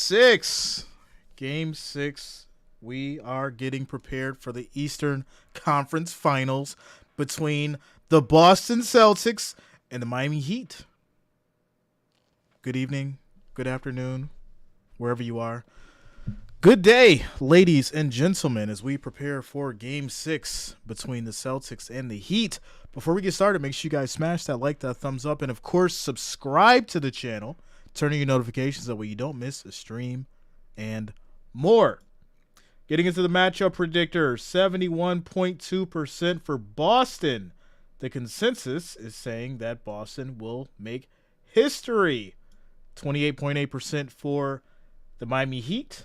6. Game 6. We are getting prepared for the Eastern Conference Finals between the Boston Celtics and the Miami Heat. Good evening, good afternoon, wherever you are. Good day, ladies and gentlemen, as we prepare for Game 6 between the Celtics and the Heat. Before we get started, make sure you guys smash that like, that thumbs up, and of course, subscribe to the channel. Turn on your notifications that way you don't miss a stream and more. Getting into the matchup predictor, 71.2% for Boston. The consensus is saying that Boston will make history. 28.8% for the Miami Heat.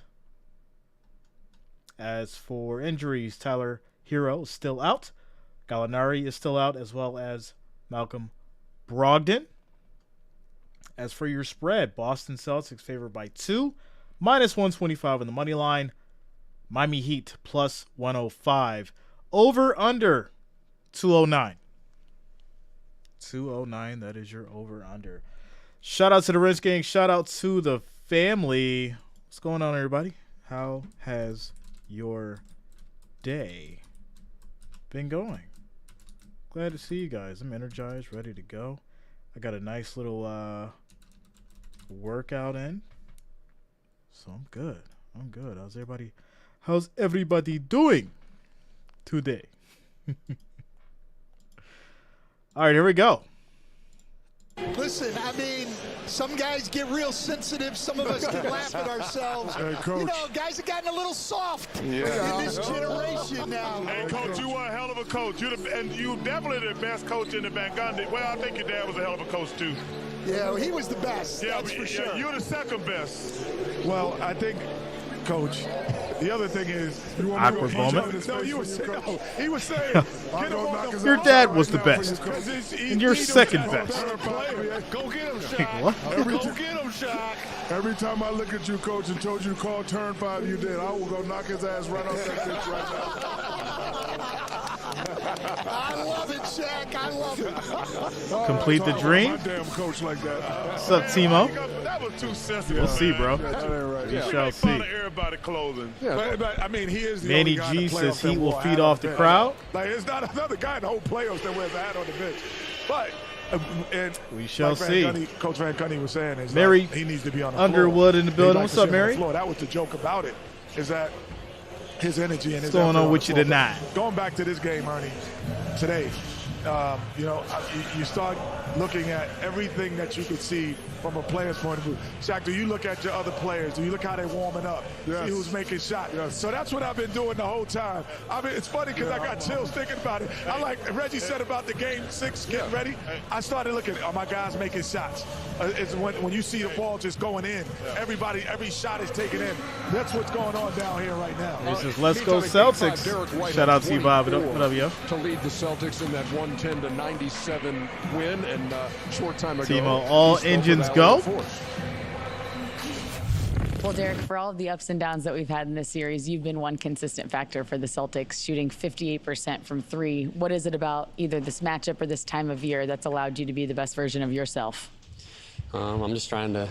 As for injuries, Tyler Hero is still out. Gallinari is still out, as well as Malcolm Brogdon. As for your spread, Boston Celtics favored by 2, minus 125 on the money line. Miami Heat plus 105. Over under 209. 209, that is your over under. Shout out to the Rich Gang. Shout out to the family. What's going on, everybody? How has your day been going? Glad to see you guys. I'm energized, ready to go. I got a nice little workout in, so I'm good. How's everybody doing today? All right, here we go. Listen, I mean, some guys get real sensitive. Some of us can laugh at ourselves. Hey, Coach. You know, guys have gotten a little soft in this generation now. Hey, Coach, you are a hell of a coach. And you definitely the best coach in the Van Gundy. Well, I think your dad was a hell of a coach, too. Yeah, he was the best, that's for sure. You're the second best. Well, I think, Coach, the other thing is, you want Awkward to moment. No, he was saying, get him on Your dad was the best, and you're second best. Go get him, Shaq. What? Go get him, Shaq. Every time I look at you, Coach, and told you to call turn 5, you did. I will go knock his ass right off that bitch right I love it, Shaq. I love it. now. Complete the dream. My damn coach like that. What's up, Timo? That was too sensitive. We'll see, bro. Right. We shall see. Everybody closing. But, I mean, he is the Manny only guy G in the says playoffs Heat that will wore a feed hat off on the bench. crowd. Like, it's not another guy in the whole playoffs that wears a hat on the bench. But, and We shall like see. Coach Van Gundy was saying, is Mary like, he needs to be on the Underwood floor. in the He'd building. like What's to up, sit on the Mary? floor. That was the joke about it, is that his energy and his What's going effort on the with you floor. tonight? Going back to this game, Ernie, today, you start looking at everything that you could see from a player's point of view. Shaq, do you look at your other players? Do you look how they're warming up? Yes. See who's making shots? Yes. So that's what I've been doing the whole time. I mean, it's funny because I got chills thinking about it. I like Reggie said about the game 6 getting ready. I started looking, are my guys making shots? It's when you see the ball just going in, every shot is taken in. That's what's going on down here right now. This is Let's Go Celtics. Shout out to you, Bob. What up, yo? To lead the Celtics in that 110-97 win, and short time ago, Timo, all he spoke engines about go. it before. Well, Derek, for all of the ups and downs that we've had in this series, you've been one consistent factor for the Celtics, shooting 58% from 3. What is it about either this matchup or this time of year that's allowed you to be the best version of yourself? I'm just trying to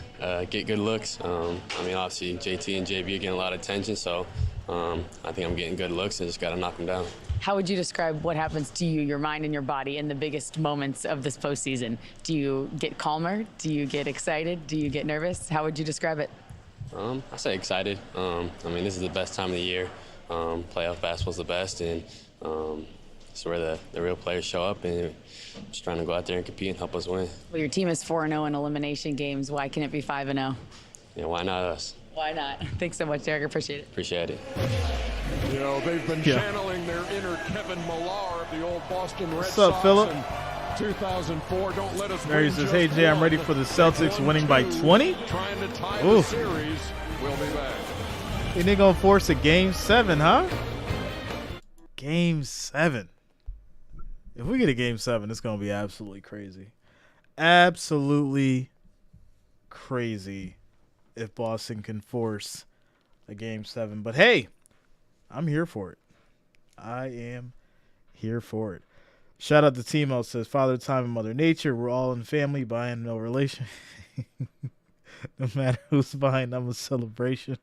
get good looks. I mean, obviously, JT and JB are getting a lot of attention, so I think I'm getting good looks and just got to knock them down. How would you describe what happens to you, your mind and your body, in the biggest moments of this postseason? Do you get calmer? Do you get excited? Do you get nervous? How would you describe it? I say excited. I mean, this is the best time of the year. Playoff basketball's the best, and it's where the real players show up, and just trying to go out there and compete and help us win. Well, your team is 4-0 in elimination games. Why can it be 5-0? Yeah, why not us? Why not? Thanks so much, Derek. Appreciate it. Appreciate it. You know, they've been channeling their inner Kevin Millar of the old Boston Red What's up, Sox Phillip? in 2004. Don't let us Mary win says, just hey, Jay, I'm ready one. for the Celtics winning by 1-2, 20. Trying to tie Ooh. the series. We'll be back. And they're going to force a Game 7, huh? Game 7. If we get a Game 7, it's going to be absolutely crazy. Absolutely crazy if Boston can force a Game 7. But, hey, I'm here for it. I am here for it. Shout out to Timo, says, Father Time and Mother Nature. We're all in family, by and no relation. No matter who's behind, I'm a celebration.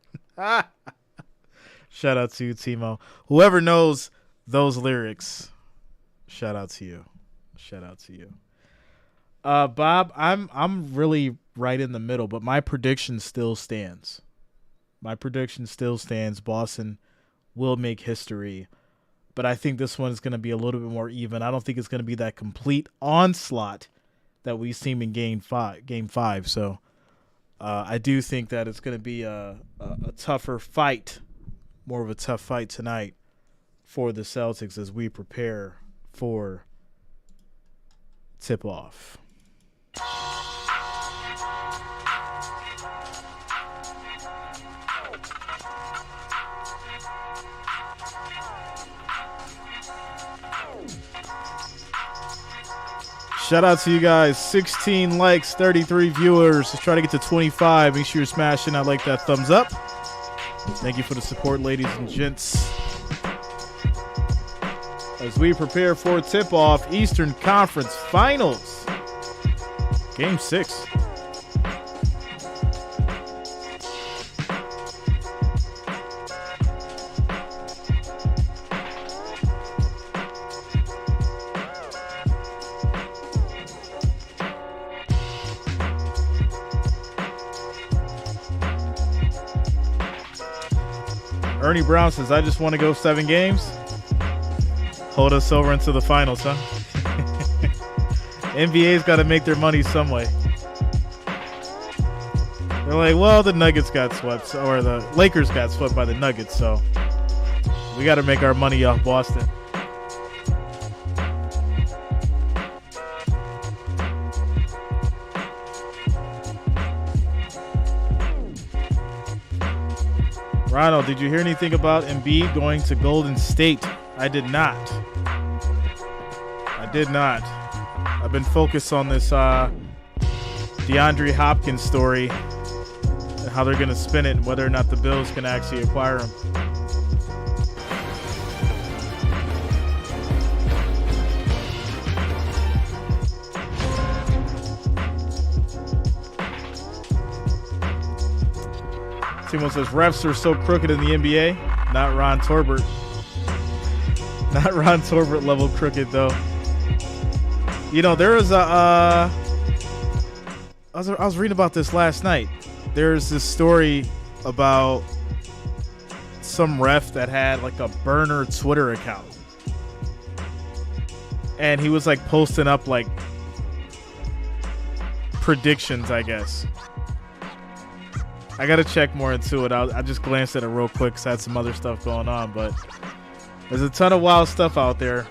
Shout out to you, Timo. Whoever knows those lyrics, shout out to you. Shout out to you. Bob, I'm really right in the middle, but my prediction still stands. Boston will make history, but I think this one is going to be a little bit more even. I don't think it's going to be that complete onslaught that we've seen in Game 5. So I do think that it's going to be a tougher fight, more of a tough fight tonight for the Celtics as we prepare for tip-off. Shout out to you guys. 16 likes, 33 viewers. Let's try to get to 25. Make sure you're smashing that like, that thumbs up. Thank you for the support, ladies and gents. As we prepare for tip-off, Eastern Conference Finals. Game 6. Ernie Brown says, I just want to go 7 games. Hold us over into the finals, huh? NBA's got to make their money some way. They're like, well, the Nuggets got swept, or the Lakers got swept by the Nuggets, so we got to make our money off Boston. Ronald, did you hear anything about Embiid going to Golden State? I did not. I've been focused on this DeAndre Hopkins story and how they're going to spin it and whether or not the Bills can actually acquire him. Timo says, refs are so crooked in the NBA. Not Ron Torbert. Not Ron Torbert level crooked, though. You know, there was I was reading about this last night. There's this story about some ref that had like a burner Twitter account. And he was like posting up like predictions, I guess. I got to check more into it. I just glanced at it real quick because I had some other stuff going on. But there's a ton of wild stuff out there.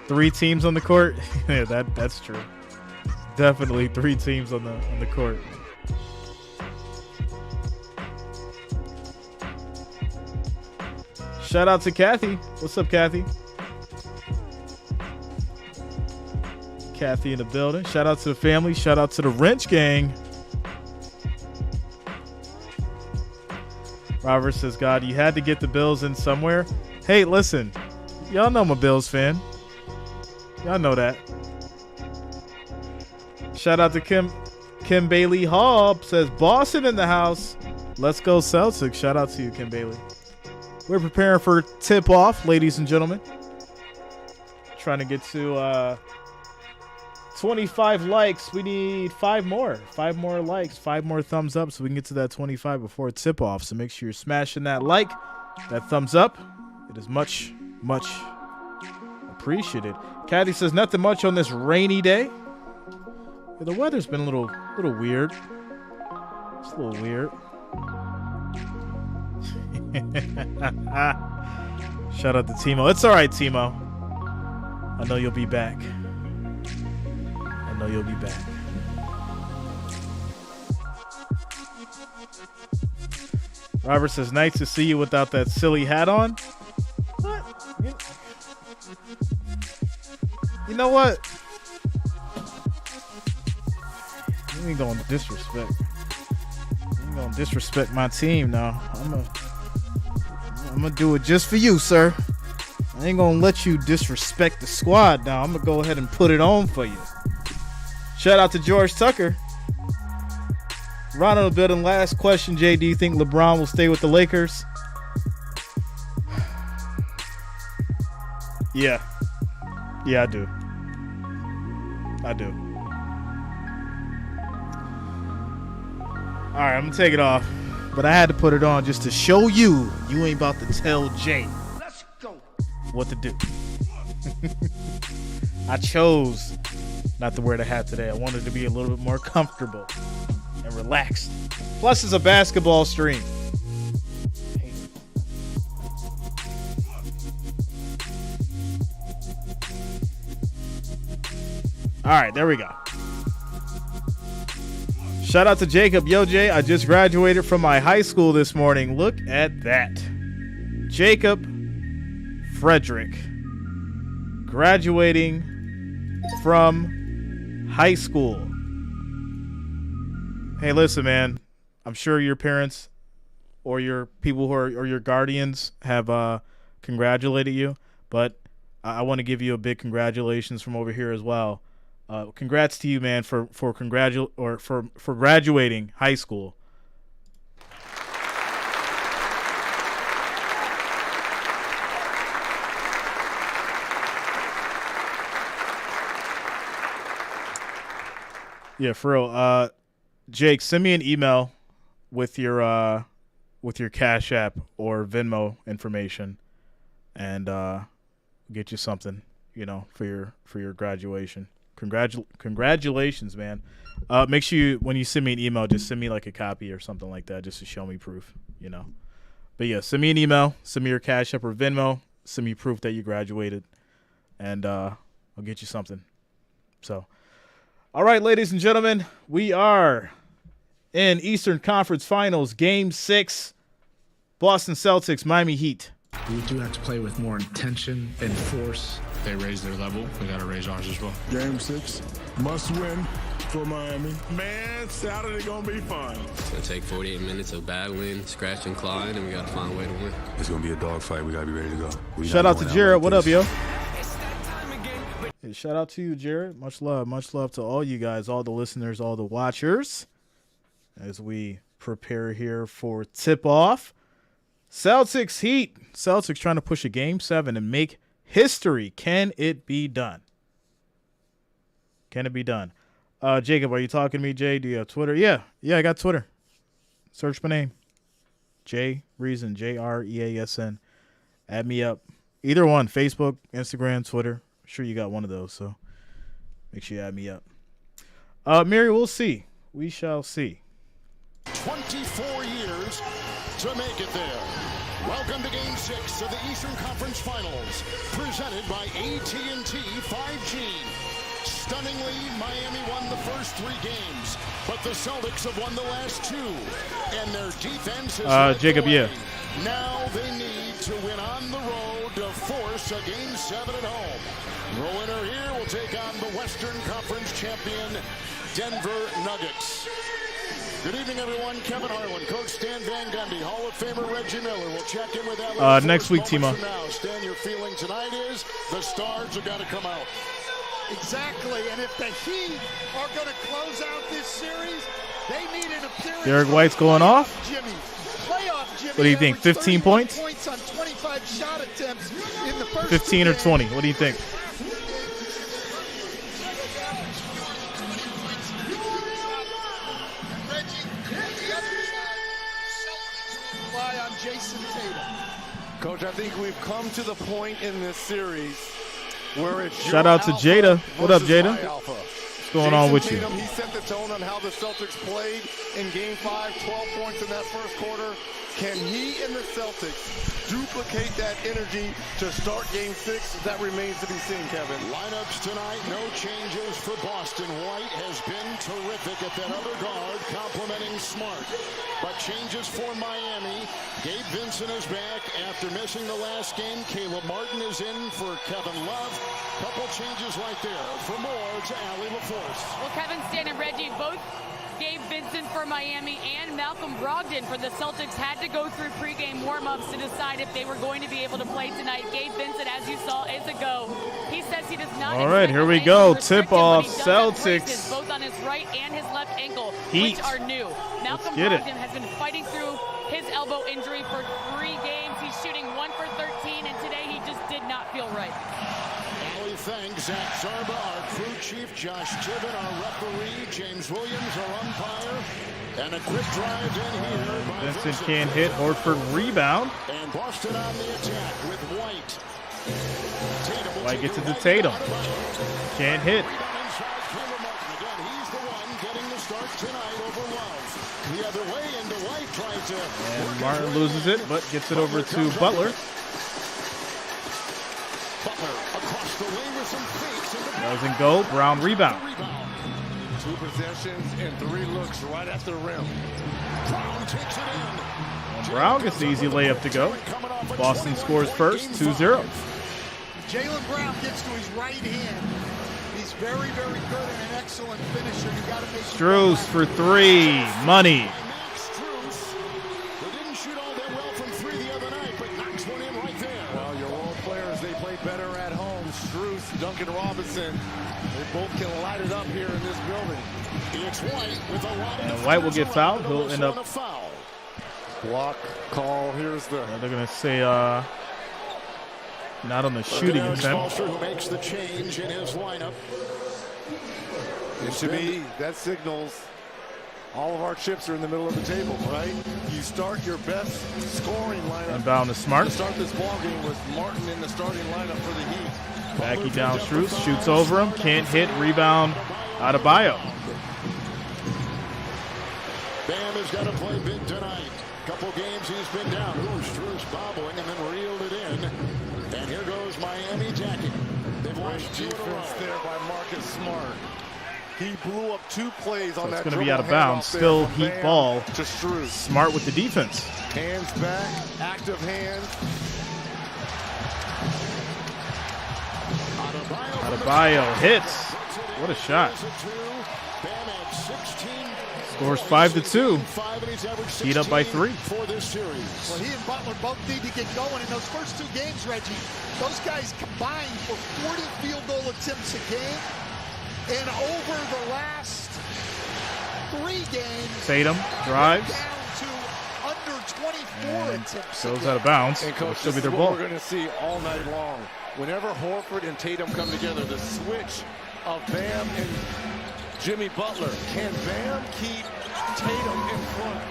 3 teams on the court. Yeah, that's true. Definitely 3 teams on the court. Shout out to Kathy. What's up, Kathy? Kathy in the building. Shout out to the family. Shout out to the Wrench Gang. Robert says, God, you had to get the Bills in somewhere. Hey, listen. Y'all know I'm a Bills fan. Y'all know that. Shout out to Kim Bailey Hall. Says, Boston in the house. Let's go Celtics. Shout out to you, Kim Bailey. We're preparing for tip-off, ladies and gentlemen. Trying to get to 25 likes. We need 5 more. 5 more likes, 5 more thumbs up so we can get to that 25 before tip-off. So make sure you're smashing that like, that thumbs up. It is much, much appreciated. Kathy says, nothing much on this rainy day. Yeah, the weather's been a little weird. It's a little weird. Shout out to Timo. It's all right, Timo. I know you'll be back. Robert says, nice to see you without that silly hat on. What? You know what? You ain't gonna disrespect. You ain't gonna disrespect my team now. I'm gonna do it just for you, sir. I ain't gonna let you disrespect the squad now. I'm gonna go ahead and put it on for you. Shout out to George Tucker. Ronald Building, last question, Jay. Do you think LeBron will stay with the Lakers? Yeah. Yeah, I do. I do. All right, I'm going to take it off. But I had to put it on just to show you ain't about to tell Jay what to do. I chose not to wear the hat today. I wanted to be a little bit more comfortable and relaxed. Plus, it's a basketball stream. All right, there we go. Shout out to Jacob. Yo, Jay, I just graduated from my high school this morning. Look at that. Jacob Frederick graduating from high school. Hey, listen, man. I'm sure your parents or your people who are or your guardians have congratulated you, but I want to give you a big congratulations from over here as well. Congrats to you, man, for graduating high school. Yeah, for real. Jake, send me an email with your Cash App or Venmo information, and get you something, for your graduation. Congratulations, man. Make sure when you send me an email, just send me like a copy or something like that, just to show me proof, But yeah, send me an email, send me your Cash App or Venmo, send me proof that you graduated, and I'll get you something. So, all right, ladies and gentlemen, we are in Eastern Conference Finals, Game 6, Boston Celtics, Miami Heat. We do have to play with more intention and force. They raise their level. We got to raise ours as well. Game 6, must win for Miami. Man, Saturday going to be fun. It's going to take 48 minutes of battling, scratch and clawing, and we got to find a way to win. It's going to be a dogfight. We got to be ready to go. Shout out to Jared. What up, yo? Hey, shout out to you, Jared. Much love to all you guys, all the listeners, all the watchers, as we prepare here for tip-off. Celtics Heat. Celtics trying to push a Game 7 and make history. Can it be done? Can it be done? Jacob, are you talking to me, Jay? Do you have Twitter? Yeah, I got Twitter. Search my name. Jay Reason, Jreason. Add me up. Either one, Facebook, Instagram, Twitter. I'm sure you got one of those, so make sure you add me up. Mary, we'll see. We shall see. 24 years to make it there. Welcome to Game 6 of the Eastern Conference Finals, presented by AT&T 5G. Stunningly, Miami won the first 3 games, but the Celtics have won the last 2, and their defense is Jacob, yeah. Now they need to win on the road to force a Game 7 at home. The winner here will take on the Western Conference champion Denver Nuggets. Good evening, everyone. Kevin Harlan, Coach Stan Van Gundy, Hall of Famer Reggie Miller will check in with that next week, Timo. Stan, your feeling tonight is the stars are going to come out. Exactly, and if the Heat are going to close out this series, they need an appearance. Derek White's going off? Jimmy. Playoff Jimmy. What do you think, 15 points? Points on 25 shot attempts in the first 15 or 20, what do you think? Jason Tatum. Coach, I think we've come to the point in this series where it's shout out to Jada. What up, Jada? What's going on with Tatum, you? He set the tone on how the Celtics played in Game 5, 12 points in that first quarter. Can he and the Celtics duplicate that energy to start Game 6? That remains to be seen, Kevin. Lineups tonight, no changes for Boston. White has been terrific at that other guard, complimenting Smart. But changes for Miami. Gabe Vincent is back after missing the last game. Caleb Martin is in for Kevin Love. Couple changes right there. For more, to Allie LaForce. Well, Kevin, Stan, and Reggie both Gabe Vincent for Miami and Malcolm Brogdon for the Celtics had to go through pregame warm-ups to decide if they were going to be able to play tonight. Gabe Vincent, as you saw, is a go. He says he does not. All right, here we go. Tip-off Celtics. Both on his right and his left ankle, Heat. which are new. Malcolm Brogdon has been fighting through his elbow injury for 3 games. He's shooting 1 for 13, and today he just did not feel right. We thank Zach Zarba, our crew chief, Josh Tibbin, our referee, James Williams, our umpire, and a quick drive in here by Vincent can't hit. Horford rebound. And Boston on the attack with White. White gets it to Tatum. Can't hit. Again, he's the one getting the start tonight over Love. The other way into White tries to. And Martin loses it, but gets it over to Butler. Butler across the wing with some fakes. Doesn't go. Brown rebound. 2 possessions and 3 looks right at the rim. Brown takes it in. Brown gets the easy layup to go. Boston scores first, 2-0. Jaylen Brown gets to his right hand. He's very, very good and an excellent finisher. You got to make Strus for 3. Money. Strus. They didn't shoot all that well from 3 the other night, but knocks one in right there. Well, your role players, they play better at home. Strus, Duncan Robinson, they both can light it up here in this building. It's White with a lot And White will get fouled. He'll end up. Block call. Here's the. They're going to say not on the shooting attempt. Who makes the change in his lineup. And to me, that signals all of our chips are in the middle of the table, right? You start your best scoring lineup. Inbound to Smart. To start this ball game with Martin in the starting lineup for the Heat. Backy down Strus. Shoots over him. Can't hit. Rebound. Adebayo. Bam has got to play big tonight. Couple games he's been down. Ooh, Strus bobbling and then reeled it in. And here goes Miami attacking. They've lost 2 in a row. There by Marcus Smart. He blew up 2 plays on that. It's going to be out of bounds. Still Heat ball. To Strus. Smart with the defense. Hands back. Active hands. Adebayo hits. What a shot. Scores 5-2. Heat up by 3. Well, he and Butler both need to get going in those first 2 games, Reggie. Those guys combined for 40 field goal attempts a game. And over the last 3 games, Tatum drives. Down to under 24 attempts. Goes out of bounds. And coach, still be this their is ball. what we're going to see all night long. Whenever Horford and Tatum come together, the switch of Bam and Jimmy Butler. Can Bam keep Tatum in front?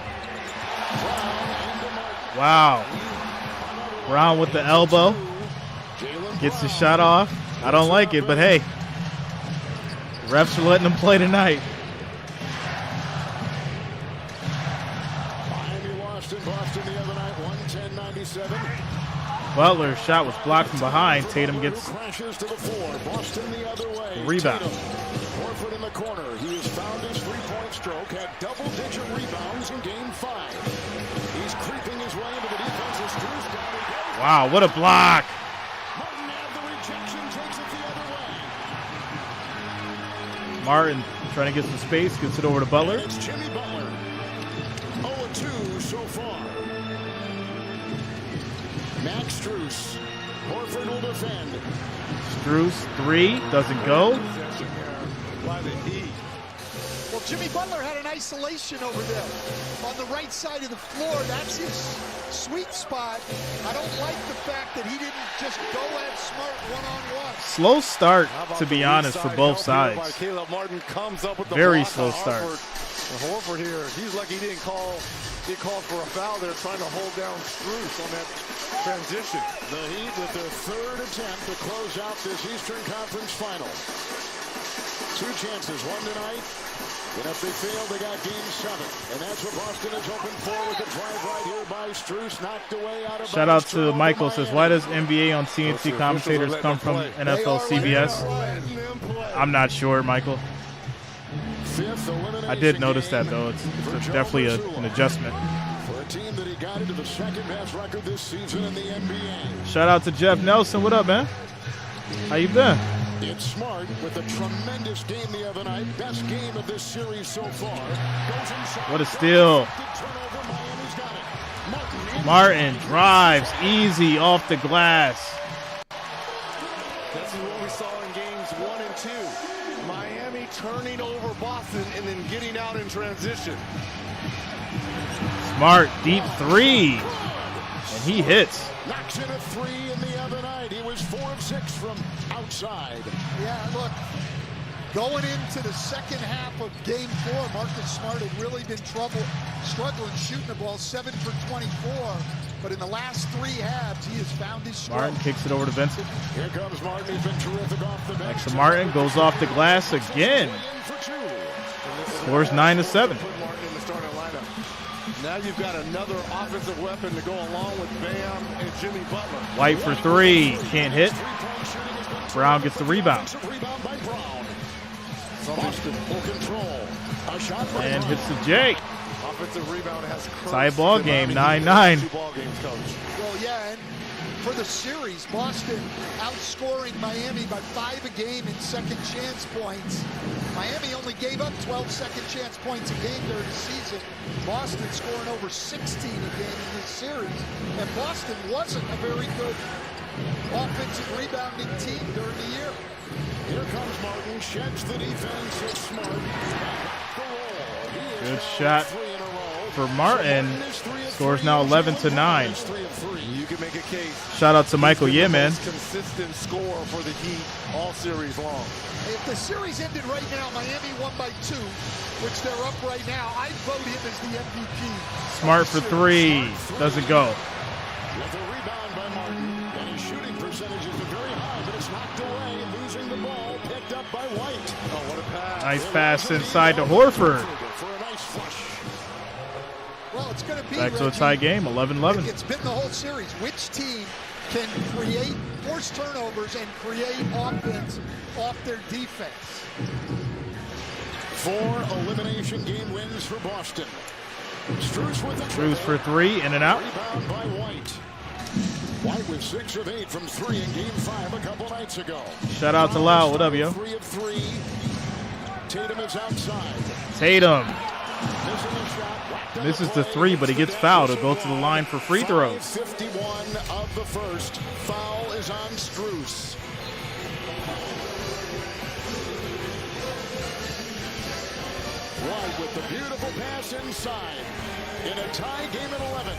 Wow. Brown with the elbow. Gets the shot off. I don't like it, but hey. Refs are letting him play tonight. Miami lost in Boston the other night, 110-97. Butler's shot was blocked from behind. Tatum gets crashes to the floor. Boston the other way. Rebound. Tatum. Horford in the corner. He has found his 3-point stroke. Had double-digit rebounds in Game 5. He's creeping his way into the defense. Strus. Wow, what a block. Martin had the rejection. Takes it the other way. Martin trying to get some space. Gets it over to Butler. And it's Jimmy Butler. 0-2 so far. Max Strus. Horford will defend. Strus 3 doesn't go. By the Heat. Well, Jimmy Butler had an isolation over there on the right side of the floor. That's his sweet spot. I don't like the fact that he didn't just go at Smart one-on-one. Slow start, to be honest, for both sides. Martin comes up with the Very block slow on start. Horford here, he's lucky he didn't call. He called for a foul there, trying to hold down Strus on that transition. The Heat with their 3rd attempt to close out this Eastern Conference Final. 2 chances, one tonight. And if they fail, they got Game 7. And that's what Boston is hoping for with the drive right here by Strus, knocked away out of Shout out to Michael. Says, why does NBA on TNT commentators come from NFL CBS? I'm not sure, Michael. I did notice that, though. It's definitely an adjustment. For a team that he got into the 2nd-best record this season in the NBA. Shout out to Jeff Nelson. What up, man? How you been? It's Smart with a tremendous game the other night. Best game of this series so far. Goes inside. What a steal. Turnover. Miami's got it. Martin drives easy off the glass. This is what we saw in games 1 and 2. Miami turning over Boston and then getting out in transition. Smart, deep three. And he hits. Knocks in a three in the other night. He was 4 of 6 from outside. Yeah, look, going into the second half of game 4, Marcus Smart had really been struggling shooting the ball, 7 for 24. But in the last 3 halves, he has found his stroke. Martin kicks it over to Vincent. Here comes Martin. He's been terrific off the bench. Next to Martin, goes off the glass again. Scores 9-7. Now you've got another offensive weapon to go along with Bam and Jimmy Butler. White for 3, can't hit. Brown gets the rebound. And hits the J. Offensive rebound has tie ball game, 9-9. Well, yeah, and for the series, Boston outscoring Miami by 5 a game in second chance points. Miami only gave up 12 second chance points a game during the season. Boston scoring over 16 a game in this series. And Boston wasn't a very good offensive rebounding team during the year. Here comes Martin, sheds the defense. It's Smart. Good shot for Martin. Scores now 11-9. You can make a case. Shout out to Michael Yeman. Consistent score for the Heat all series long. If the series ended right now, Miami won by 2, which they're up right now, I'd vote him as the MVP. Smart for 3. Doesn't go. With a rebound by Martin, and his shooting percentages are very high, but it's knocked away, losing the ball, picked up by White. Oh, what a pass. Nice pass inside to Horford. For a nice flush. Well, it's going to be back to a tie game, 11-11. It's been the whole series. Which team can force turnovers and create offense off their defense? 4 elimination game wins for Boston. Strus for 3, in and out. Rebound by White. White was 6 of 8 from 3 in game 5 a couple nights ago. Shout out to Lau. What up, yo? 3 of 3. Tatum is outside. Tatum misses the 3, but he gets fouled. He'll go to the line for free throws. 51 of the first. Foul is on Strus. White with the beautiful pass inside in a tie game at 11.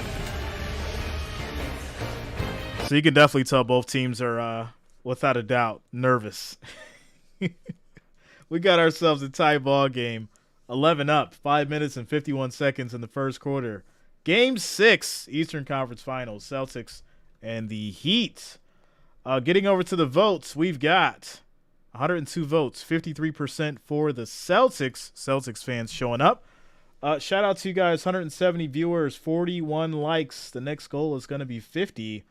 So you can definitely tell both teams are, without a doubt, nervous. We got ourselves a tie ball game. 11 up, 5 minutes and 51 seconds in the first quarter. Game 6, Eastern Conference Finals, Celtics and the Heat. Getting over to the votes, we've got 102 votes, 53% for the Celtics. Celtics fans showing up. Shout out to you guys, 170 viewers, 41 likes. The next goal is going to be 50.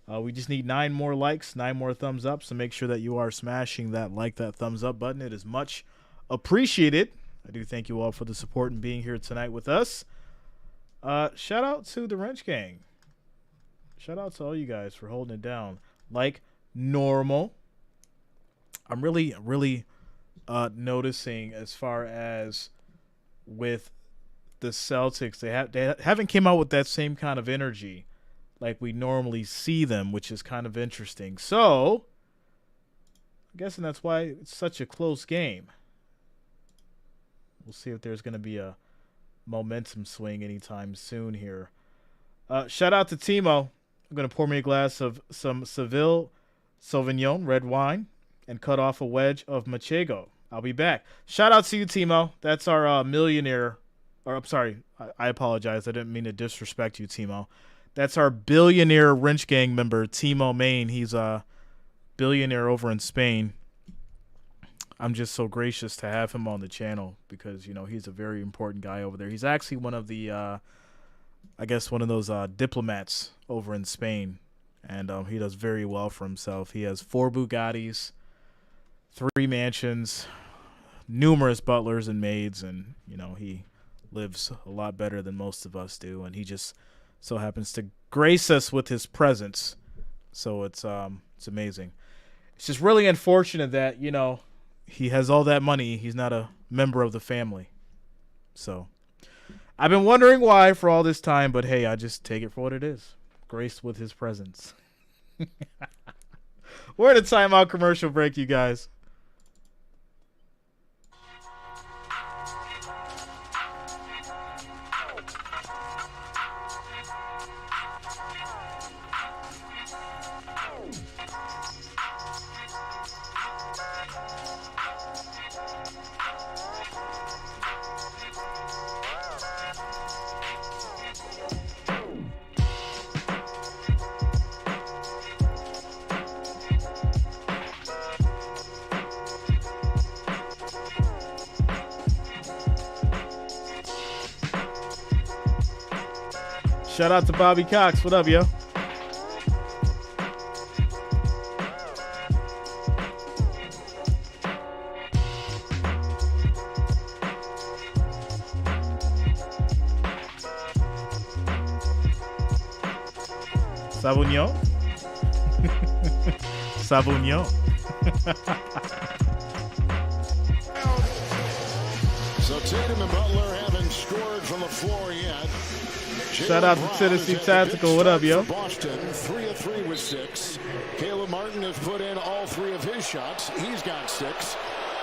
We just need 9 more likes, 9 more thumbs up. So make sure that you are smashing that that thumbs up button. It is much appreciated. I do thank you all for the support and being here tonight with us. Shout out to the Wrench Gang. Shout out to all you guys for holding it down like normal. I'm really noticing as far as with the Celtics, they haven't came out with that same kind of energy like we normally see them, which is kind of interesting. So, I'm guessing that's why it's such a close game. We'll see if there's going to be a momentum swing anytime soon here. Shout out to Timo. I'm going to pour me a glass of some Seville Sauvignon red wine and cut off a wedge of Manchego. I'll be back. Shout out to you, Timo. That's our millionaire. Or I'm sorry. I apologize. I didn't mean to disrespect you, Timo. That's our billionaire Wrench Gang member, Timo Main. He's a billionaire over in Spain. I'm just so gracious to have him on the channel because, you know, he's a very important guy over there. He's actually one of the, I guess, one of those diplomats over in Spain. And he does very well for himself. He has 4 Bugattis, 3 mansions, numerous butlers and maids. And, you know, he lives a lot better than most of us do. And he just so happens to grace us with his presence. So it's amazing. It's just really unfortunate that, you know, he has all that money. He's not a member of the family. So I've been wondering why for all this time, but hey, I just take it for what it is. Graced with his presence. We're at a timeout commercial break, you guys. Shout out to Bobby Cox. What up, yo? Savignon? Savignon. So Tatum and Butler haven't scored from the floor yet. Shout out to Tennessee Tactical. What up, yo? Boston, 3 of 3 with 6. Caleb Martin has put in all 3 of his shots. He's got 6.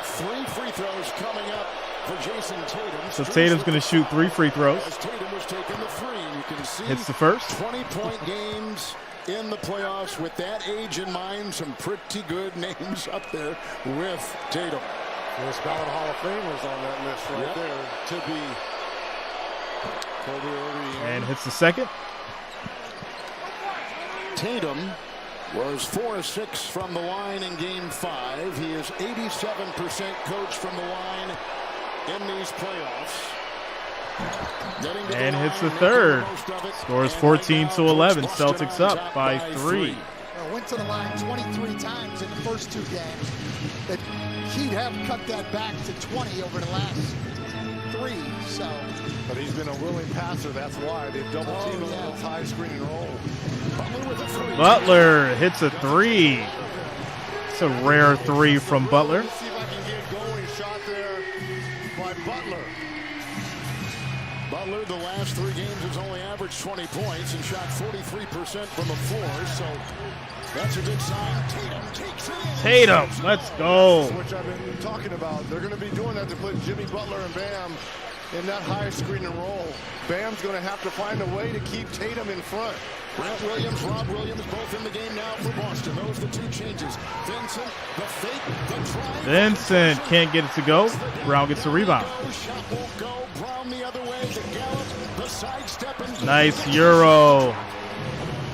3 free throws coming up for Jason Tatum. So Tatum's going to shoot 3 free throws. As Tatum was taking the 3, you can see hits the first. 20-point games in the playoffs with that age in mind. Some pretty good names up there with Tatum. First ballot Hall of Famers on that list right there to be. And hits the second. Tatum was 4 of 6 from the line in Game 5. He is 87% coach from the line in these playoffs. And hits the third. Scores 14-11. Celtics up by 3. Went to the line 23 times in the first 2 games. He'd have cut that back to 20 over the last 3. So. But he's been a willing passer. That's why they've double teamed him on his high screen and roll. Butler hits a 3. It's a rare 3 from Butler. Let's see if I can get going. Shot there by Butler. Butler, the last 3 games, has only averaged 20 points and shot 43% from the floor. So that's a good sign. Tatum takes it. Tatum, let's go. Which I've been talking about. They're going to be doing that to put Jimmy Butler and Bam in that high screen and roll. Bam's going to have to find a way to keep Tatum in front. Grant Williams, Rob Williams, both in the game now for Boston. Those are the 2 changes. Vincent, the fake, the drive. Vincent can't get it to go. Brown gets a rebound. Shot won't go. Brown the other way. The gallop, the sidestep. Nice Euro.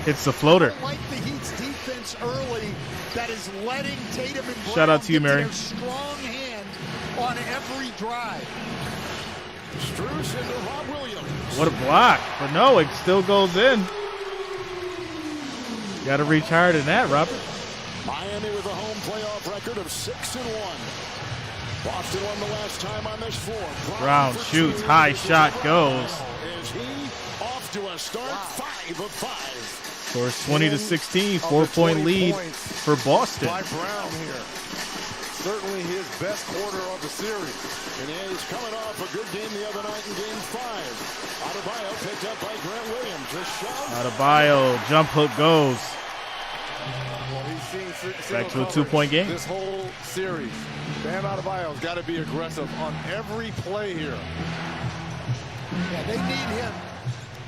Hits the floater. I like the Heat's defense early that is letting Tatum and Brown shout out to you, Mary. Their strong hand on every drive. Strus into Rob Williams. What a block. But no, it still goes in. Got to reach higher than that, Robert. Miami with a home playoff record of 6-1. Boston won the last time on this floor. Brown shoots. High shot goes. Is he off to a start? 5 of 5. Scores 20-16. 4-point lead for Boston. By Brown here. Certainly his best quarter of the series. And he's coming off a good game the other night in Game 5. Adebayo picked up by Grant Williams. The shot. Adebayo, jump hook goes. Well, he's seen back to a 2-point game. This whole series. Bam Adebayo's got to be aggressive on every play here. Yeah, they need him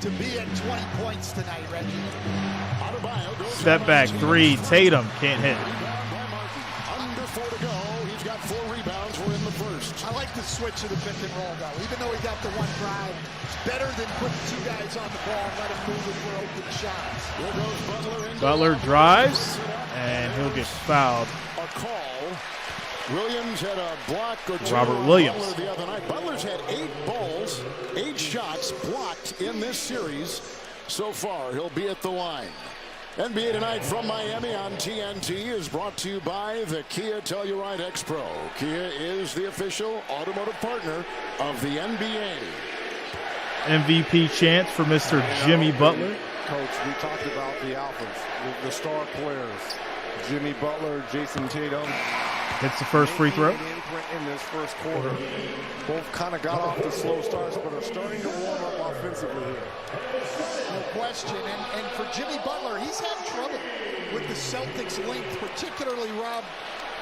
to be at 20 points tonight, Reggie. Adebayo goes step back 3. Tatum can't hit. Under 4 to go. He's got 4 rebounds. We're in the first. I like the switch of the pick and roll, though. Even though he got the 1 drive, it's better than putting 2 guys on the ball and let him move it for open shots. Here goes Butler. Butler drives, and he'll get fouled. A call. Williams had a block or 2. Robert Williams. Butler the other night. Butler's had 8 balls, 8 shots blocked in this series so far. He'll be at the line. NBA Tonight from Miami on TNT is brought to you by the Kia Telluride X-Pro. Kia is the official automotive partner of the NBA. MVP chance for Mr. Jimmy Butler. Coach, we talked about the alphas, the star players. Jimmy Butler, Jason Tatum. Hits the first free throw. In this first quarter, both kind of got off the slow starts, but are starting to warm up offensively here. No question. And for Jimmy Butler, he's had trouble with the Celtics length, particularly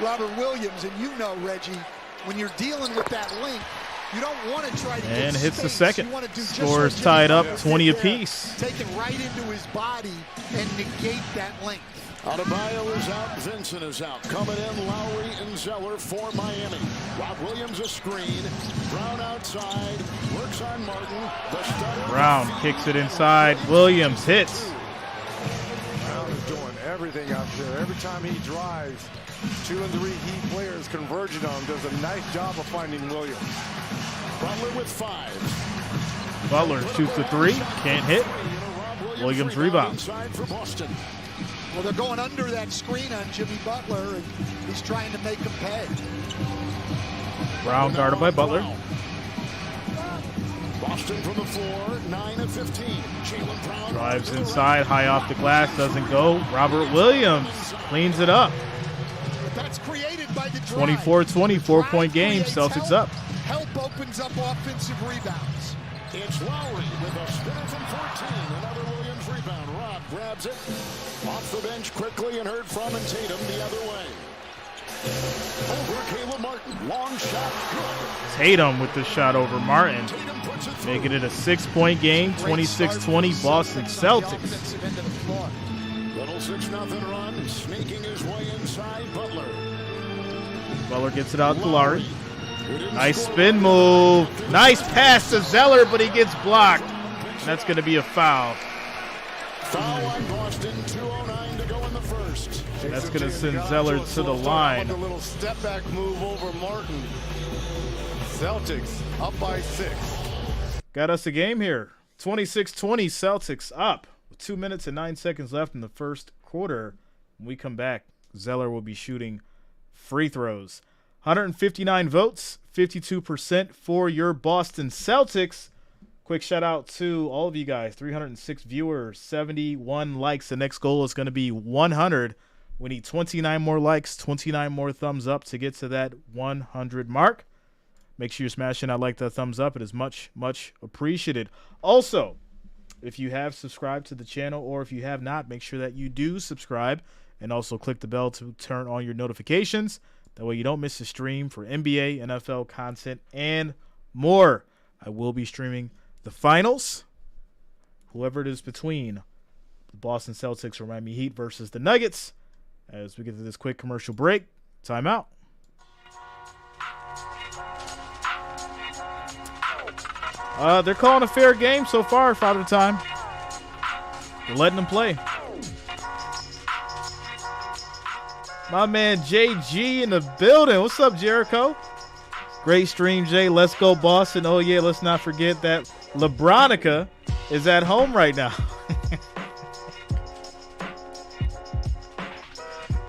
Robert Williams. And you know, Reggie, when you're dealing with that length, you don't want to try to get and hits space. the second. You want to do just Scores what tied up, Butler 20 did apiece. there. Take it right into his body and negate that length. Adebayo is out. Vincent is out. Coming in, Lowry and Zeller for Miami. Rob Williams a screen. Brown outside. Works on Martin. The stutter. Brown kicks it inside. Williams hits. Brown is doing everything out there. Every time he drives, 2 and 3 Heat players converging on him. Does a nice job of finding Williams. Butler with 5. Butler shoots the 3. Can't hit. Williams rebound. Inside for Boston. Well, they're going under that screen on Jimmy Butler, and he's trying to make him pay. Brown guarded by Butler. Boston from the floor, 9 of 15. Jaylen Brown Drives inside, high off the glass, doesn't go. Robert Williams cleans it up. That's created by the 24-20, 4-point game. Celtics up. Help opens up offensive rebounds. It's Lowry with a spinner from 14. Another Williams rebound. Rob grabs it off the bench quickly and heard from and Tatum the other way. Over Caleb Martin. Long shot. Good. Tatum with the shot over Martin. Making it a 6-point game. 26-20 Boston Celtics. Little 6-0 run. Sneaking his way inside Butler. Butler gets it out to Lowry. Nice spin move. Nice pass to Zeller, but he gets blocked. And that's going to be a foul. Foul on Boston. 2:09 to go in the first. That's going to send Zeller to the line. A little step back move over Martin. Celtics up by 6. Got us a game here. 26-20 Celtics up with 2 minutes and 9 seconds left in the first quarter. When we come back, Zeller will be shooting free throws. 159 votes, 52% for your Boston Celtics. Quick shout out to all of you guys. 306 viewers, 71 likes. The next goal is going to be 100. We need 29 more likes, 29 more thumbs up to get to that 100 mark. Make sure you're smashing that like, that thumbs up. It is much, much appreciated. Also, if you have subscribed to the channel or if you have not, make sure that you do subscribe and also click the bell to turn on your notifications. That way you don't miss a stream for NBA, NFL content, and more. I will be streaming the finals, whoever it is between the Boston Celtics or Miami Heat versus the Nuggets. As we get to this quick commercial break, timeout. They're calling a fair game so far, Father Time. They're letting them play. My man JG in the building. What's up, Jericho? Great stream, Jay. Let's go, Boston. Oh, yeah, let's not forget that LeBronica is at home right now.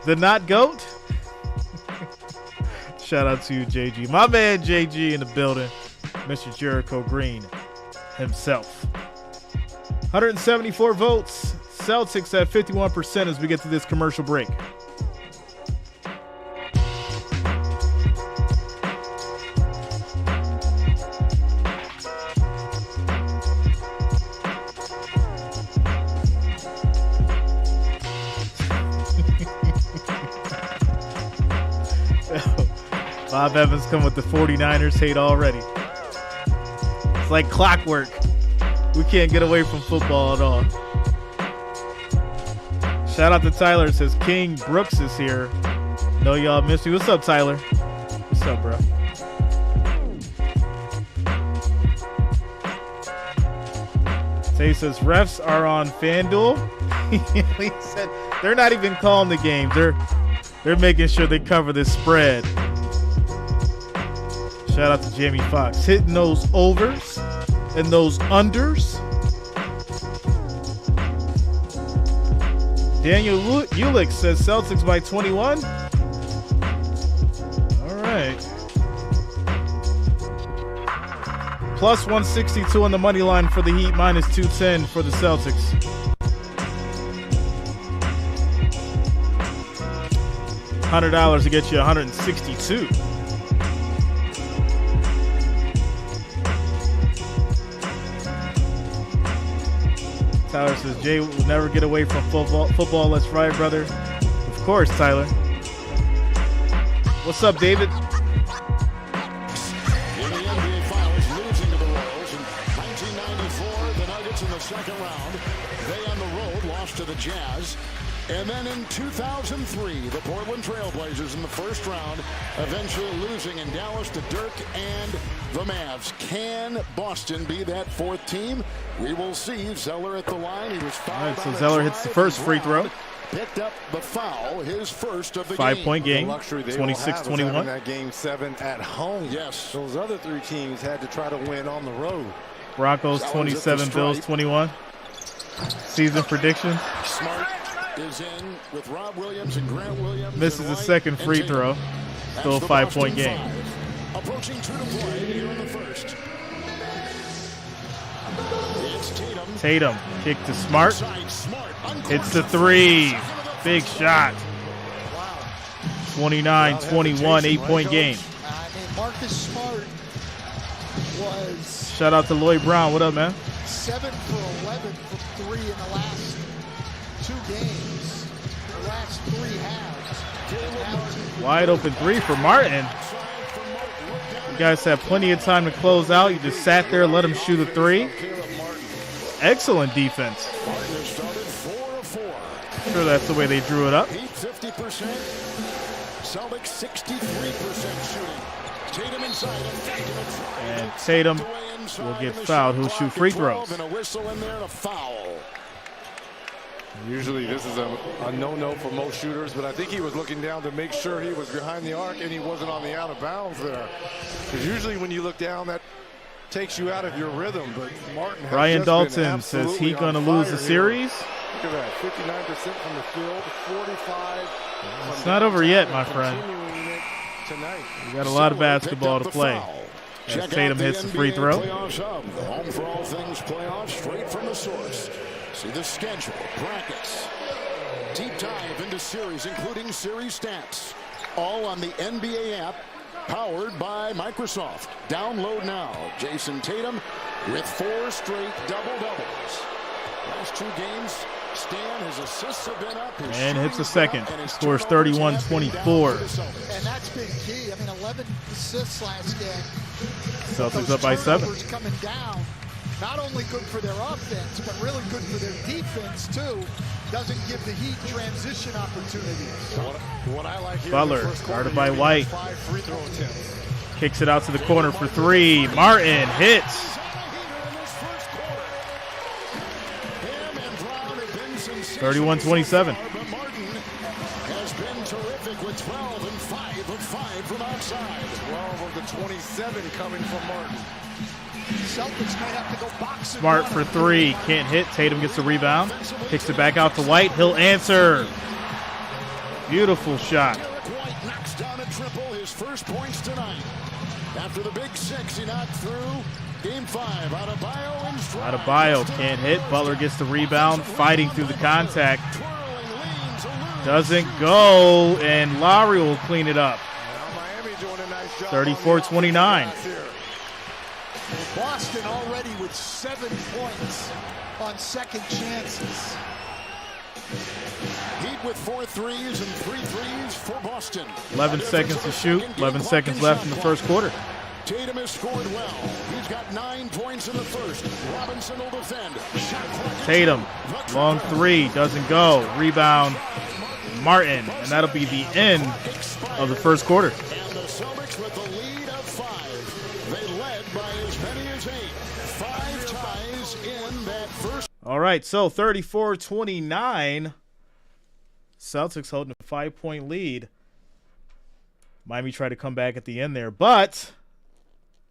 The not GOAT? Shout out to you, JG. My man JG in the building. Mr. Jericho Green himself. 174 votes. Celtics at 51% as we get to this commercial break. Bob Evans come with the 49ers hate already. It's like clockwork. We can't get away from football at all. Shout out to Tyler. Says King Brooks is here. Know y'all missed me. What's up, Tyler? What's up, bro? Tay says refs are on FanDuel. He said they're not even calling the game. They're making sure they cover this spread. Shout out to Jamie Foxx. Hitting those overs and those unders. Daniel Ulick says Celtics by 21. All right. Plus 162 on the money line for the Heat, minus 210 for the Celtics. $100 to get you 162. Tyler says Jay will never get away from football. Let's ride, brother. Of course, Tyler. What's up, David? In the NBA Finals, losing to the Royals in 1994, the Nuggets in the second round. They on the road lost to the Jazz. And then in 2003, the Portland Trailblazers in the first round, eventually losing in Dallas to Dirk and the Mavs. Can Boston be that fourth team? We will see. Zeller at the line. He was fouled. All right, so Zeller hits the first free throw. Picked up the foul, his first of the 5-point game, The luxury they 26-21. having that game 7 at home. Yes. Those other three teams had to try to win on the road. Broncos 27, Bills 21. Season prediction. Smart is in with Rob Williams and Grant Williams. Misses the second free throw. Still a 5-point game. Approaching 2 to play here in the first. It's Tatum. Tatum, kick to Smart. Hits the three. Big shot. 29-21, 8-point game. Marcus Smart was Shout out to Lloyd Brown. What up, man? 7 for 11 from 3 in the last 2 games. The last 3 halves. Wide open three for Martin. You guys had plenty of time to close out. You just sat there, let him shoot a three. Excellent defense. I'm sure that's the way they drew it up. 50%. Celtics 63% shooting. Tatum inside. And Tatum will get fouled. He'll shoot free throws. And a whistle in there to foul. Usually this is a no-no for most shooters, but I think he was looking down to make sure he was behind the arc and he wasn't on the out of bounds there. Because usually when you look down, that takes you out of your rhythm. But Martin has Ryan just Dalton been says he absolutely going to on lose the fire series. here. Look at that, 59% from the field, 45. It's not over yet, my friend. Tonight. We got a lot of basketball to play. As Tatum hits the free throw. Home for all things playoffs, straight from the source. See the schedule, brackets, deep dive into series, including series stats, all on the NBA app, powered by Microsoft. Download now. Jason Tatum with 4 straight double-doubles. Last 2 games, Stan, his assists have been up. And hits a second. Scores 31-24. And that's been key. I mean, 11 assists last game. Celtics up by 7. Coming down. Not only good for their offense, but really good for their defense, too. Doesn't give the Heat transition opportunities. What I like here Butler, guarded by White. 5 free throw attempts. Kicks it out to the corner for 3. Martin hits. 31-27. But Martin has been terrific with 12 and 5 of 5 from outside. 12 of the 27 coming from Martin. Celtics might have to go box. Smart for 3. Can't hit. Tatum gets the rebound. Kicks it back out to White. He'll answer. Beautiful shot. White knocks down a triple, his first points tonight. After the big 6, he knocked through. Game 5, Adebayo in stride. Adebayo can't hit. Butler gets the rebound, fighting through the contact. Doesn't go, and Lowry will clean it up. 34-29. Boston already with 7 points on second chances. Heat with 4 threes and 3 threes for Boston. 11 seconds to shoot. 11 seconds left in the first quarter. Tatum has scored well. He's got 9 points in the first. Robinson will defend. Tatum, long 3, doesn't go. Rebound, Martin, and that'll be the end of the first quarter. And the Celtics with the lead of 5. They led by as many as 8. 5 ties in that first. All right, so 34-29. Celtics holding a 5-point lead. Miami tried to come back at the end there, but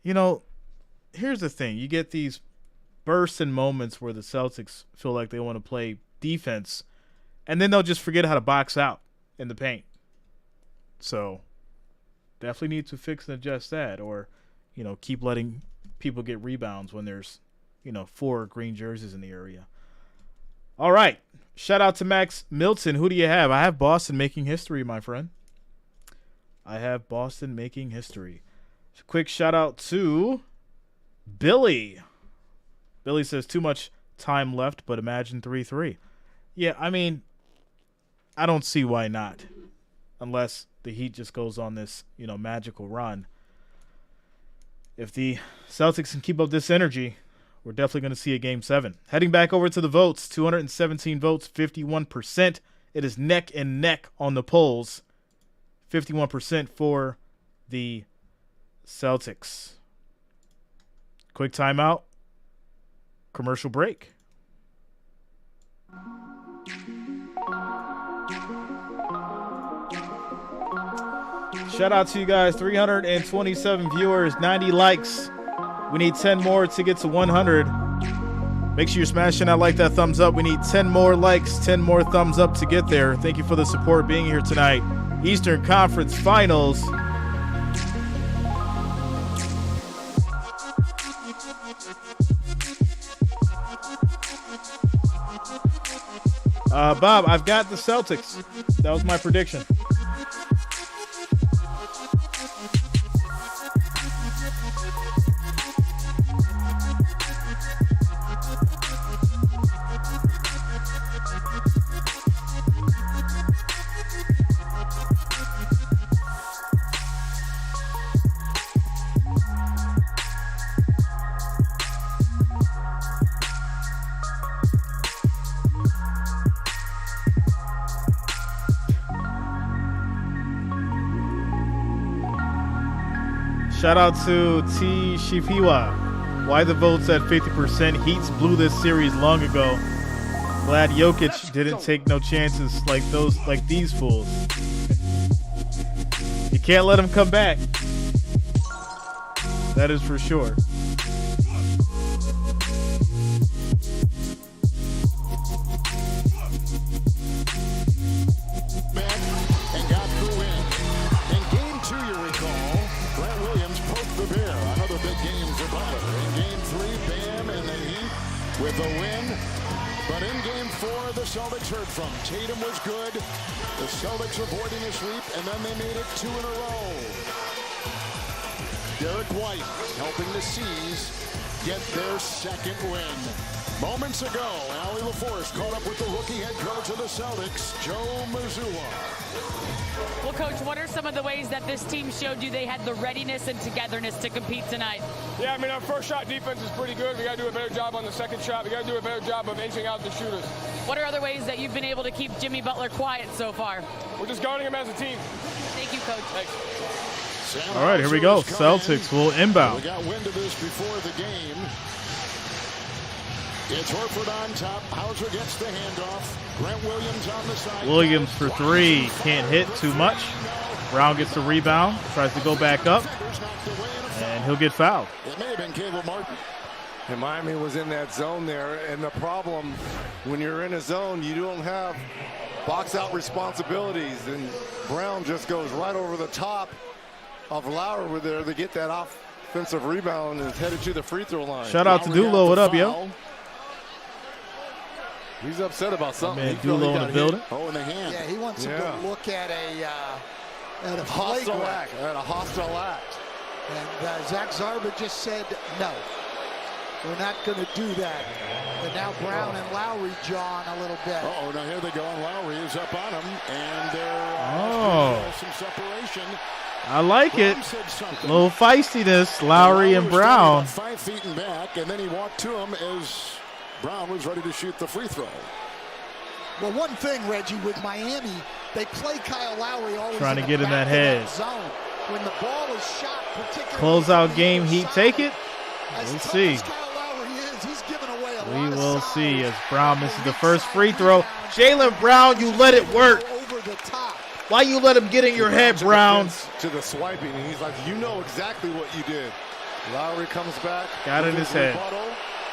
you know, here's the thing. You get these bursts and moments where the Celtics feel like they want to play defense, and then they'll just forget how to box out in the paint. So definitely need to fix and adjust that, or, you know, keep letting people get rebounds when there's, you know, 4 green jerseys in the area. All right. Shout out to Max Milton. Who do you have? I have Boston making history, my friend. I have Boston making history. Quick shout out to Billy. Billy says too much time left, but imagine 3-3. Yeah, I mean, I don't see why not, unless the Heat just goes on this, magical run. If the Celtics can keep up this energy, we're definitely going to see a Game 7. Heading back over to the votes, 217 votes, 51%. It is neck and neck on the polls. 51% for the Celtics. Quick timeout. Commercial break. Shout out to you guys. 327 viewers, 90 likes. We need 10 more to get to 100. Make sure you're smashing that thumbs up. We need 10 more likes, 10 more thumbs up to get there. Thank you for the support being here tonight. Eastern Conference Finals. Bob, I've got the Celtics. That was my prediction. Shout out to T. Shifiwa. Why the votes at 50%? Heats blew this series long ago. Glad Jokic didn't take no chances like these fools. You can't let them come back. That is for sure. And got the win. In Game 2, you recall, Brett Williams poked the bear. Another big game for Butler. In Game 3, Bam and the Heat with the win. But in Game 4, the Celtics heard from. Tatum was good. The Celtics avoiding a sweep, and then they made it 2 in a row. Derek White helping the C's get their second win. Moments ago, Allie LaForce caught up with the rookie head coach of the Celtics, Joe Mazzulla. Well, Coach, what are some of the ways that this team showed you they had the readiness and togetherness to compete tonight? Yeah, I mean, our first shot defense is pretty good. We got to do a better job on the second shot. We got to do a better job of inching out the shooters. What are other ways that you've been able to keep Jimmy Butler quiet so far? We're just guarding him as a team. Thank you, Coach. Thanks. All right, here we go. Celtics will inbound. We got wind of this before the game. It's Horford on top. Hauser gets the handoff. Grant Williams on the side. Williams for three. Can't hit too much. Brown gets the rebound. Tries to go back up. And he'll get fouled. It may have been Caleb Martin. And Miami was in that zone there. And the problem, when you're in a zone, you don't have box-out responsibilities. And Brown just goes right over the top of Lowry there to get that offensive rebound and is headed to the free throw line. Shout out to Dulo. What up, yo? He's upset about something. Man, Dulo in the building. Oh, in the hand. Yeah, he wants to go look at a hostile act. At a hostile act. And Zach Zarba just said, no, we're not going to do that. And now Brown and Lowry jawing a little bit. Uh-oh, now here they go, and Lowry is up on him, and there's some separation. I like it. A little feistiness, Lowry and Brown. 5 feet and back, and then he walked to him as Brown was ready to shoot the free throw. Well, one thing, Reggie, with Miami, they play Kyle Lowry always trying to get in that head. Zone. When the ball is shot, particularly closeout game, Heat take it. We'll see. We will see as Brown misses the first free throw. Jaylen Brown, you let it work. Why you let him get in your head, Brown? To the swiping, and he's like, you know exactly what you did. Lowry comes back. Got in his head.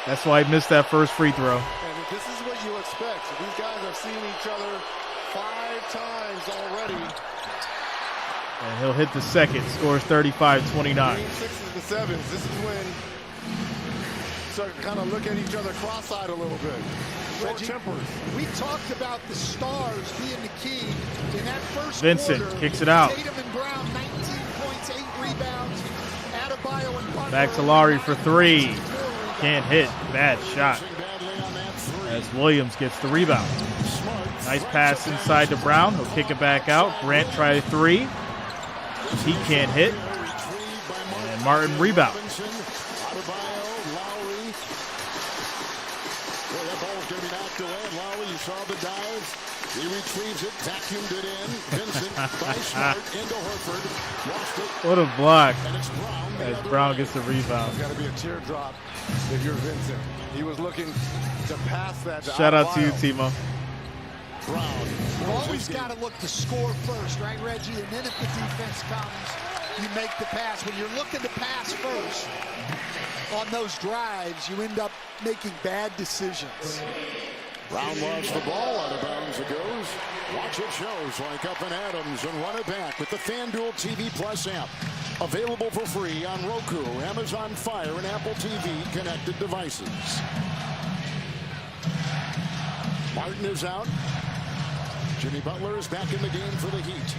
That's why he missed that first free throw. And this is what you expect. So these guys have seen each other 5 times already. And he'll hit the second. Scores 35-29. Game 6s to 7s. This is when start to kind of look at each other cross-eyed a little bit. Short tempers. We talked about the stars being the key in that first Vincent quarter. kicks it out. Tatum and Brown, 19 points, 8 rebounds. Adebayo and Butler. Back to Lowry for three. Can't hit. Bad shot. As Williams gets the rebound. Nice pass inside to Brown. He'll kick it back out. Grant try three. He can't hit. And Martin rebound. Lowry, you saw the dive. He retrieves it, vacuumed it in. Vincent by Smart into Horford. Lost it. What a block. And it's Brown. As Brown gets the rebound. It's got to be a teardrop if you're Vincent. He was looking to pass that. Shout out to you, Timo. Brown. You've always got to look to score first, right, Reggie? And then if the defense comes, you make the pass. When you're looking to pass first on those drives, you end up making bad decisions. Brown lost the ball, out of bounds it goes. Watch it shows like up and Adams and run it back with the FanDuel TV Plus app. Available for free on Roku, Amazon Fire, and Apple TV connected devices. Martin is out. Jimmy Butler is back in the game for the Heat.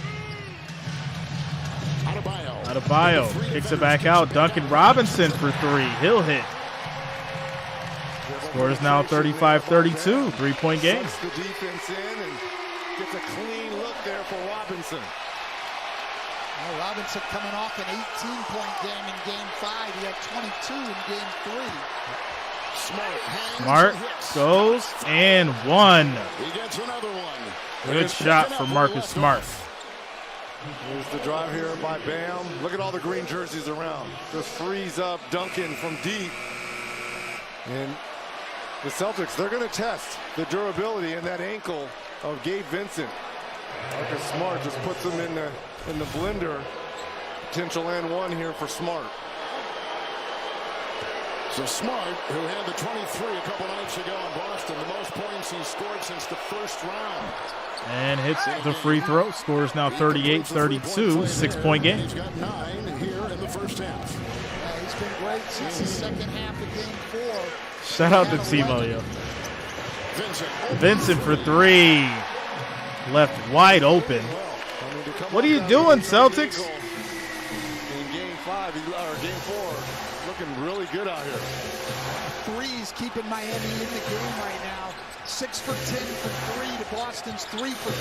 Adebayo kicks it back out. Duncan Robinson for three. He'll hit. Score is now 35-32. 3-point game. Sets the defense in and gets a clean look there for Robinson. Well, Robinson coming off an 18-point game in Game 5. He had 22 in Game 3. Smart goes and one. He gets another one. Good shot for Marcus Smart. Here's the drive here by Bam. Look at all the green jerseys around. Just frees up Duncan from deep. And the Celtics, they're going to test the durability and that ankle of Gabe Vincent. Marcus Smart just puts them in the blender. Potential and one here for Smart. So Smart, who had the 23 a couple nights ago in Boston, the most points he's scored since the first round. And hits the free throw. Scores now 38-32. 6-point game. He's got 9 here in the first half. Yeah, he's been great since the second half of Game 4. Shout out to Timo, yo. Vincent for three. Left wide open. What are you doing, Celtics? In Game 5, or Game 4, looking really good out here. Threes keeping Miami in the game right now. 6 for 10 from 3 to Boston's 3 for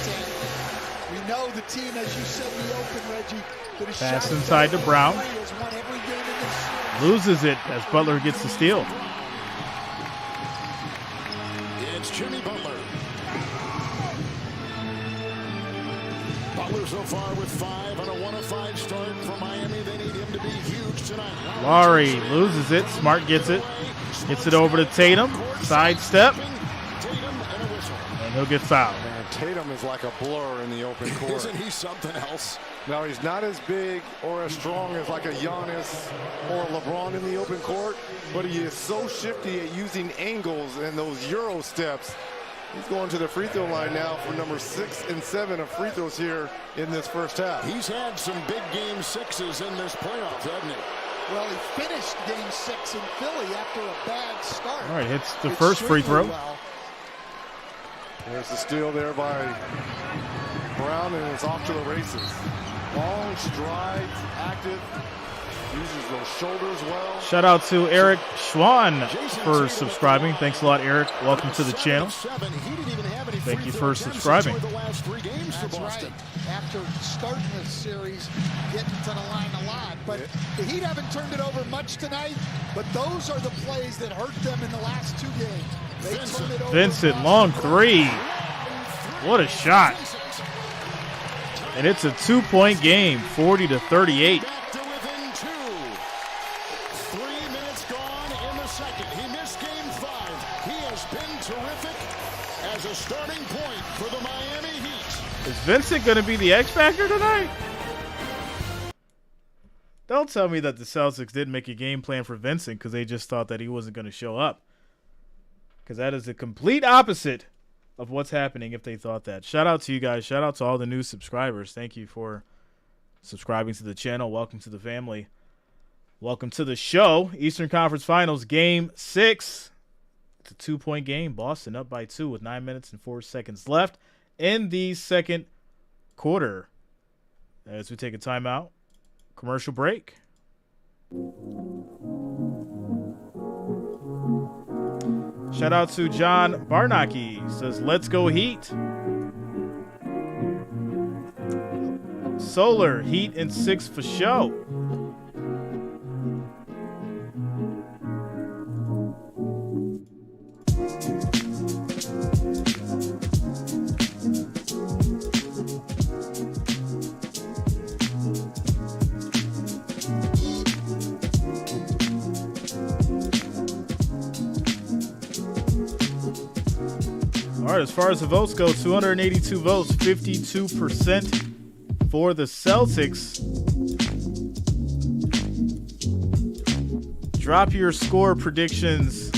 10. We know the team, as you said in the open, Reggie, that is Pass inside to Brown. Loses it as Butler gets the steal. It's Jimmy Butler. Butler so far with 5 on a 1-5 start for Miami. They need him to be huge tonight. Lowry loses it. Smart gets it. Gets it over to Tatum. Sidestep. And he'll get fouled. Man, Tatum is like a blur in the open court. Isn't he something else? Now, he's not as big or as strong as like a Giannis or a LeBron in the open court, but he is so shifty at using angles and those Euro steps. He's going to the free throw line now for number 6 and 7 of free throws here in this first half. He's had some big Game 6s in this playoff, hasn't he? Well, he finished Game 6 in Philly after a bad start. All right, hits the first free throw. Well. There's the steal there by Brown, and it's off to the races. Long strides, active, uses those shoulders well. Shout out to Eric Schwann for subscribing. Thanks a lot, Eric. Welcome to the channel. Thank you for subscribing. That's right. After starting this series, getting to the line a lot. But the Heat haven't turned it over much tonight, but those are the plays that hurt them in the last 2 games. They turned it over. Vincent, long three. What a shot. And it's a 2-point game, 40-38. Back to within 2. 3 minutes gone in the second. He missed Game 5. He has been terrific as a starting point for the Miami Heat. Is Vincent going to be the X Factor tonight? Don't tell me that the Celtics didn't make a game plan for Vincent because they just thought that he wasn't going to show up. Because that is the complete opposite of what's happening if they thought that. Shout out to you guys. Shout out to all the new subscribers. Thank you for subscribing to the channel. Welcome to the family. Welcome to the show. Eastern Conference Finals, Game 6. It's a 2-point game. Boston up by 2 with 9 minutes and 4 seconds left in the second quarter. As we take a timeout, commercial break. Shout out to John Barnaki. He says, let's go Heat. Solar, Heat in 6 for show. All right, as far as the votes go, 282 votes, 52% for the Celtics. Drop your score predictions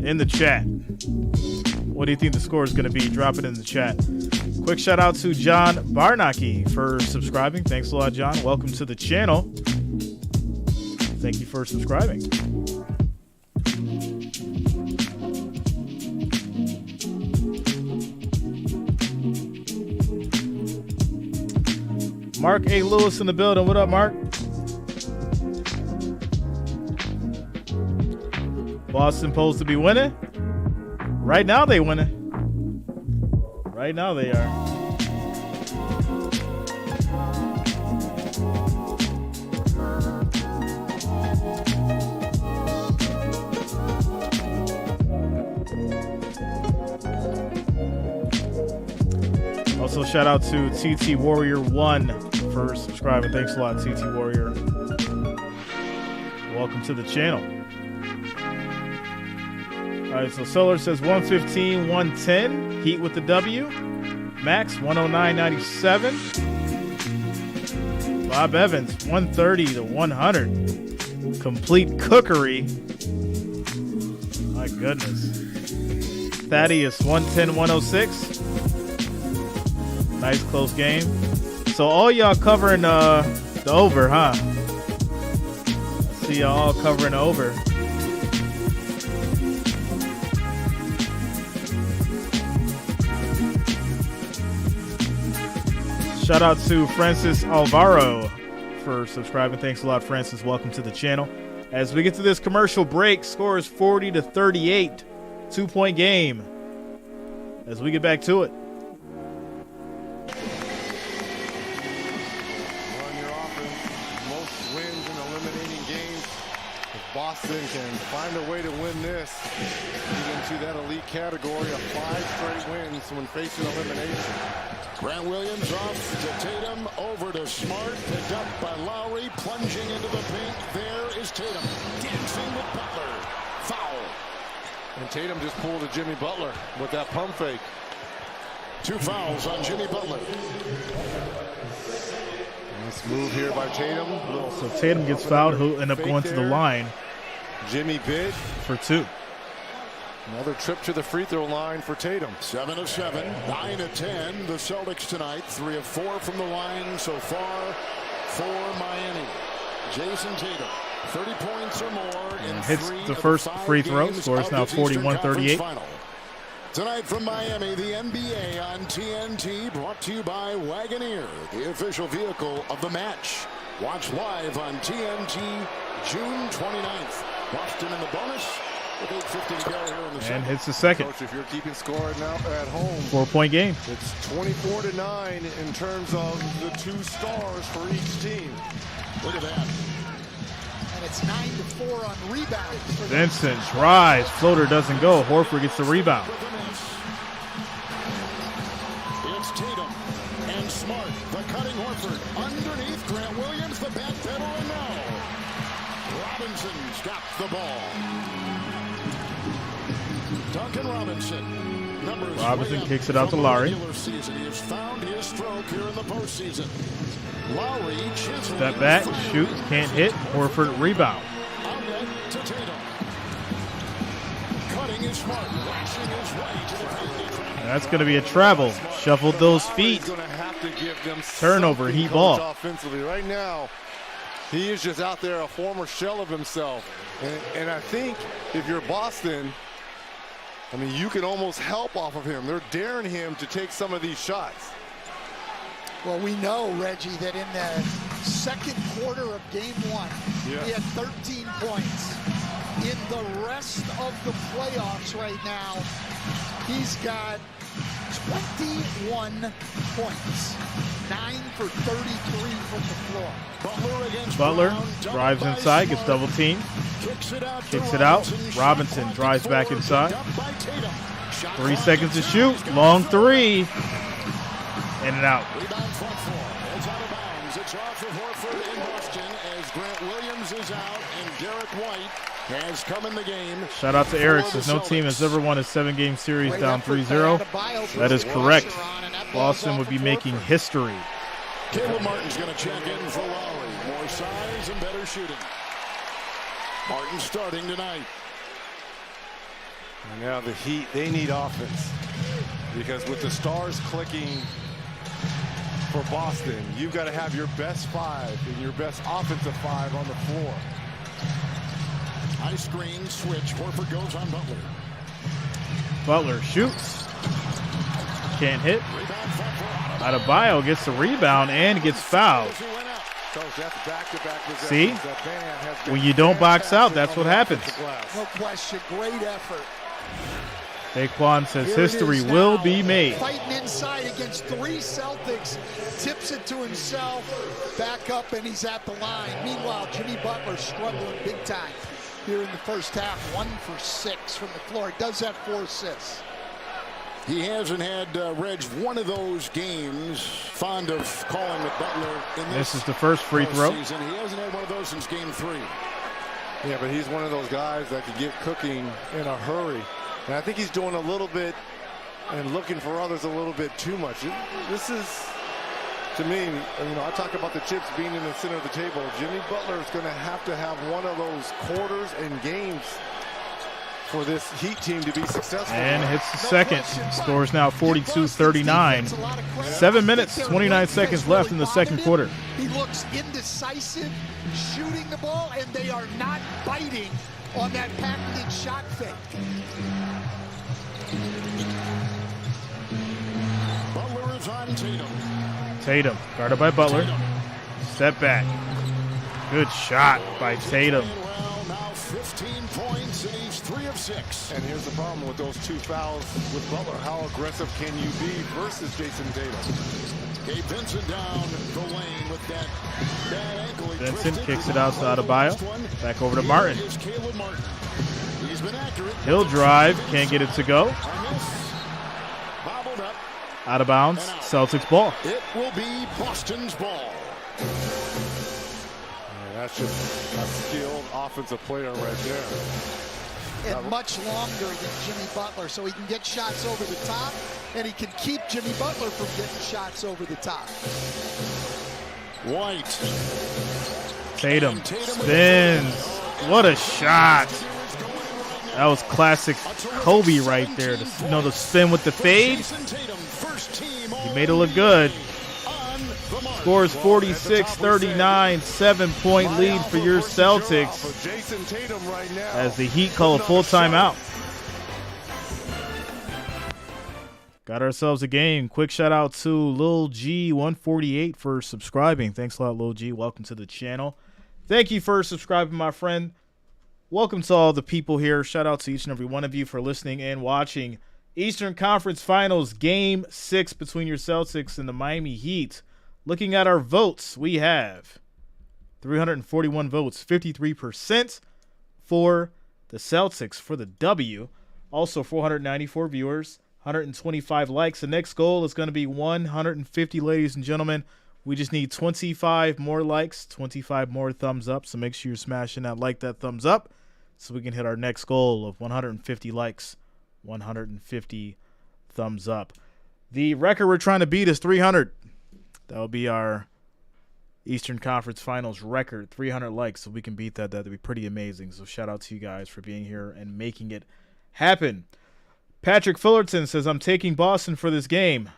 in the chat. What do you think the score is going to be? Drop it in the chat. Quick shout out to John Barnaki for subscribing. Thanks a lot, John. Welcome to the channel. Thank you for subscribing. Mark A. Lewis in the building. What up, Mark? Boston supposed to be winning. Right now they winning. Right now they are. Also, shout out to TT Warrior 1 for subscribing. Thanks a lot, TT Warrior. Welcome to the channel. All right, so Solar says 115, 110. Heat with the W. Max, 109.97. Bob Evans, 130 to 100. Complete cookery. My goodness. Thaddeus, 110, 106. Nice close game. So all y'all covering the over, huh? I see y'all all covering the over. Shout out to Francis Alvaro for subscribing. Thanks a lot, Francis. Welcome to the channel. As we get to this commercial break, score is 40 to 38. 2-point game. As we get back to it. Boston can find a way to win this. Get into that elite category of 5 straight wins when facing elimination. Grant Williams off to Tatum, over to Smart, picked up by Lowry, plunging into the paint. There is Tatum, dancing with Butler. Foul. And Tatum just pulled a Jimmy Butler with that pump fake. 2 fouls on Jimmy Butler. Nice move here by Tatum. So Tatum gets fouled. He'll end up going to the line. Jimmy bid for 2. Another trip to the free throw line for Tatum. 7 of 7, 9 of 10. The Celtics tonight, 3 of 4 from the line so far for Miami. Jason Tatum, 30 points or more in hits 3 the first of 5 free throw. games Score is now 41-38. Tonight from Miami, the NBA on TNT, brought to you by Wagoneer, the official vehicle of the match. Watch live on TNT June 29th. Boston in the bonus with 8:50 to go here in the second. And hits the second. Coach, if you're keeping score now at home, 4-point game. It's 24-9 in terms of the 2 stars for each team. Look at that. And it's 9-4 on rebounds. Vincent drives. Floater doesn't go. Horford gets the rebound. It's Tatum and Smart, the cutting Horford. Underneath, Grant Williams, the back pedal, and now Robinson's got the ball. Duncan Robinson. Robinson kicks it out to Lowry. He has found his stroke here in the postseason. Lowry, step back, shoot, can't hit. Horford rebound. Outlet to Tatum. Cutting is Smart, lashing his way to the paint. That's going to be a travel. Shuffled those feet. Going to have to give them turnover, Heat ball. Offensively right now, He is just out there a former shell of himself. And I think if you're Boston, I mean, you can almost help off of him. They're daring him to take some of these shots. Well, we know, Reggie, that in the second quarter of game 1, he had 13 points. In the rest of the playoffs right now, he's got 21 points. 9 for 33 from the floor. Butler drives inside, gets double teamed. Kicks it out. Robinson drives back inside. 3 seconds to shoot. Long three. In and out. It's out of bounds. It's off of Horford in Boston as Grant Williams is out and Derek White has come in the game. Shout out to Eric. Says no team has ever won a 7-game series down 3-0. That is correct. Boston would be making history. Caleb Martin's going to check in for Lowry. More size and better shooting. Martin starting tonight. And now the Heat, they need offense. Because with the stars clicking for Boston, you've got to have your best 5 and your best offensive 5 on the floor. High screen switch. Horford goes on Butler. Butler shoots. Can't hit. Adebayo gets the rebound and gets fouled. See? When you don't box out, that's what happens. No question. Great effort. Saquon says history will be made. Fighting inside against 3 Celtics. Tips it to himself. Back up, and he's at the line. Meanwhile, Jimmy Butler struggling big time here in the first half. 1 for 6 from the floor. Does have 4 assists. He hasn't had, Reg, one of those games. Fond of calling it Butler in This is the first free throw. Season. He hasn't had one of those since game 3. Yeah, but he's one of those guys that can get cooking in a hurry. And I think he's doing a little bit and looking for others a little bit too much. This is, to me, you know, I talk about the chips being in the center of the table. Jimmy Butler is going to have one of those quarters and games for this Heat team to be successful. And hits the second. Scores now 42-39. 7 minutes, 29 seconds left in the second quarter. He looks indecisive shooting the ball, and they are not biting on that patented shot fake. Butler is on Tatum. Tatum, guarded by Butler. Step back. Good shot by Tatum. Well, now 15 points, and he's 3 of 6. And here's the problem with those 2 fouls with Butler. How aggressive can you be versus Jason Tatum? Gabe Vincent down the lane with that bad ankle. Vincent kicks it out to Adebayo. Back over to Martin. He's been accurate. He'll drive, can't get it to go. Bobbled up. Out of bounds, Celtics ball. It will be Boston's ball. That's just a skilled offensive player right there. And much longer than Jimmy Butler, so he can get shots over the top, and he can keep Jimmy Butler from getting shots over the top. White. Tatum spins. What a shot. That was classic Kobe right there. The spin with the fade. He made it look good. Scores 46-39, 7-point lead for your Celtics as the Heat call a full timeout. Got ourselves a game. Quick shout out to Lil G148 for subscribing. Thanks a lot, Lil G. Welcome to the channel. Thank you for subscribing, my friend. Welcome to all the people here. Shout out to each and every one of you for listening and watching. Eastern Conference Finals, Game 6 between your Celtics and the Miami Heat. Looking at our votes, we have 341 votes, 53% for the Celtics for the W. Also 494 viewers, 125 likes. The next goal is going to be 150, ladies and gentlemen. We just need 25 more likes, 25 more thumbs up. So make sure you're smashing that thumbs up so we can hit our next goal of 150 likes, 150 thumbs up. The record we're trying to beat is 300. That'll be our Eastern Conference Finals record, 300 likes, so we can beat that. That'd be pretty amazing. So shout out to you guys for being here and making it happen. Patrick Fullerton says, I'm taking Boston for this game.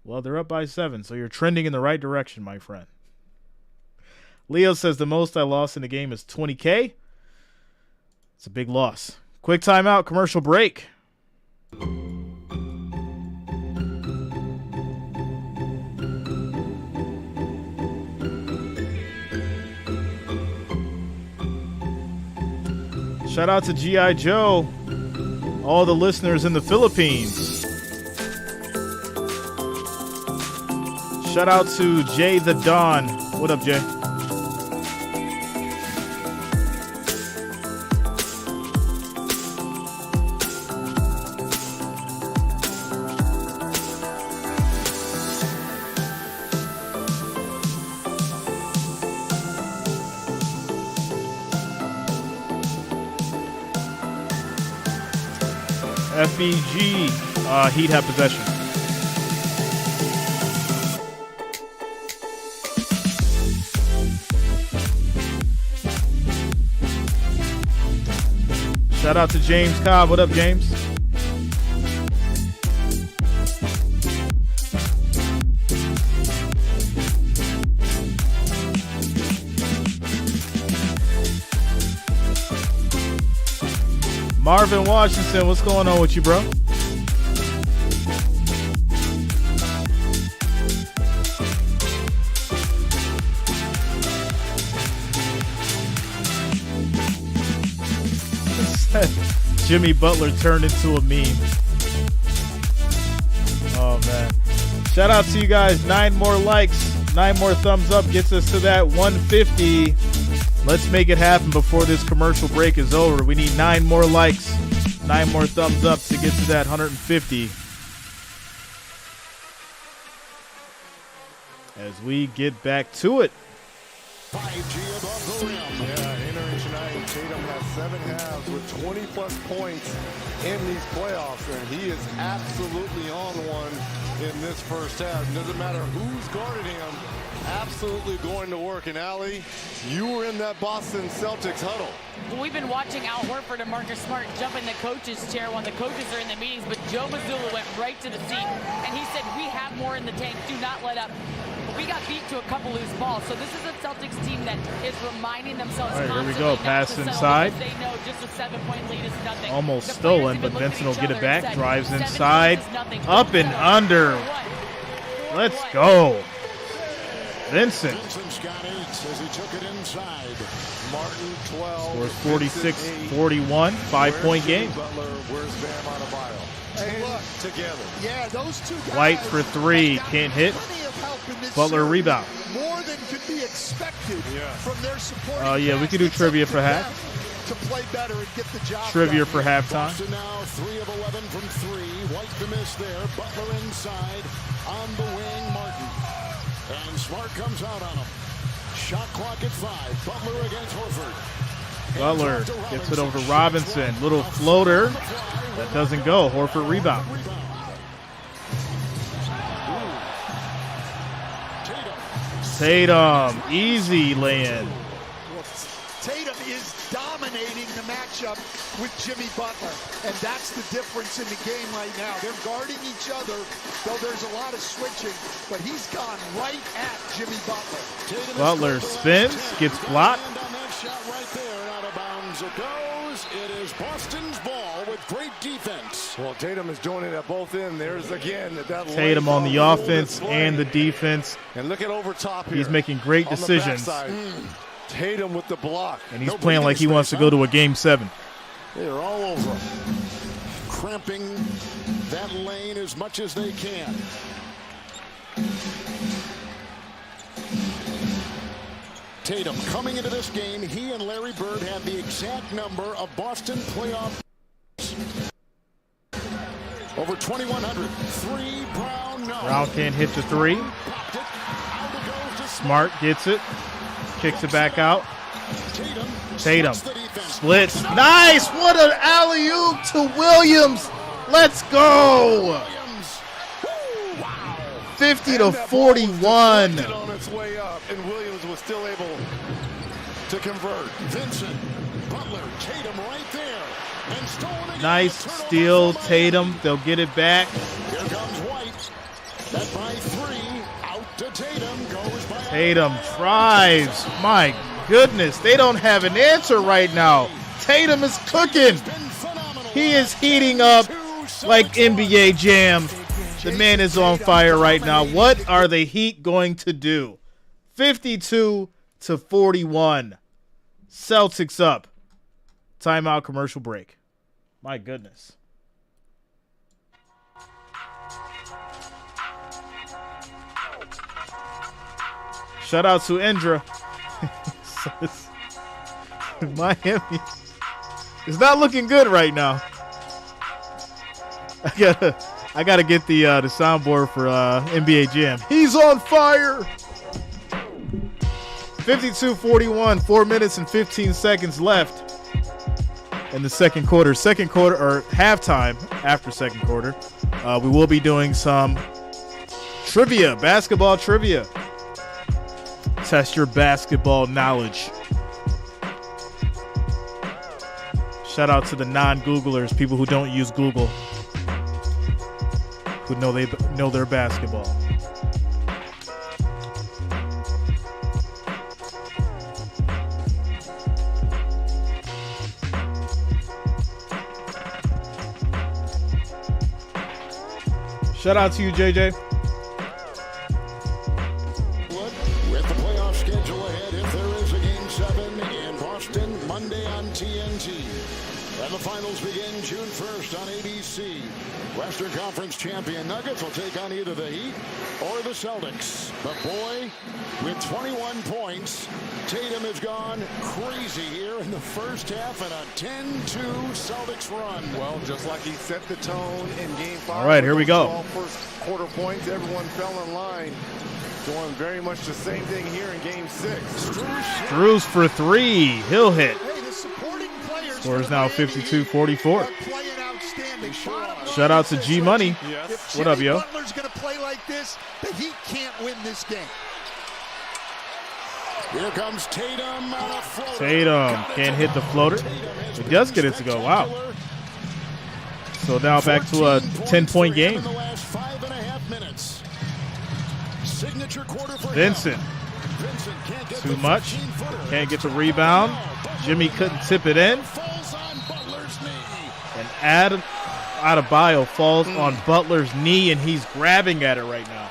Well, they're up by 7, so you're trending in the right direction, my friend. Leo says the most I lost in the game is $20K. It's a big loss. Quick timeout, commercial break. Shout out to G.I. Joe, all the listeners in the Philippines. Shout out to Jay the Don. What up, Jay? FBG, Heat have possession. Shout out to James Cobb. What up, James? Marvin Washington, what's going on with you, bro? Jimmy Butler turned into a meme. Oh, man. Shout out to you guys. 9 more likes, 9 more thumbs up gets us to that 150. Let's make it happen before this commercial break is over. We need 9 more likes, 9 more thumbs up to get to that 150. As we get back to it. 5G above the rim. Yeah, entering tonight, Tatum has 7 halves with 20-plus points in these playoffs, and he is absolutely on one in this first half. Doesn't matter who's guarding him, absolutely going to work. And Allie, you were in that Boston Celtics huddle. We've been watching Al Horford and Marcus Smart jump in the coach's chair when the coaches are in the meetings, but Joe Mazzulla went right to the seat, and he said, we have more in the tank, do not let up. We got beat to a couple loose balls, so this is a Celtics team that is reminding themselves. All right, here we go. Pass inside. They know just a 7-point lead is nothing. Almost stolen, but Vincent will get it back. Drives inside. Up and under. Let's go. Vincent. Vincent's got 8 as he took it inside. Martin 12. Scores 46-41. 5-point game. Butler, where's Bam Adebayo? Hey, look. Together. Yeah, those two guys. White for 3. Can't hit. Butler rebound. More than could be expected from their support. Oh, yeah, we could do trivia for half. To play better and get the job Trivia done. for halftime. Boston now 3 of 11 from 3. White the miss there. Butler inside. On the wing, Martin. And Smart comes out on him. Shot clock at 5. Butler against Horford. Butler gets it over to Robinson. Little floater. That doesn't go. Horford rebound. Tatum. Easy lay-in. Tatum is dominating the matchup with Jimmy Butler, and that's the difference in the game right now. They're guarding each other, though there's a lot of switching, but he's gone right at Jimmy Butler. Butler spins, gets blocked. It goes. It is Boston's ball with great defense. Well, Tatum is doing it at both ends. There's again that Tatum on the offense and the defense. And look at over top here. He's making great decisions. Tatum with the block. And he's playing like he wants to go to a game 7. They're all over him, cramping that lane as much as they can. Tatum coming into this game, he and Larry Bird have the exact number of Boston playoff. Over 2,100. 3, Brown, no. Brown can't hit the 3. Smart gets it. Kicks it back out. Tatum splits. Nice! What an alley-oop to Williams. Let's go! 50-41. On its way up, and Williams was still able to convert. Vincent, Butler, Tatum right there. And stolen again. Nice steal, Tatum. They'll get it back. Here comes White. That by 3. Out to Tatum. Goes by Tatum drives. My goodness, they don't have an answer right now. Tatum is cooking. He is heating up like NBA Jam. The man is on fire right now. What are the Heat going to do? 52-41. Celtics up. Timeout, commercial break. My goodness. Shout out to Indra. Miami is not looking good right now. I gotta get the soundboard for NBA Jam. He's on fire. 52-41, 4 minutes and 15 seconds left in the second quarter. Second quarter, or halftime after second quarter. We will be doing some trivia, basketball trivia. Test your basketball knowledge. Shout out to the non-Googlers, people who don't use Google, who know their basketball. Shout out to you, JJ. With the playoff schedule ahead, if there is a Game 7 in Boston, Monday on TNT. And the finals begin June 1st on ABC. Western Conference champion Nuggets will take on either the Heat or the Celtics. But boy, with 21 points, Tatum has gone crazy here in the first half and a 10-2 Celtics run. Well, just like he set the tone in Game 5. All right, here we go. First quarter points, everyone fell in line. Doing very much the same thing here in Game 6. Strus for three. He'll hit. Score is now 52-44. Shout out to G Money. Yes. What up, yo? Butler's going to play like this, the Heat can't win this game. Here comes Tatum on a floater. Tatum can't hit the floater. He does get it to go. Wow. So now back to a 10-point game. Vincent. Too much. Can't get the rebound. Jimmy couldn't tip it in. And Adebayo falls on Butler's knee, and he's grabbing at it right now.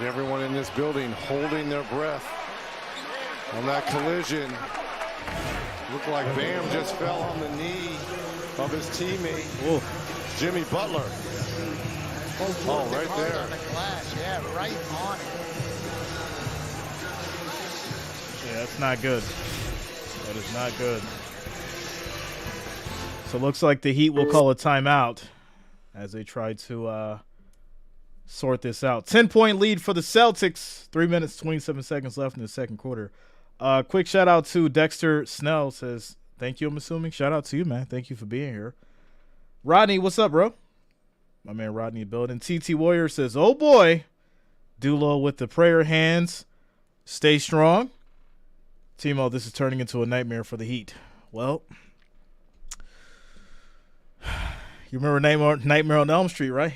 Everyone in this building holding their breath on that collision. Looked like Bam just fell on the knee of his teammate, Jimmy Butler. Oh, right there. On the glass. Yeah, right on it. Yeah, that's not good. That is not good. So it looks like the Heat will call a timeout as they try to sort this out. 10-point lead for the Celtics. 3 minutes, 27 seconds left in the second quarter. Quick shout out to Dexter Snell. Says, thank you, I'm assuming. Shout out to you, man. Thank you for being here. Rodney, what's up, bro? My man Rodney building. TT Warrior says, oh boy. Dulo with the prayer hands. Stay strong. Timo, this is turning into a nightmare for the Heat. Well, you remember Nightmare on Elm Street, right?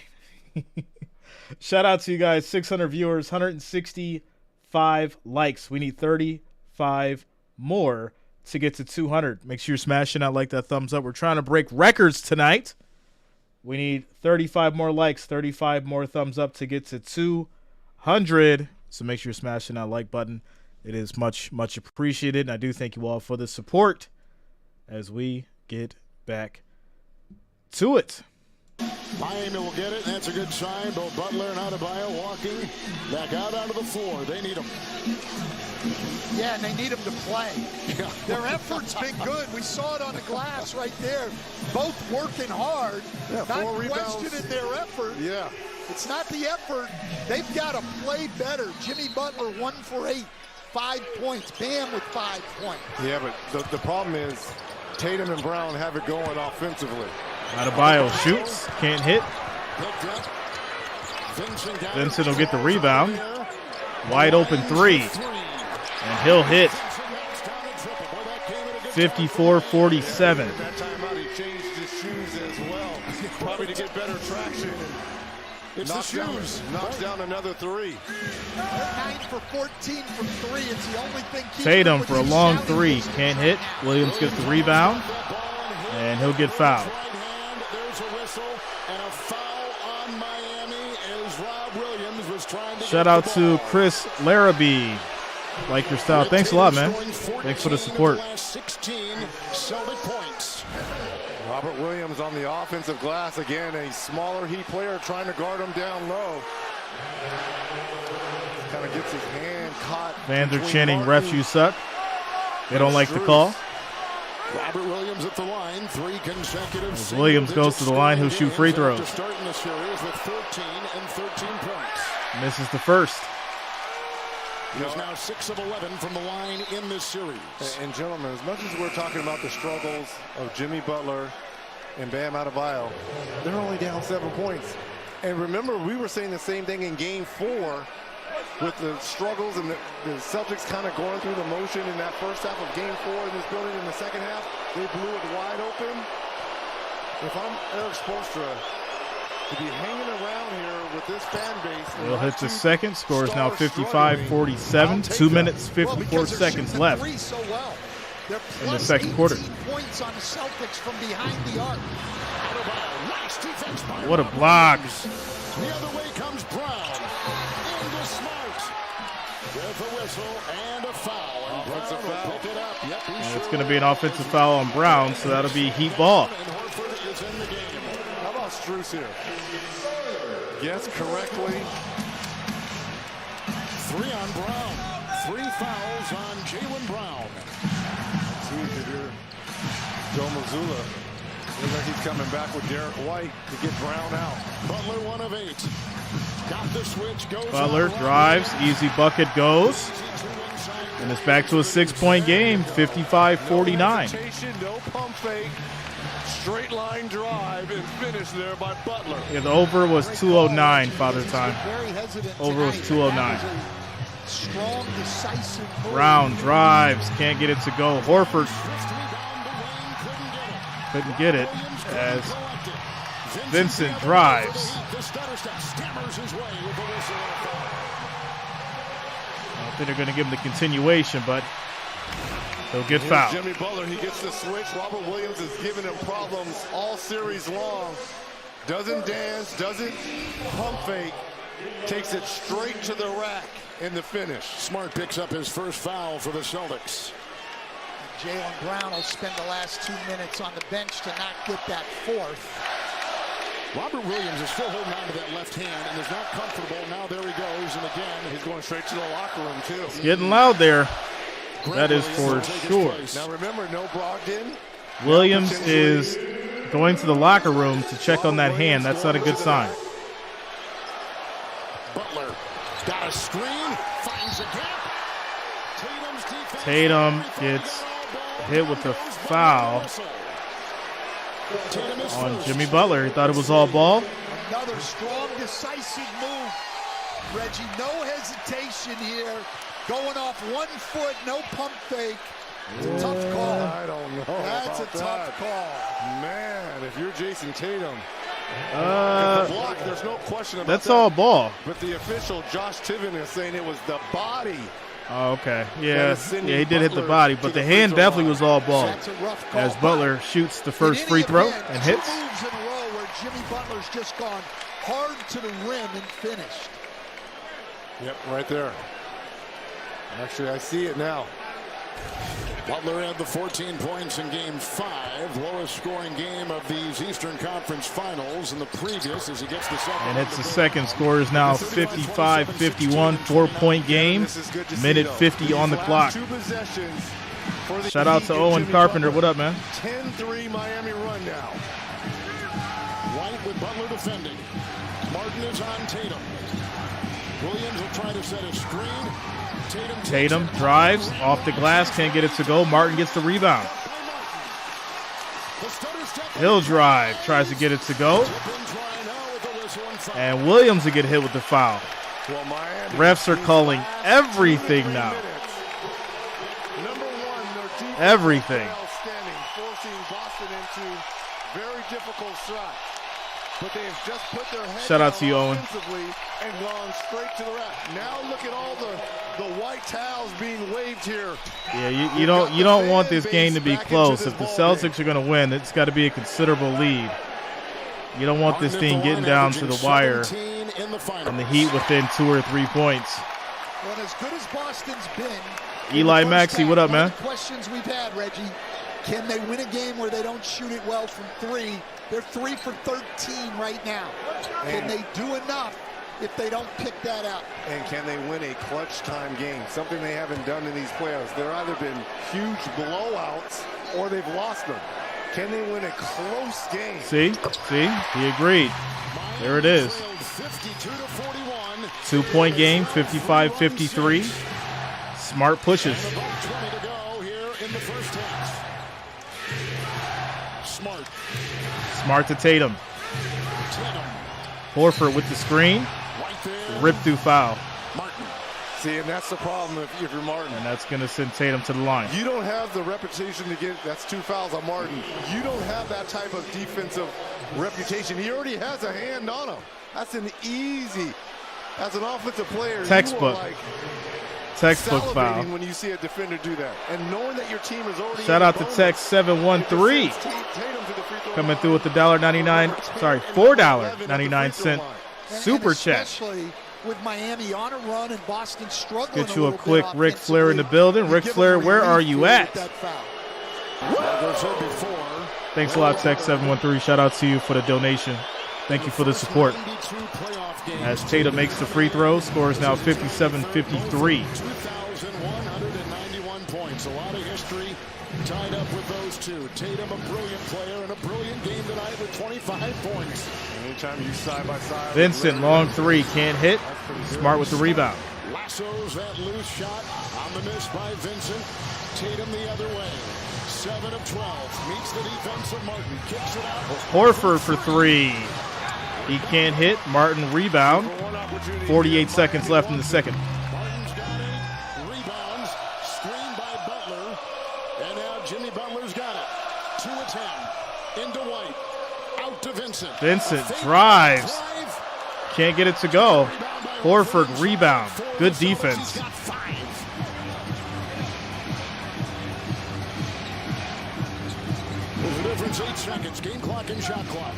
Shout out to you guys. 600 viewers, 165 likes. We need 35 more to get to 200. Make sure you're smashing that like, that thumbs up. We're trying to break records tonight. We need 35 more likes, 35 more thumbs up to get to 200. So make sure you're smashing that like button. It is much, much appreciated. And I do thank you all for the support as we get back to it. Miami will get it, and that's a good sign. Both Butler and Adebayo walking back out onto the floor. They need them. Yeah, and they need them to play. Their effort's been good. We saw it on the glass right there. Both working hard. Yeah, not 4 rebounds. questioning their effort. Yeah. It's not the effort. They've got to play better. Jimmy Butler, 1 for 8. 5 points. Bam with 5 points. Yeah, but the problem is Tatum and Brown have it going offensively. Adebayo shoots. Can't hit. Vincent will get the rebound. Wide open three. And he'll hit. 54-47. That time out, he changed his shoes as well. Probably to get better traction. It's the shoes. Knocks down another three. They're 9 for 14 from 3. It's the only thing. Tatum for a long three. Can't hit. Williams gets the rebound. And he'll get fouled. There's a whistle and a foul on Miami as Rob Williams was trying to Shout out to Chris Larrabee. Like your style. Thanks a lot, man. Thanks for the support. 16 Celtic points. Robert Williams on the offensive glass again, a smaller Heat player trying to guard him down low. Kind of gets his hand caught. Fans are chanting, refs, you suck. They don't like the call. Robert Williams at the line, 3 consecutive. As Williams goes to the line, he'll shoot free throws. Starting the series with 13 and 13 points. Misses the first. He is now 6 of 11 from the line in this series. And gentlemen, as much as we're talking about the struggles of Jimmy Butler and Bam Adebayo, they're only down 7 points. And remember, we were saying the same thing in Game 4 with the struggles and the Celtics kind of going through the motion in that first half of Game 4 in this building. In the second half, they blew it wide open. If I'm Eric Spoelstra, to be hanging around here with this fan base. He'll hit the second. Score is now 55-47. 2 minutes, 54 seconds left in the second quarter. Points on the Celtics from behind the arc. What a block. The other way comes Brown. Into Smart. With a whistle and a foul. And Offensive Brown foul. will pick it up. Yep, And it's going to be an offensive foul on Brown, so that'll be Heat ball. And Horford is in the game. How about Strus here? Yes, correctly. 3 on Brown. 3 fouls on Jaylen Brown. See if you're Joe Mazzulla. Looks like he's coming back with Derek White to get Brown out. Butler 1 of 8. Got the switch. Goes Butler drives. Easy bucket goes. And it's back to a 6-point game. 55-49. No pump fake. Straight line drive and finish there by Butler. Yeah, the over was 209, Father Time. Over was 209. Strong, decisive move. Brown drives, can't get it to go. Horford couldn't get it as Vincent drives. I don't think they're going to give him the continuation, but he'll get fouled. Jimmy Butler, he gets the switch. Robert Williams has given him problems all series long. Doesn't dance, doesn't pump fake. Takes it straight to the rack in the finish. Smart picks up his first foul for the Celtics. Jaylen Brown will spend the last 2 minutes on the bench to not get that fourth. Robert Williams is still holding on to that left hand and is not comfortable. Now there he goes, and again, he's going straight to the locker room, too. It's getting loud there. That is for sure. Now remember, no Brogdon. Williams is going to the locker room to check on that hand. That's not a good sign. Butler got a screen, finds a gap. Tatum gets hit with the foul on Jimmy Butler. He thought it was all ball. Another strong, decisive move. Reggie, no hesitation here. Going off 1 foot, no pump fake. It's a tough call. I don't know. That's a tough call. Man, if you're Jason Tatum. The block, there's no question about that's that. all ball. But the official, Josh Tiven, is saying it was the body. Oh, okay. Yeah, he did hit the body, but the hand definitely was all ball. As Butler shoots the first free throw and hits. 2 moves in a row where Jimmy Butler's just gone hard to the rim and finished. Yep, right there. Actually, I see it now. Butler had the 14 points in Game 5, lowest scoring game of these Eastern Conference Finals. And the previous, as he gets the second. And it's the second. Score is now 55-51, 4-point game. Minute 50 on the clock. Shout out to Owen Carpenter. What up, man? 10-3 Miami run now. White with Butler defending. Martin is on Tatum. Williams will try to set a screen. Tatum drives off the glass, can't get it to go. Martin gets the rebound. He'll drive, tries to get it to go. And Williams will get hit with the foul. Refs are calling everything now. Forcing Everything. Boston into very difficult shot. but they have just put their head Shout out down to you, Owen. offensively and gone straight to the rack. Now look at all the white towels being waved here. Yeah, you don't want this game to be close. If the Celtics are going to win, it's got to be a considerable lead. You don't want this thing getting down to the wire and the Heat within 2 or 3 points. Well, as good as Boston's been, Eli Maxey, what up, man? One of the questions we've had, Reggie, can they win a game where they don't shoot it well from 3? They're 3 for 13 right now. Can they do enough if they don't pick that up? And can they win a clutch time game? Something they haven't done in these playoffs. They're either been huge blowouts or they've lost them. Can they win a close game? See, he agreed. There it is. 2-point game, 55-53. Smart pushes. Smart to Tatum. Horford with the screen. Rip through foul. See, and that's the problem if you're Martin. And that's going to send Tatum to the line. You don't have the reputation to get, that's 2 fouls on Martin. You don't have that type of defensive reputation. He already has a hand on him. That's an easy, as an offensive player, Textbook. you are like Textbook foul. when you see a defender do that. And knowing that your team is already Shout out to Tex 713 coming through with the $4.99 super chat. Especially with Miami on a run and Boston struggling. Get you a quick Ric Flair in the building. Ric Flair, where are you at? Thanks a lot, Tex 713. Shout out to you for the donation. Thank you for the support. As Tatum makes the free throw, score is now 57-53. 2,191 points. A lot of history tied up with those two. Tatum, a brilliant player, and a brilliant game tonight with 25 points. Anytime you side by side. Vincent, long three, can't hit. Smart with the rebound. Lassos that loose shot on the miss by Vincent. Tatum the other way. 7 of 12. Meets the defense of Martin. Kicks it out. Horford for 3. He can't hit. Martin rebound. 48 seconds left in the second. Martin's got 8 rebounds. Screened by Butler. And now Jimmy Butler's got it. 2 of 10. Into White. Out to Vincent. Vincent drives. Can't get it to go. Horford rebound. Good defense. There's a difference. 8 seconds. Game clock and shot clock.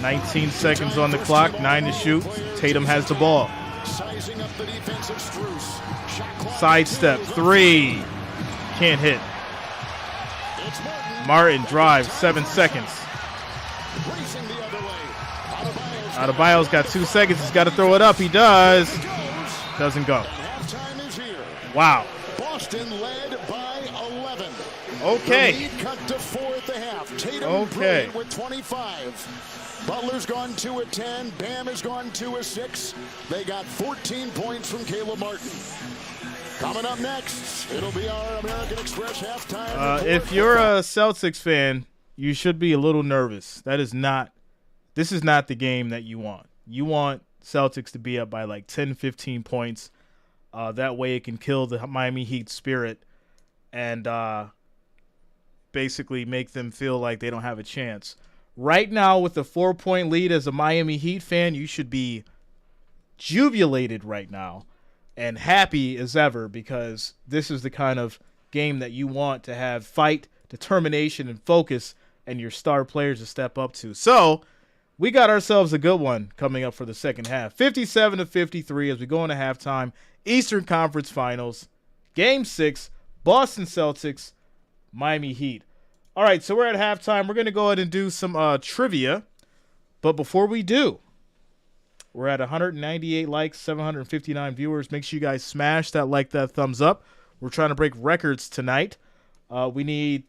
19 seconds on the clock, 9 to shoot. Tatum has the ball. Sizing up the defensive Strus. Shot clock. Sidestep, 3. Can't hit. Martin drives, 7 seconds. Racing the other way. Adebayo's got 2 seconds. He's got to throw it up. He does. Doesn't go. Halftime is here. Wow. Boston led by 11. Okay. The lead cut to 4 at the half. Tatum Okay. with 25. Butler's gone 2 of 10. Bam has gone 2 of 6. They got 14 points from Caleb Martin. Coming up next, it'll be our American Express halftime. If you're a Celtics fan, you should be a little nervous. This is not the game that you want. You want Celtics to be up by like 10, 15 points. That way it can kill the Miami Heat spirit and basically make them feel like they don't have a chance. Right now, with a 4-point lead as a Miami Heat fan, you should be jubilated right now and happy as ever, because this is the kind of game that you want to have fight, determination, and focus, and your star players to step up to. So we got ourselves a good one coming up for the second half. 57-53 as we go into halftime. Eastern Conference Finals, Game 6, Boston Celtics, Miami Heat. All right, so we're at halftime. We're going to go ahead and do some trivia. But before we do, we're at 198 likes, 759 viewers. Make sure you guys smash that that thumbs up. We're trying to break records tonight. We need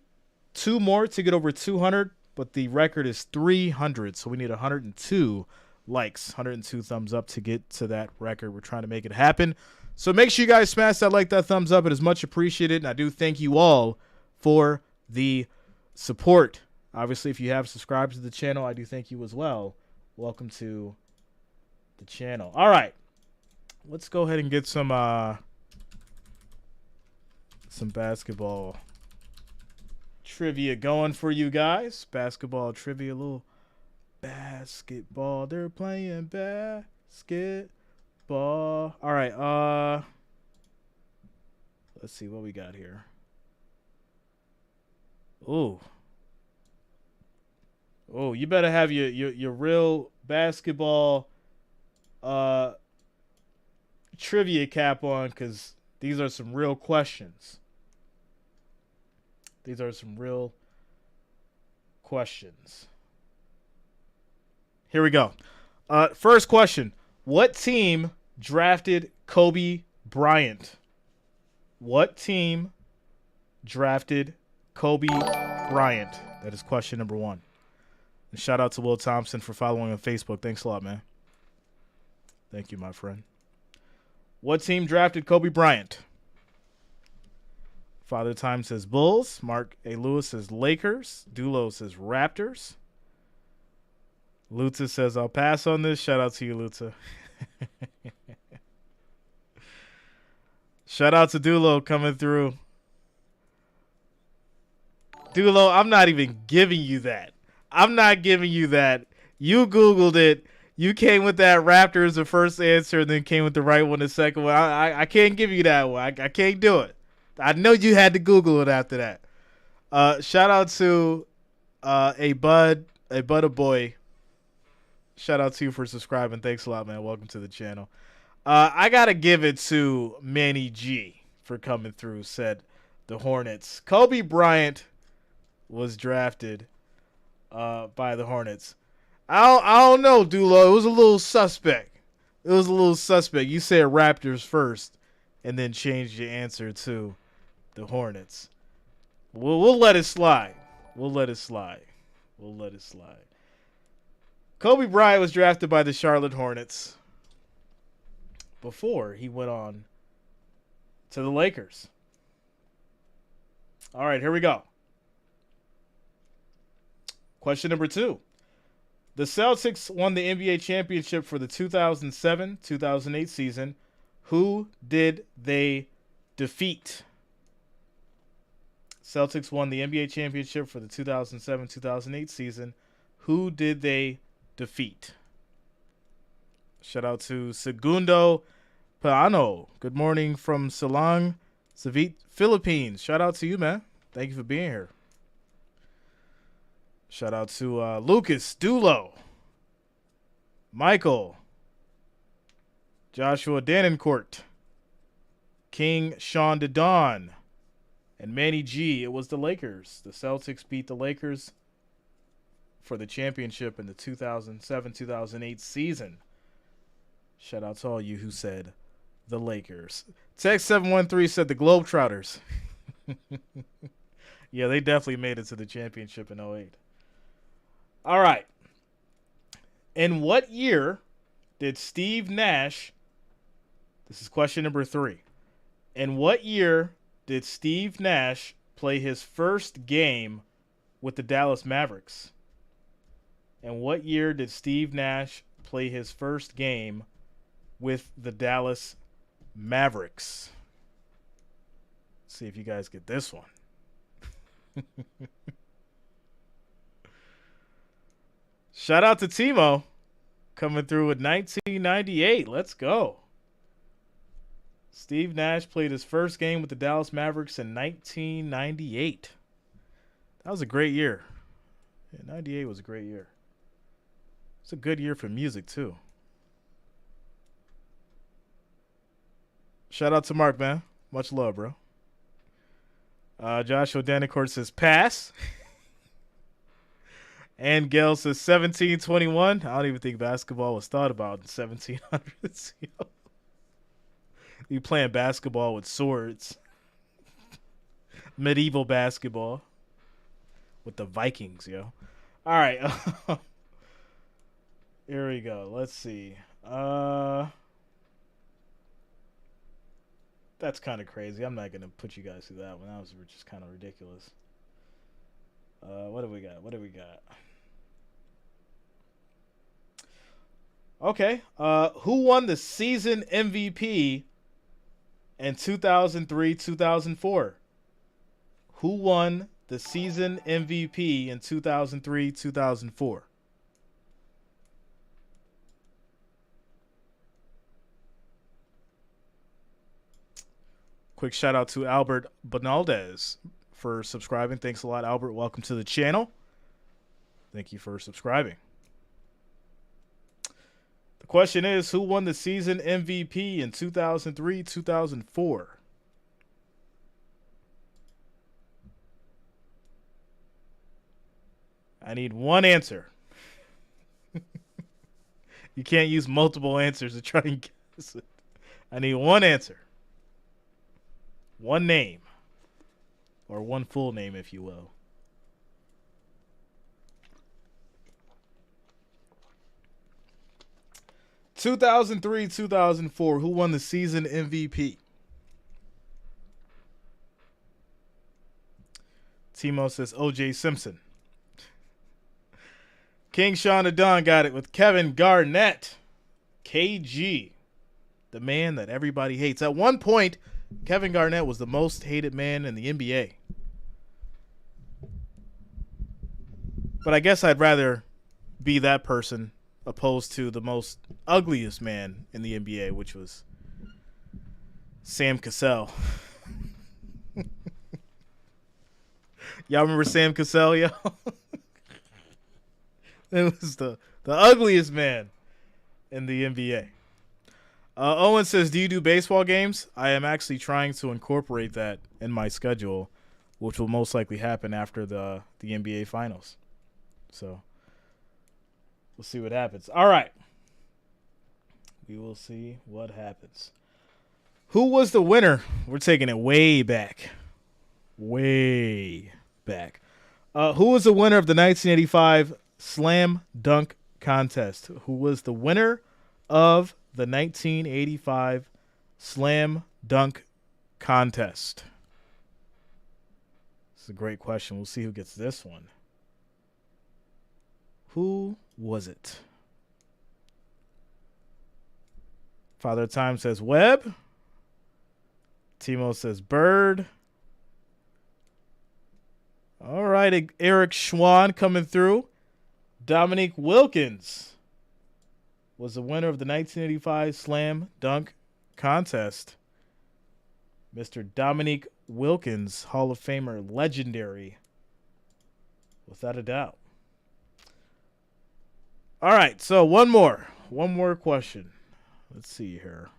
2 more to get over 200, but the record is 300. So we need 102 likes, 102 thumbs up to get to that record. We're trying to make it happen. So make sure you guys smash that thumbs up. It is much appreciated, and I do thank you all for the support. Obviously, if you have subscribed to the channel, I do thank you as well. Welcome to the channel. All right, let's go ahead and get some basketball trivia going for you guys. Basketball trivia, a little basketball. They're playing basketball. All right. Let's see what we got here. Oh, you better have your real basketball trivia cap on, because these are some real questions. These are some real questions. Here we go. First question. What team drafted Kobe Bryant? What team drafted Kobe Bryant? That is question number 1. And shout out to Will Thompson for following on Facebook. Thanks a lot, man. Thank you, my friend. What team drafted Kobe Bryant? Father Time says Bulls. Mark A. Lewis says Lakers. Dulo says Raptors. Luta says I'll pass on this. Shout out to you, Luta. Shout out to Dulo coming through. Dulo, I'm not even giving you that. I'm not giving you that. You Googled it. You came with that Raptors the first answer and then came with the right one the second one. I can't give you that one. I can't do it. I know you had to Google it after that. Shout out to a boy. Shout out to you for subscribing. Thanks a lot, man. Welcome to the channel. I got to give it to Manny G for coming through. Said the Hornets. Kobe Bryant was drafted by the Hornets. I don't know, Dulo. It was a little suspect. You said Raptors first and then changed your answer to the Hornets. We'll let it slide. Kobe Bryant was drafted by the Charlotte Hornets before he went on to the Lakers. All right, here we go. Question number 2. The Celtics won the NBA championship for the 2007-2008 season. Who did they defeat? Celtics won the NBA championship for the 2007-2008 season. Who did they defeat? Shout out to Segundo Paano. Good morning from Silang, Savit, Philippines. Shout out to you, man. Thank you for being here. Shout out to Lucas Dulo, Michael, Joshua Danencourt, King Sean DeDon, and Manny G. It was the Lakers. The Celtics beat the Lakers for the championship in the 2007-2008 season. Shout out to all you who said the Lakers. Text 713 said the Globetrotters. Yeah, they definitely made it to the championship in 2008. All right. In what year did Steve Nash, this is question number 3. In what year did Steve Nash play his first game with the Dallas Mavericks? And what year did Steve Nash play his first game with the Dallas Mavericks? Let's see if you guys get this one. Shout out to Timo coming through with 1998. Let's go. Steve Nash played his first game with the Dallas Mavericks in 1998. That was a great year. Yeah, 98 was a great year. It's a good year for music, too. Shout out to Mark, man. Much love, bro. Joshua Danicourt says pass. And Gail says 1721. I don't even think basketball was thought about in 1700s. You playing basketball with swords. Medieval basketball. With the Vikings, yo. All right. Here we go. Let's see. That's kind of crazy. I'm not going to put you guys through that one. That was just kind of ridiculous. What do we got? Okay. Who won the season MVP in 2003-2004? Who won the season MVP in 2003-2004? Quick shout out to Albert Bonaldez for subscribing. Thanks a lot, Albert. Welcome to the channel. Thank you for subscribing. The question is, who won the season MVP in 2003-2004? I need one answer. You can't use multiple answers to try and guess it. I need one answer. One name. Or one full name, if you will. (2003-2004). Who won the season MVP? Timo says O.J. Simpson. King Sean Adon got it with Kevin Garnett. KG. The man that everybody hates. At one point, Kevin Garnett was the most hated man in the NBA. But I guess I'd rather be that person opposed to the most ugliest man in the NBA, which was Sam Cassell. Y'all remember Sam Cassell, yo? It was the ugliest man in the NBA. Owen says, do you do baseball games? I am actually trying to incorporate that in my schedule, which will most likely happen after the NBA Finals. So we'll see what happens. All right. We will see what happens. Who was the winner? We're taking it way back. Way back. Who was the winner of the 1985 Slam Dunk Contest? Who was the winner of the 1985 Slam Dunk Contest? This is a great question. We'll see who gets this one. Who was it? Father Time says Webb. Timo says Bird. All right, Eric Schwann coming through. Dominique Wilkins was the winner of the 1985 Slam Dunk Contest. Mr. Dominique Wilkins, Hall of Famer, legendary, without a doubt. All right, so one more question. Let's see here.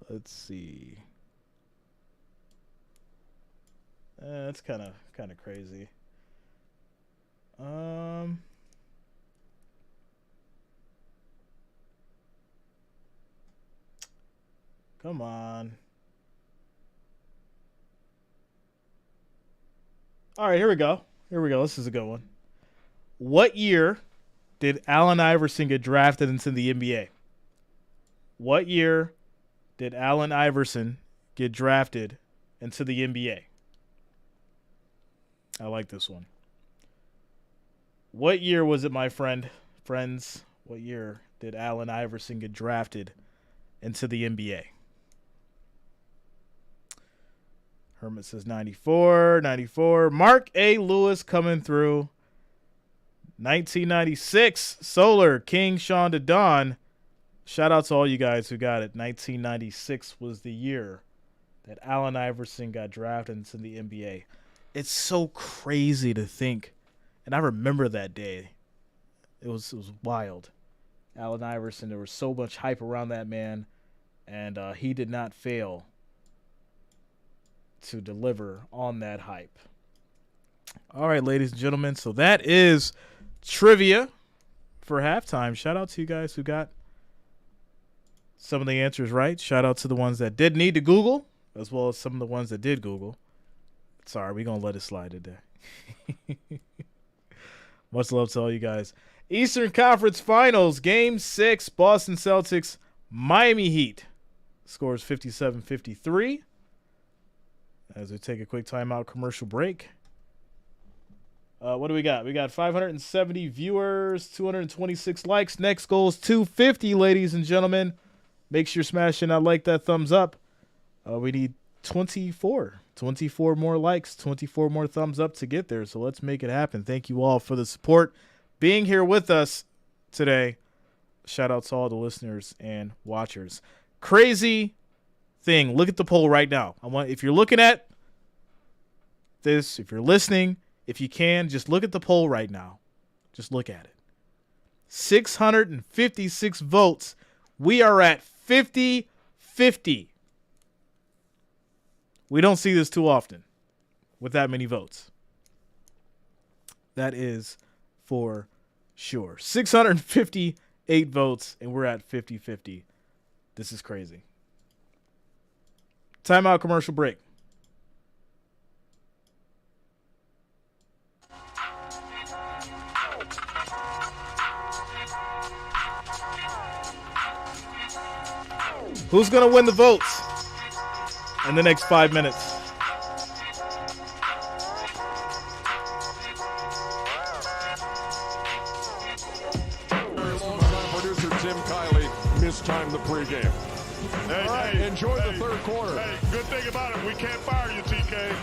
Let's see. That's kind of crazy. Come on. All right, here we go. This is a good one. What year did Allen Iverson get drafted into the NBA? What year did Allen Iverson get drafted into the NBA? I like this one. What year was it, my friends? What year did Allen Iverson get drafted into the NBA? Hermit says 94. Mark A. Lewis coming through. 1996. Solar King Sean to Dawn. Shout out to all you guys who got it. 1996 was the year that Allen Iverson got drafted into the NBA. It's so crazy to think. And I remember that day. It was wild. Allen Iverson, there was so much hype around that man. And he did not fail to deliver on that hype. All right, ladies and gentlemen. So that is trivia for halftime. Shout out to you guys who got some of the answers right. Shout out to the ones that did need to Google, as well as some of the ones that did Google. Sorry, we're going to let it slide today. Much love to all you guys. Eastern Conference Finals, Game 6, Boston Celtics, Miami Heat. Scores 57-53. As we take a quick timeout commercial break. What do we got? We got 570 viewers, 226 likes. Next goal is 250, ladies and gentlemen. Make sure you're smashing that like, that thumbs up. We need 24 more likes, 24 more thumbs up to get there. So let's make it happen. Thank you all for the support, being here with us today. Shout out to all the listeners and watchers. Crazy thing. Look at the poll right now. If you're looking at this, if you're listening, if you can, just look at the poll right now. Just look at it. 656 votes. We are at 50-50. We don't see this too often with that many votes. That is for sure. 658 votes, and we're at 50-50. This is crazy. Timeout, commercial break. Who's going to win the votes in the next 5 minutes? Longtime producer Tim Kiley mistimed the pregame. Hey, all right, enjoy the third quarter. Hey, good thing about it, we can't fire you, TK.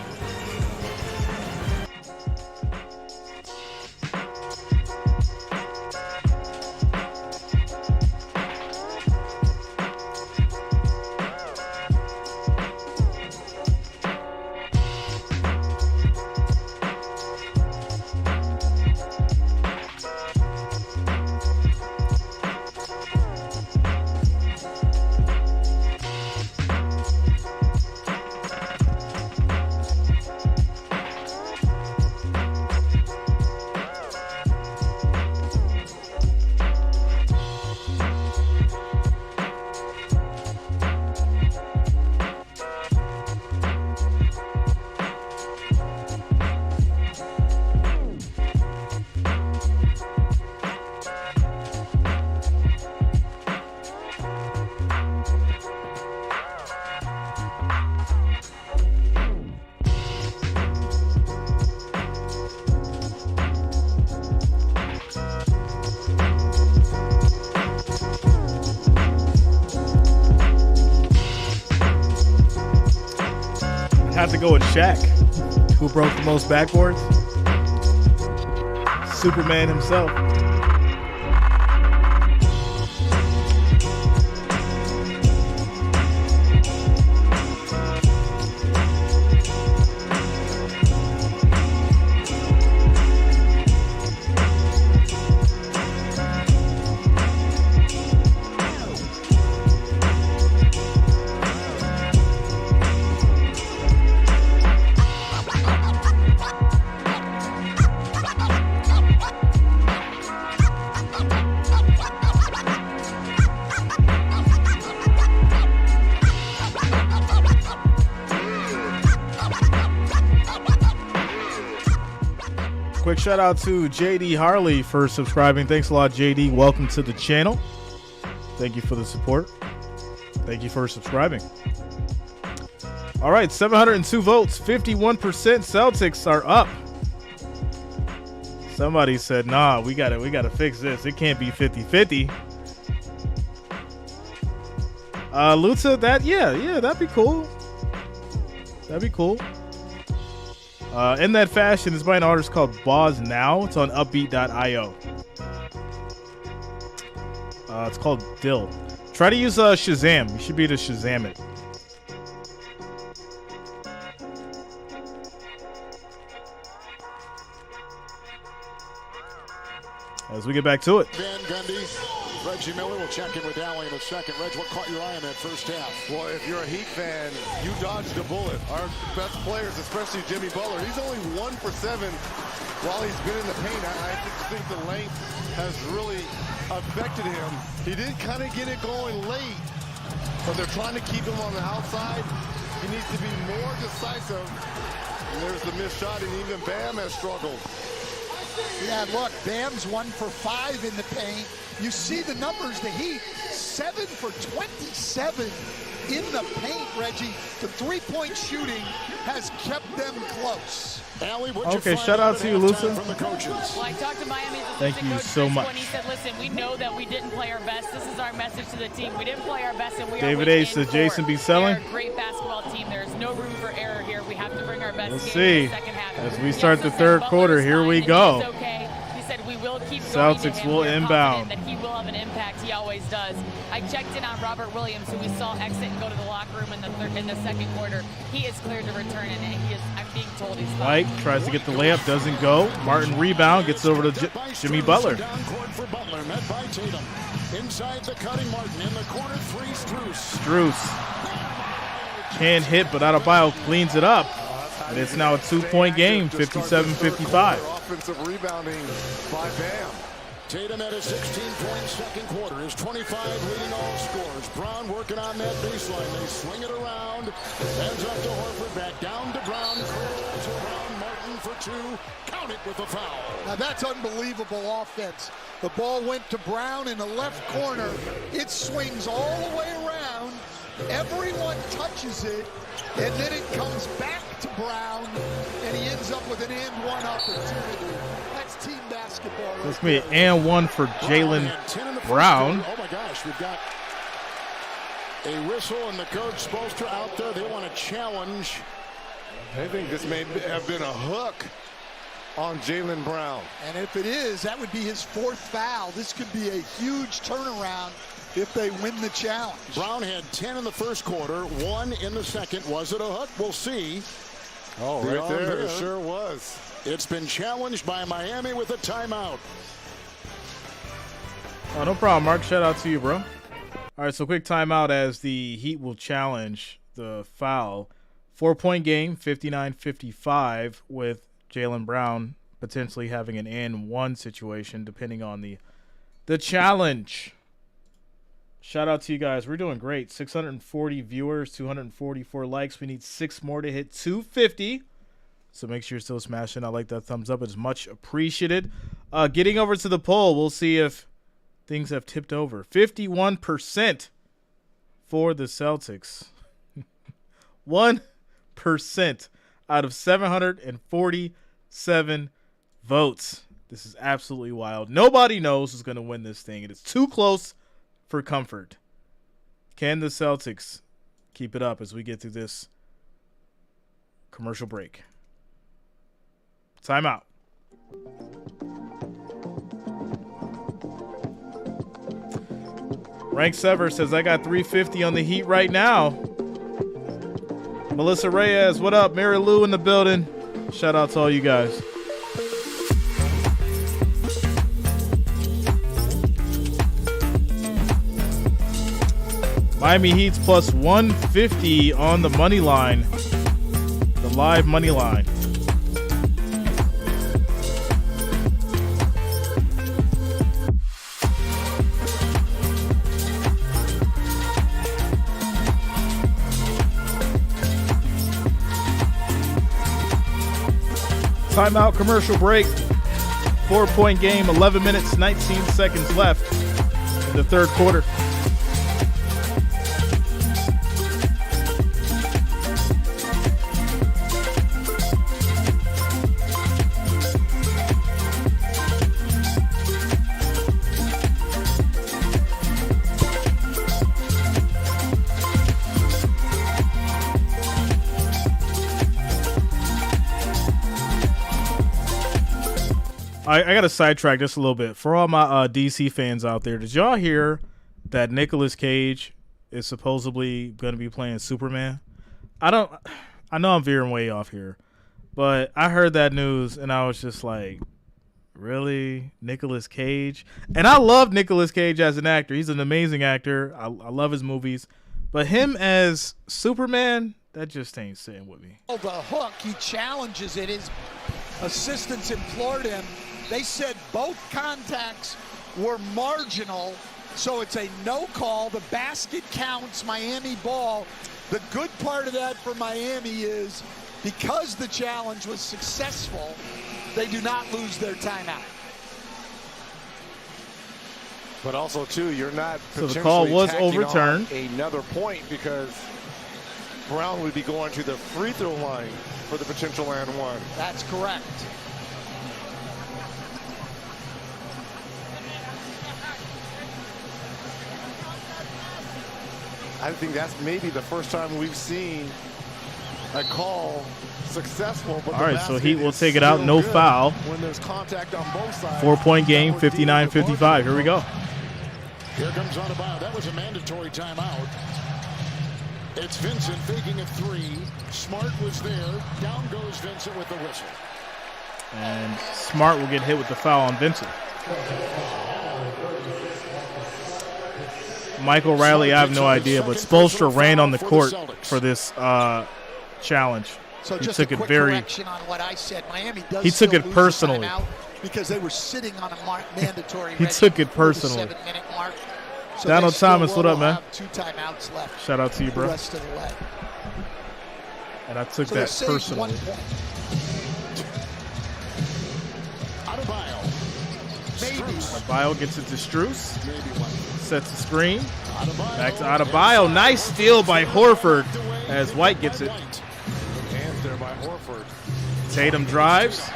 Have to go with Shaq, who broke the most backboards. Superman himself. Quick shout out to JD Harley for subscribing. Thanks a lot, JD. Welcome to the channel. Thank you for the support. Thank you for subscribing. All right, 702 votes, 51% Celtics are up. Somebody said, nah, we gotta fix this. It can't be 50-50. Luta, that'd be cool. That'd be cool. In that fashion, it's by an artist called Boz Now. It's on upbeat.io. It's called Dill. Try to use Shazam. You should be able to Shazam it. As we get back to it. Van Gundy, Reggie Miller will check in with Dally in a second. Reg, what caught your eye in that first half? Well, if you're a Heat fan, you dodged a bullet. Our best players, especially Jimmy Butler, he's only 1 for 7 while he's been in the paint. I just think the length has really affected him. He did kind of get it going late, but they're trying to keep him on the outside. He needs to be more decisive. And there's the missed shot, and even Bam has struggled. Yeah, look, Bam's 1 for 5 in the paint. You see the numbers, the Heat, 7 for 27 in the paint, Reggie. The three-point shooting has kept them close. Okay, shout out to you, Lusa. Well, I talked to Miami's Thank you coach, so Chris, much. and he said, listen, we know that we didn't play our best. This is our message to the team. We didn't play our best, and we David are A. winning says in Jason four. be selling. They're a great basketball team. There's no room for error here. We have to bring our best We'll game see. in the second half. As we He start also the said third Butler quarter, is here fine we and go. he's okay. He said we will keep Celtics going to him. will We're inbound. confident that he will have an impact. He always does. I checked in on Robert Williams, who we saw exit and go to the locker room in the second quarter. He is cleared to return, and he is. I'm being told he's fine. White tries to get the layup, doesn't go. Martin rebound, gets over to Jimmy Butler. Down court for Butler, met by Tatum. Inside the cutting Martin in the corner, three Strus can't hit, but Adebayo cleans it up. And it's now a 2-point game, 57-55. Offensive rebounding by Bam. Tatum at a 16-point second quarter. His 25 leading all scorers. Brown working on that baseline. They swing it around. Ends up to Horford. Back down to Brown. Curls around Martin for two. Count it with a foul. Now that's unbelievable offense. The ball went to Brown in the left corner. It swings all the way around. Everyone touches it. And then it comes back to Brown. And he ends up with an and-one opportunity. That's team basketball. That's going to be an and one for Jaylen Brown. Oh my gosh, we've got a whistle and the coach Spoelstra out there. They want to challenge. I think this may have been a hook on Jaylen Brown. And if it is, that would be his fourth foul. This could be a huge turnaround if they win the challenge. Brown had 10 in the first quarter, 1 in the second. Was it a hook? We'll see. Oh, right there, it sure was. It's been challenged by Miami with a timeout. Oh, no problem, Mark. Shout out to you, bro. All right, so quick timeout as the Heat will challenge the foul. 4-point game, 59-55, with Jaylen Brown potentially having an and-one situation depending on the challenge. Shout out to you guys. We're doing great. 640 viewers, 244 likes. We need 6 more to hit 250. So make sure you're still smashing. I like that thumbs up. It's much appreciated. Getting over to the poll, we'll see if things have tipped over. 51% for the Celtics. 1% out of 747 votes. This is absolutely wild. Nobody knows who's going to win this thing. It is too close for comfort. Can the Celtics keep it up as we get through this commercial break? Timeout. Rank Sever says, I got 350 on the Heat right now. Melissa Reyes, what up? Mary Lou in the building. Shout out to all you guys. Miami Heat's plus 150 on the money line. The live money line. Timeout, commercial break. 4-point game, 11 minutes, 19 seconds left in the third quarter. I got to sidetrack just a little bit. For all my DC fans out there, did y'all hear that Nicolas Cage is supposedly going to be playing Superman? I know I'm veering way off here, but I heard that news and I was just like, really? Nicolas Cage? And I love Nicolas Cage as an actor. He's an amazing actor. I love his movies. But him as Superman, that just ain't sitting with me. The hook, he challenges it. His assistants implored him. They said both contacts were marginal, so it's a no call. The basket counts, Miami ball. The good part of that for Miami is because the challenge was successful, they do not lose their timeout. But also, too, you're not so the call was overturned. Another point because Brown would be going to the free throw line for the potential and one. That's correct. I think that's maybe the first time we've seen a call successful. But all right, so Heat will take it out, no foul. When there's contact on both sides. 4-point game, 59-55. Here we go. Here comes Adebayo. That was a mandatory timeout. It's Vincent faking a three. Smart was there. Down goes Vincent with the whistle. And Smart will get hit with the foul on Vincent. Michael Riley, I have no idea, but Spoelstra ran on the court for this challenge. So he just took a it quick very. correction on what I said. Miami does He took still it lose personally. a timeout because they were sitting on a mandatory. He took it personally. 7-minute mark. So Donald they still Thomas, what will up, man? have 2 timeouts left. Shout out to you, bro. The rest of the way. And I took So that they saved personally. 1 point. Adebayo. Maybe. Adebayo gets it to Strus. Maybe one. Sets the screen. Back to Adebayo. Nice steal by Horford as White gets it. Hands there by Horford. Tatum drives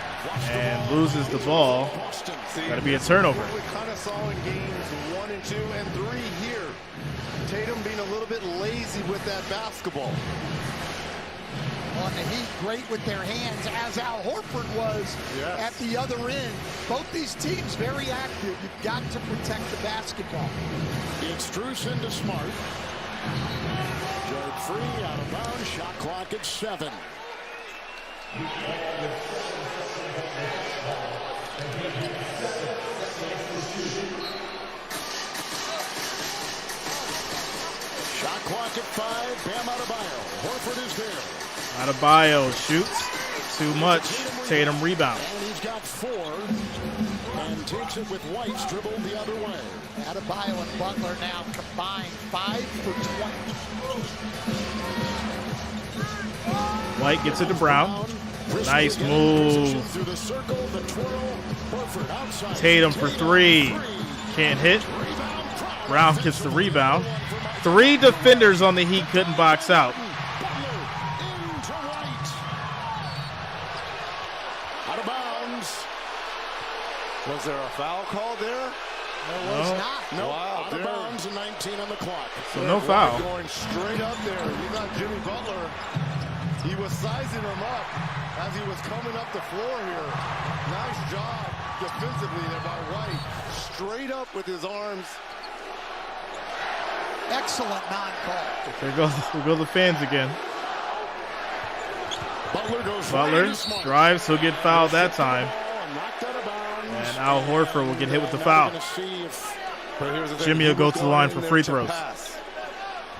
and loses the ball. Got to be a turnover. What we kind of saw in games 1 and 2 and 3 here. Tatum being a little bit lazy with that basketball. On the Heat, great with their hands, as Al Horford was at the other end. Both these teams very active. You've got to protect the basketball. It's Strus into Smart. Jerk free, out of bounds. Shot clock at 7. Shot clock at 5. Bam Adebayo. Horford is there. Adebayo shoots. Too much. Tatum rebound. And he's got 4. And takes it with White's dribbled the other way. Adebayo and Butler now combined 5 for 20. White gets it to Brown. Nice move. Through the circle, the twirl. Horford outside. Tatum for 3. Can't hit. Brown gets the rebound. 3 defenders on the Heat couldn't box out. Out of bounds. Was there a foul call there? There was not. No, wow, out of bounds and 19 on the clock. So no foul. Going straight up there. You got Jimmy Butler. He was sizing him up as he was coming up the floor here. Nice job defensively there by White. Straight up with his arms. Excellent non-call. There go the fans again. Butler goes Butler drives, he'll get fouled that time. And Al Horford will get hit with the foul. Jimmy will go to the line for free throws.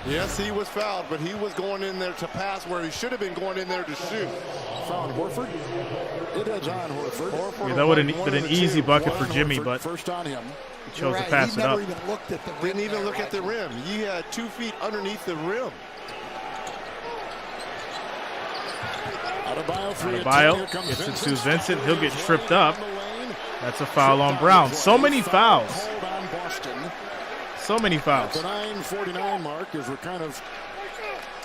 Yes, he was fouled, but he was going in there to pass where he should have been going in there to shoot. Fouled Horford. It is on Horford. Yeah, that would have been an easy bucket for Jimmy, but first on him. He chose to pass it up. He never even looked at the rim. Didn't even look at the rim. He had 2 feet underneath the rim. Adebayo gets it to Vincent. He'll get tripped up. That's a foul on Brown. So many fouls. So many fouls. The 9:49 mark as we're kind of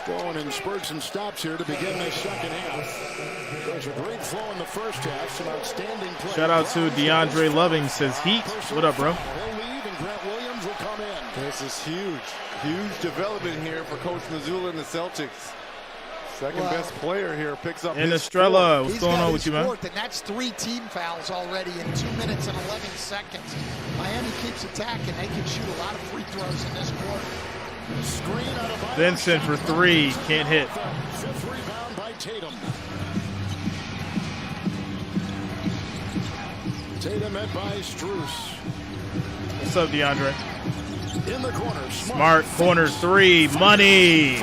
going in spurts and stops here to begin this second half. There's a great flow in the first half. Some outstanding play. Shout out to DeAndre Loving, says Heat. What up, bro? He'll leave and Grant Williams will come in. This is huge. Huge development here for Coach Mazzulla and the Celtics. Second best player here picks up And his Estrella, fourth. what's going on with you, man? And that's 3 team fouls already in 2 minutes and 11 seconds. Miami keeps attacking. They can shoot a lot of free throws in this quarter. Screen out of Vincent for 3. Can't hit. 5th rebound by Tatum. Tatum met by Strus. What's up, DeAndre? In the corner. Smart corner 3. Money.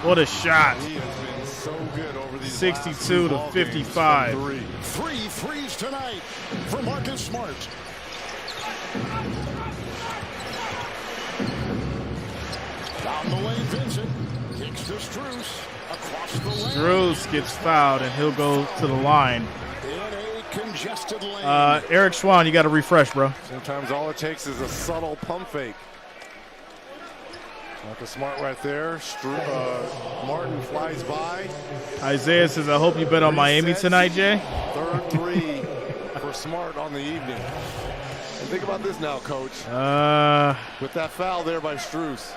What a shot. He has been so good over these 62 to 55. 3 threes tonight for Marcus Smart. Down the lane, Vincent kicks to Strus across the lane. Strus gets fouled, and he'll go to the line. In a congested lane. Eric Schwan, you got to refresh, bro. Sometimes all it takes is a subtle pump fake. Marcus Smart right there. Martin flies by. Isaiah says, I hope you bet on Miami tonight, Jay. Third three for Smart on the evening. And think about this now, Coach. With that foul there by Strus.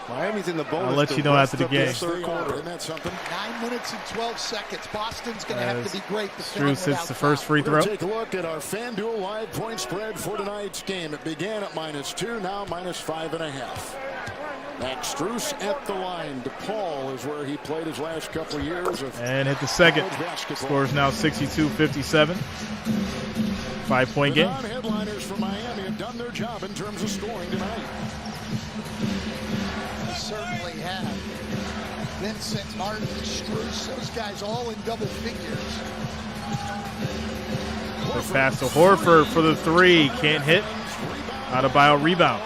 Miami's in the bonus. I'll let you know after the game. Isn't that something? 9 minutes and 12 seconds. Boston's going to have to be great. Strus hits the first free throw. Take a look at our FanDuel live point spread for tonight's game. It began at -2, now -5.5. Max Strus at the line. DePaul is where he played his last couple of years. And hit the second. Scores now 62-57. 5-point game. The non-headliners for Miami have done their job in terms of scoring tonight. Certainly have. Vincent, Martin, Strus, those guys all in double figures. Quick pass to Horford for the three. Can't hit. Adebayo rebound.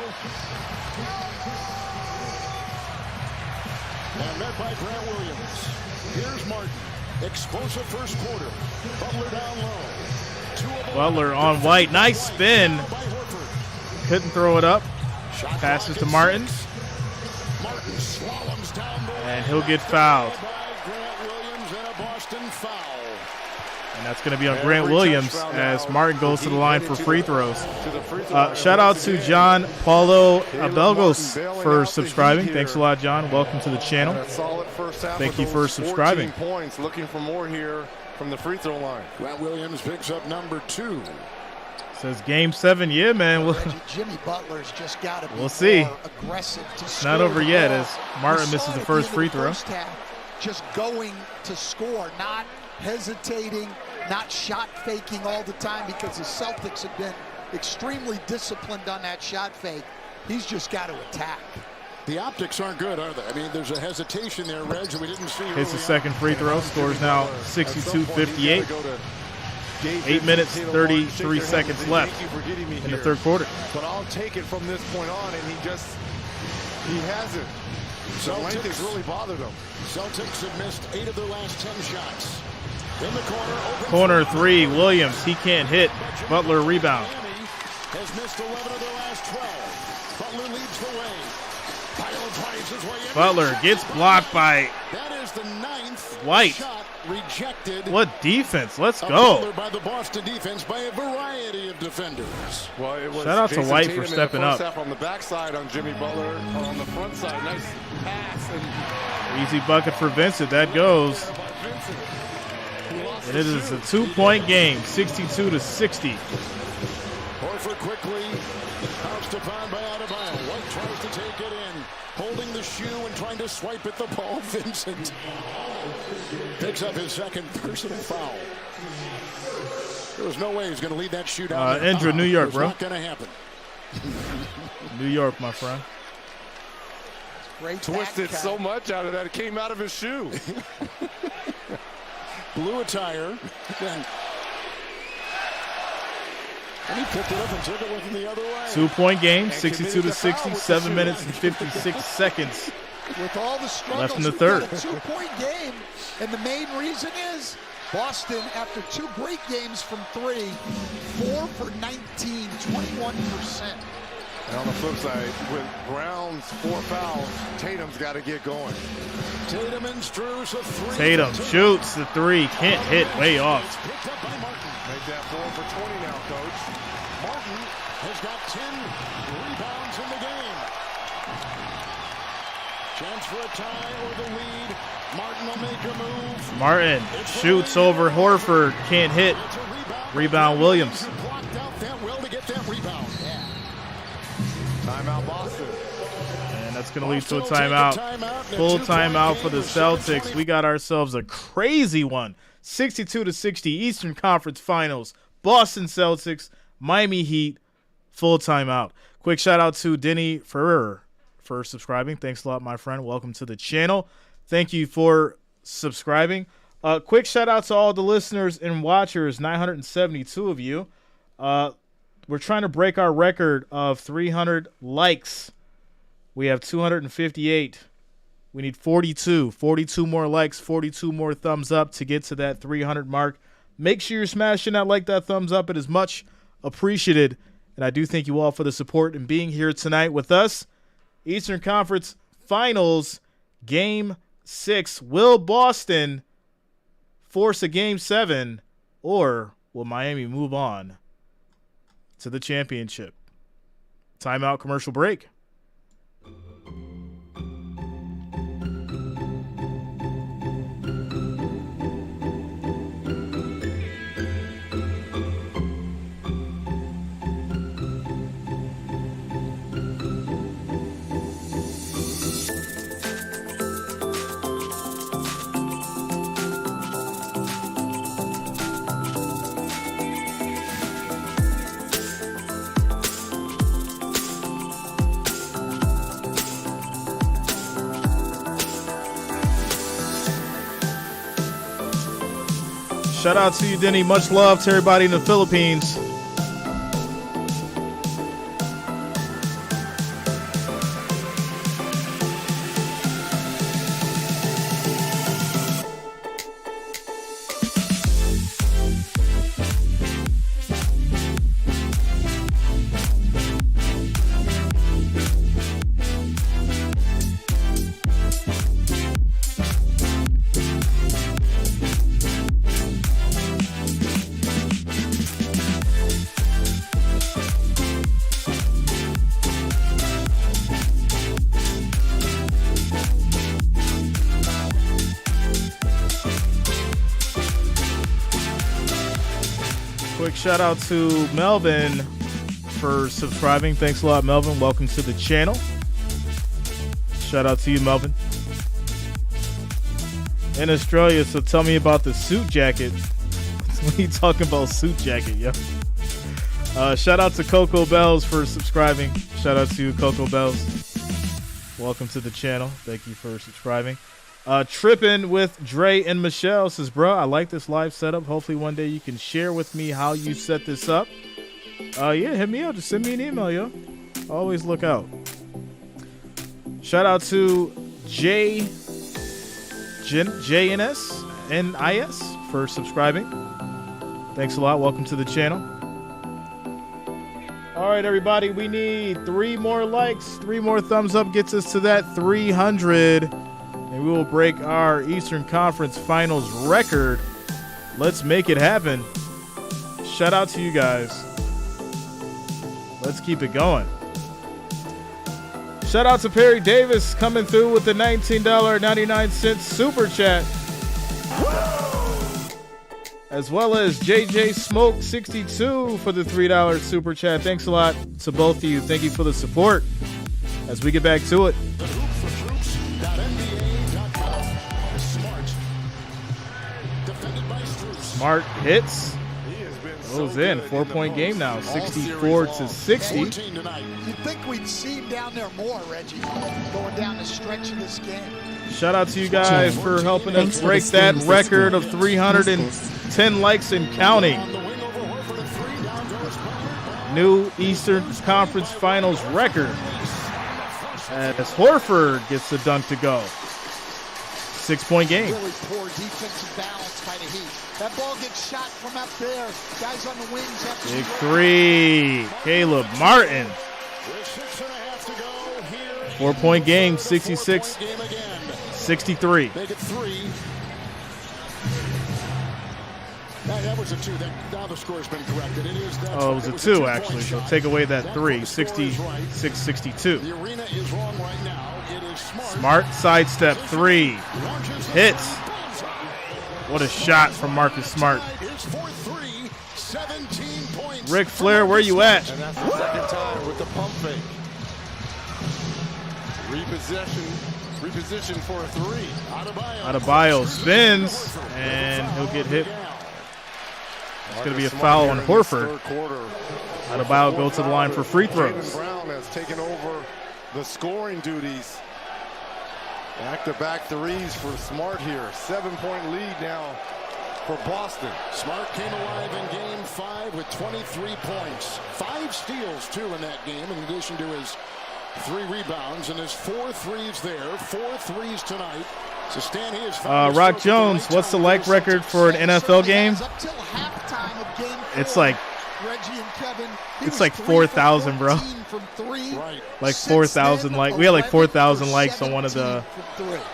And met by Grant Williams. Here's Martin. Explosive first quarter. Butler down low. Butler on White. Nice spin. Couldn't throw it up. Passes to Martin. And he'll get fouled. And that's going to be on Grant Williams as Martin goes to the line for free throws. Shout out to John Paulo Abelgos for subscribing. Thanks a lot, John. Welcome to the channel. Thank you for subscribing. 14 points. Looking for more here from the free throw line. Grant Williams picks up number 2. Says game 7, yeah, man. Jimmy Butler's just got to be we'll see. Aggressive to it's not over yet as Martin misses the first free throw. Just going to score, not hesitating, not shot faking all the time because the Celtics have been extremely disciplined on that shot fake. He's just got to attack. The optics aren't good, are they? I mean, there's a hesitation there, Reg, that we didn't see. Hits the second free throw. Scores now 62-58. 8 minutes, 33 seconds left in the third quarter. But I'll take it from this point on, and he hasn't. The length has really bothered him. Celtics have missed 8 of their last 10 shots. In the corner. Corner three, Williams. He can't hit. Butler rebound. Miami has missed 11 of their last 12. Butler leads the way. Butler gets blocked by that is the 9th White. Shot rejected. What defense? Let's go. By the Boston defense by a variety of defenders. Well, it was shout out Jason to White Tatum for stepping up. Half on the backside on Jimmy Butler, on the front side. Nice pass. And easy bucket for Vincent. That goes. And it is a 2-point game, 62-60. Horford quickly bounced upon by Adebayo. White tries to take it in, holding the shoe and trying to swipe at the ball. Vincent picks up his second personal foul. There was no way he was going to lead that shootout. Indra, New York, bro. Not going to happen. New York, my friend. Great twisted so much out of that, it came out of his shoe. Blew a tire. And he picked it up and took it with him the other way. 2-point game, 62-60, 7 minutes and 56 seconds. With all the struggles, left in the third. A 2-point game, and the main reason is Boston, after 2 great games from 3, 4 for 19, 21%. And on the flip side, with Brown's 4 fouls, Tatum's got to get going. Tatum and Strus a 3. Tatum shoots the 3, can't hit, way off. Make that 4 for 20 now, Coach. Martin has got 10 rebounds in the game. Chance for a tie or the lead. Martin will make a move. Martin shoots over Horford, can't hit. Rebound Williams. Blocked out that well to get that rebound. Timeout Boston. And that's going to lead to a timeout. Full timeout for the Celtics. We got ourselves a crazy one. 62-60 Eastern Conference Finals. Boston Celtics, Miami Heat, full timeout. Quick shout out to Denny Ferrer for subscribing. Thanks a lot, my friend. Welcome to the channel. Thank you for subscribing. Quick shout out to all the listeners and watchers, 972 of you. We're trying to break our record of 300 likes. We have 258. We need 42 more likes, 42 more thumbs up to get to that 300 mark. Make sure you're smashing that thumbs up. It is much appreciated. And I do thank you all for the support and being here tonight with us. Eastern Conference Finals, Game 6. Will Boston force a Game 7, or will Miami move on to the championship? Timeout, commercial break. Shout out to you, Denny. Much love to everybody in the Philippines. Quick shout out to Melvin for subscribing. Thanks a lot, Melvin. Welcome to the channel. Shout out to you, Melvin. In Australia, so tell me about the suit jacket. What are you talking about, suit jacket, yo? Shout out to Coco Bells for subscribing. Shout out to you, Coco Bells. Welcome to the channel. Thank you for subscribing. Trippin' with Dre and Michelle says, bro, I like this live setup. Hopefully one day you can share with me how you set this up. Yeah, hit me up. Just send me an email, yo. Always look out. Shout out to JNS for subscribing. Thanks a lot. Welcome to the channel. All right, everybody, we need 3 more likes. 3 more thumbs up gets us to that 300. And we will break our Eastern Conference Finals record. Let's make it happen. Shout out to you guys. Let's keep it going. Shout out to Perry Davis coming through with the $19.99 super chat. As well as JJ Smoke 62 for the $3 super chat. Thanks a lot to both of you. Thank you for the support as we get back to it. Smart hits. Goes in. 4-point game now. 64-60. You'd think we'd see him down there more, Reggie, going down the stretch of this game. Shout out to you guys for helping us break that record of 310 likes and counting. New Eastern Conference Finals record as Horford gets the dunk to go. 6-point game. Really poor defensive balance by the Heat. That ball gets shot from up there. Guys on the wings have to. Big three. Caleb Martin. 4-point game, 66-63. Make it 3. That was a 2. Now the score's been corrected. It is that. Oh, it was a 2 actually. So take away that 3. 66-62. The arena is wrong right now. It is Smart sidestep 3. Hits. What a shot from Marcus Smart. Ric Flair, where you at? And that's the second time with the pump fake. Reposition for a 3. Adebayo spins, and he'll get hit. It's going to be a foul on Horford. Adebayo go to the line for free throws. Brown has taken over the scoring duties. Back-to-back threes for Smart here. 7-point lead now for Boston. Smart came alive in Game 5 with 23 points. 5 steals, too, in that game, in addition to his 3 rebounds, and his 4 threes there. 4 threes tonight. So Stan, he is Rock Jones, what's the like record for an NFL game? It's like Reggie and Kevin. It's like 4,000, bro. From three. Right. Like 4,000 likes. We had like 4,000 likes on one of the,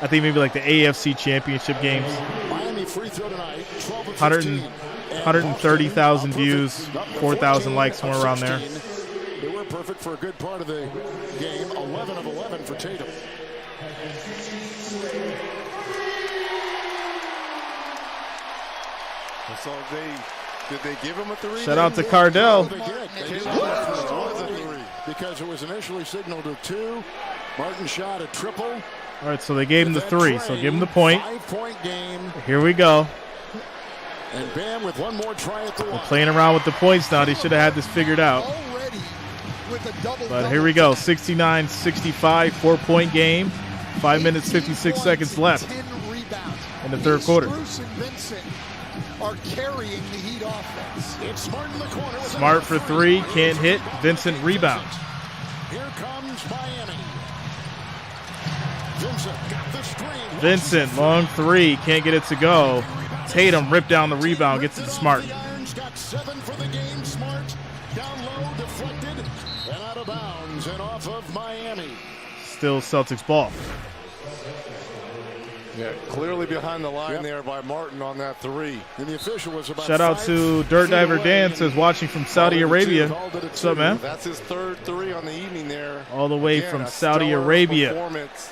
I think maybe like the AFC Championship games. Miami free throw tonight. 130,000 views, 4,000 likes, somewhere around there. They were perfect for a good part of the game. 11 of 11 for Tatum. So did they give him a three? Shout out to Cardell. They did. Because it was initially signaled to 2. Martin shot a triple. All right, so they gave him the 3, so give him the point. 5-point game. Here we go. And Bam with one more try at the We're line. playing around with the points now. They should have had this figured out. But here we go, 69-65, 4-point game. 5 minutes, 56 seconds left in the third quarter. Bruce and Vincent are carrying the Heat offense. It's Smart in the corner. Smart for 3, can't hit. Vincent rebound. Here comes Miami. Vincent got the screen. Vincent, long 3, can't get it to go. Tatum ripped down the rebound, gets it to Smart. Got 7 for the game. Smart down low, deflected, and out of bounds and off of Miami. Still Celtics ball. Yeah, clearly behind the line there by Martin on that 3. And the official was about Shout out to Dirt Diver Dan, says watching from Saudi Arabia. What's up, man? That's his third 3 on the evening there. All the way Again, from a Saudi stellar Arabia. performance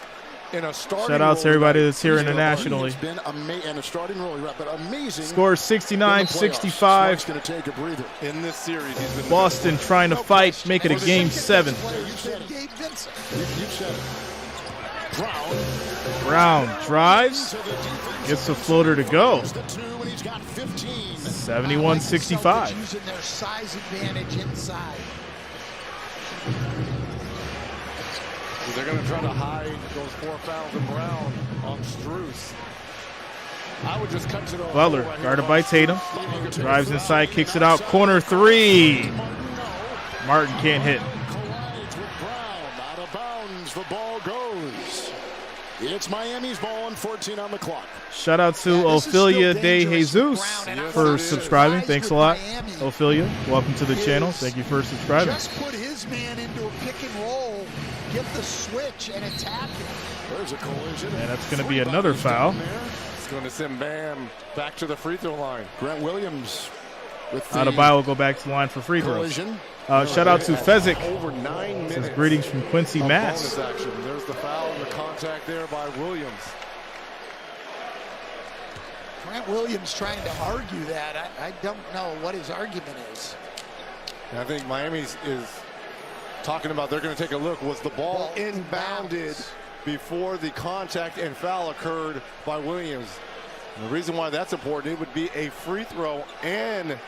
in a starting Shout out to everybody that's here He's internationally. been and a starting role, but amazing. Score 69-65. Going to take a breather in this series. He's been Boston trying to fight, make it a game 7. You said Gabe Vincent. You said it. Brown drives, gets the floater to go. 71-65. Using their size advantage inside. They're going to try to hide those 4 fouls in Brown on Strus. I would just cut to the Butler guarded by Tatum. Drives inside, kicks it out. Corner 3. Martin can't hit. Collides with Brown. Out of bounds. The ball goes. It's Miami's ball and 14 on the clock. Shout out to Ophelia De Jesus for subscribing. Thanks a lot, Ophelia. Welcome to the channel. Thank you for subscribing. Just put his man into a pick and roll, get the switch, and attack him. There's a collision. And that's going to be another foul. It's going to send Bam back to the free throw line. Grant Williams with the Adebayo will go back to the line for free throws. collision. Shout out to Fezzik. Over 9 minutes. Says greetings from Quincy, of Mass. bonus action. There's the foul and the contact there by Williams. Grant Williams trying to argue that. I don't know what his argument is. And I think Miami is talking about they're going to take a look. Was the ball inbounded before the contact and foul occurred by Williams? And the reason why that's important, it would be a free throw and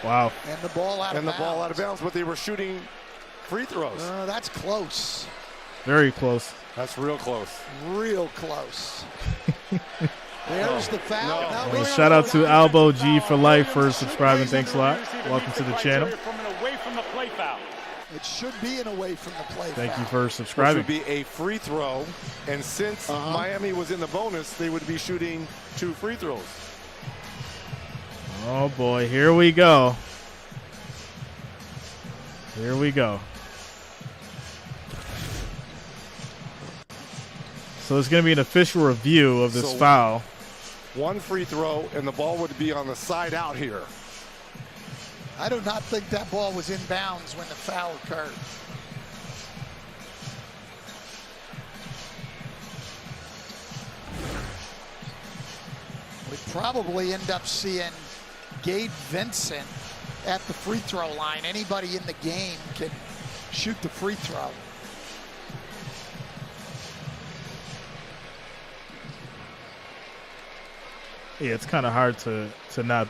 wow. And the ball out of bounds. But they were shooting free throws. That's close. Very close. That's real close. Real close. There's the foul. No. Well, shout out to Albo G for life for subscribing. Thanks a lot. Welcome to the channel. From an away from the play foul. It should be an away from the play Thank foul. you for subscribing. Which would be a free throw. And since Miami was in the bonus, they would be shooting 2 free throws. Oh boy, here we go. Here we go. So there's going to be an official review of this foul. 1 free throw, and the ball would be on the side out here. I do not think that ball was in bounds when the foul occurred. We'd probably end up seeing Gabe Vincent at the free throw line. Anybody in the game can shoot the free throw. Yeah, it's kind of hard to not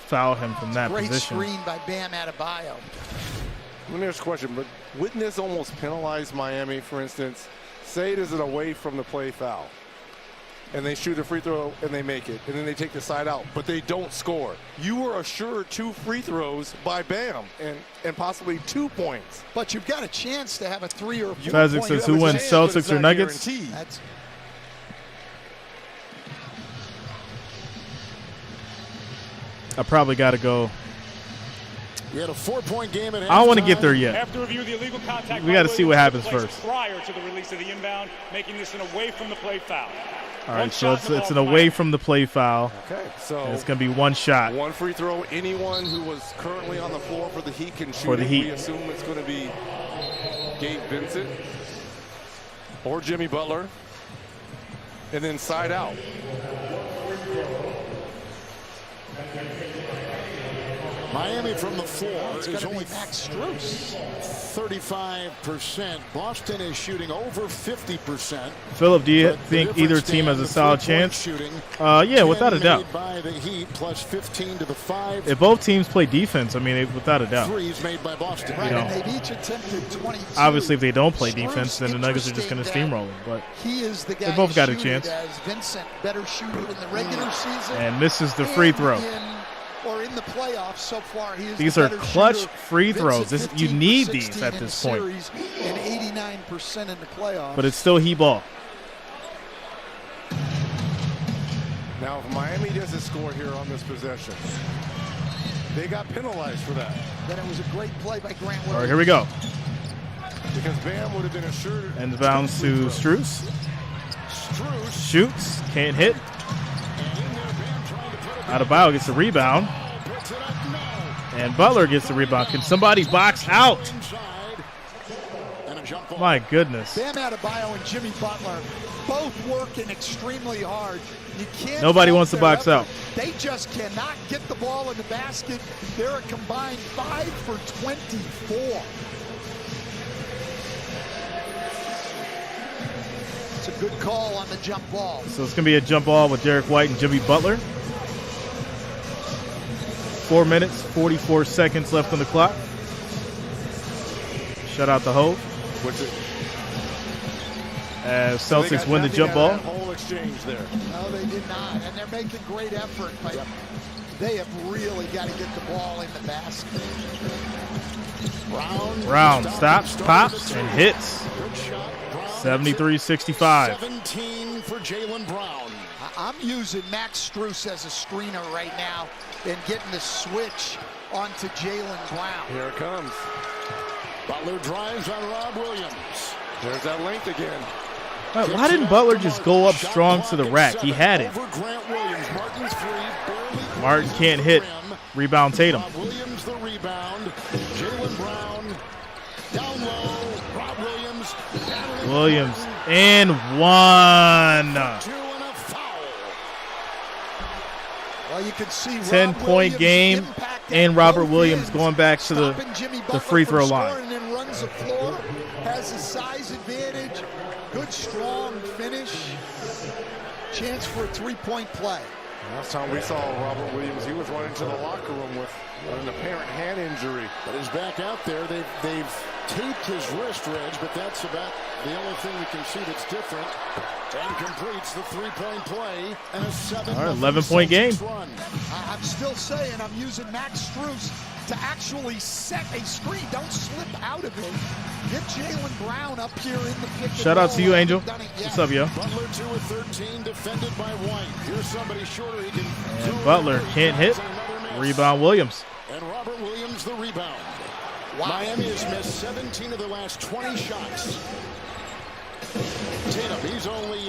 foul him from that Great position. screen by Bam Adebayo. Let me ask a question, but wouldn't this almost penalize Miami, for instance? Say it is an away from the play foul, and they shoot a free throw and they make it, and then they take the side out, but they don't score. You were assured 2 free throws by Bam and possibly 2 points. But you've got a chance to have a 3 or 4 Fezzik point. says who wins, Celtics or Nuggets? That's I probably got to go You had a 4-point game at halftime. I don't want to get there yet. Have to review the illegal contact. We got to see what happens first. Prior to the release of the inbound, making this an away from the play foul. All right, so it's an away from the play foul. Okay, so it's going to be one shot. One free throw. Anyone who was currently on the floor for the Heat can shoot. For the Heat. We assume it's going to be Gabe Vincent or Jimmy Butler. And then side out. Miami from the floor It's is going to only be Max Strus. 35%. Boston is shooting over 50%. Philip, do you think either team has a solid chance? Yeah, without a doubt. By the Heat, plus 15 to the 5. If both teams play defense, I mean, without a doubt. Threes made by Boston. Right, You know, and they've each attempted 22. Obviously, if they don't play defense, then the Nuggets are just going to steamroll them. But he is the guy they both got a shooting chance. As Vincent, better shooter in the regular season. And misses the free throw. Or in the playoffs so far, he is These the are better clutch shooter. free throws. Vincent, You 15 need for these 16 at in this the point. series and 89% in the playoffs. But it's still Heat ball. Now, if Miami doesn't score here on this possession, they got penalized for that. Then it was a great play by Grant Williams. All right, here we go. Because Bam would have been assured. Ends bounds to Strus. Shoots. Can't hit. Adebayo gets the rebound. And Butler gets the rebound. Can somebody box out? My goodness. Bam Adebayo and Jimmy Butler both working extremely hard. You can't. Nobody wants to box out. They just cannot get the ball in the basket. They're a combined 5 for 24. It's a good call on the jump ball. So it's going to be a jump ball with Derek White and Jimmy Butler. 4 minutes, 44 seconds left on the clock. Shut out the Hove. As Celtics win the jump ball. Whole exchange there. No, they did not. And they're making great effort, but they have really got to get the ball in the basket. Brown stops, pops, and hits. 73-65. 17 for Jaylen Brown. I'm using Max Strus as a screener right now and getting the switch onto Jaylen Brown. Here it comes. Butler drives on Rob Williams. There's that length again. Why didn't Butler just go up strong to the rack? He had it. Martin can't hit. Rebound Tatum. Williams the rebound. Jaylen Brown down low. Rob Williams. Williams and one. Well, you can see 10-point game, and Robert Williams going back to the free throw line. And then runs the floor, has a size advantage, good strong finish, chance for a three-point play. Last time we saw Robert Williams, he was running to the locker room with an apparent hand injury. But he's back out there. They've taped his wrist, Reg, but that's about the only thing we can see that's different. And completes the three-point play and a 11-point game. Run. I'm still saying I'm using Max Strus to actually set a screen. Don't slip out of it. Get Jaylen Brown up here in the pick. Shout out to you, Angel. What's up, yo? Butler 2 of 13, defended by White. Here's somebody shorter. He can. And Butler can't hit. Rebound Williams. And Robert Williams the rebound. Wow. Miami has missed 17 of the last 20 shots. Tatum, he's only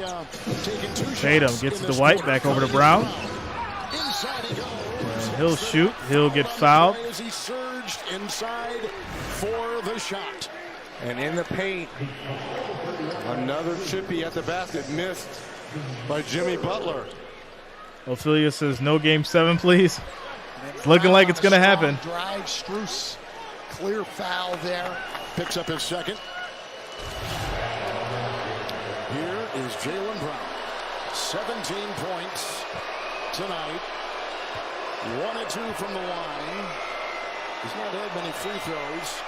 taken 2 shots. Tatum gets to White, back over to Brown. Inside he goes. And he'll shoot. He'll get fouled. As he surged inside for the shot. And in the paint, another chippy at the basket, missed by Jimmy Butler. Ophelia says no game 7, please. It's looking like it's going to happen. Drive, Strus, clear foul there. Picks up his second. Here is Jaylen Brown. 17 points tonight. 1 of 2 from the line. He's not had many free throws.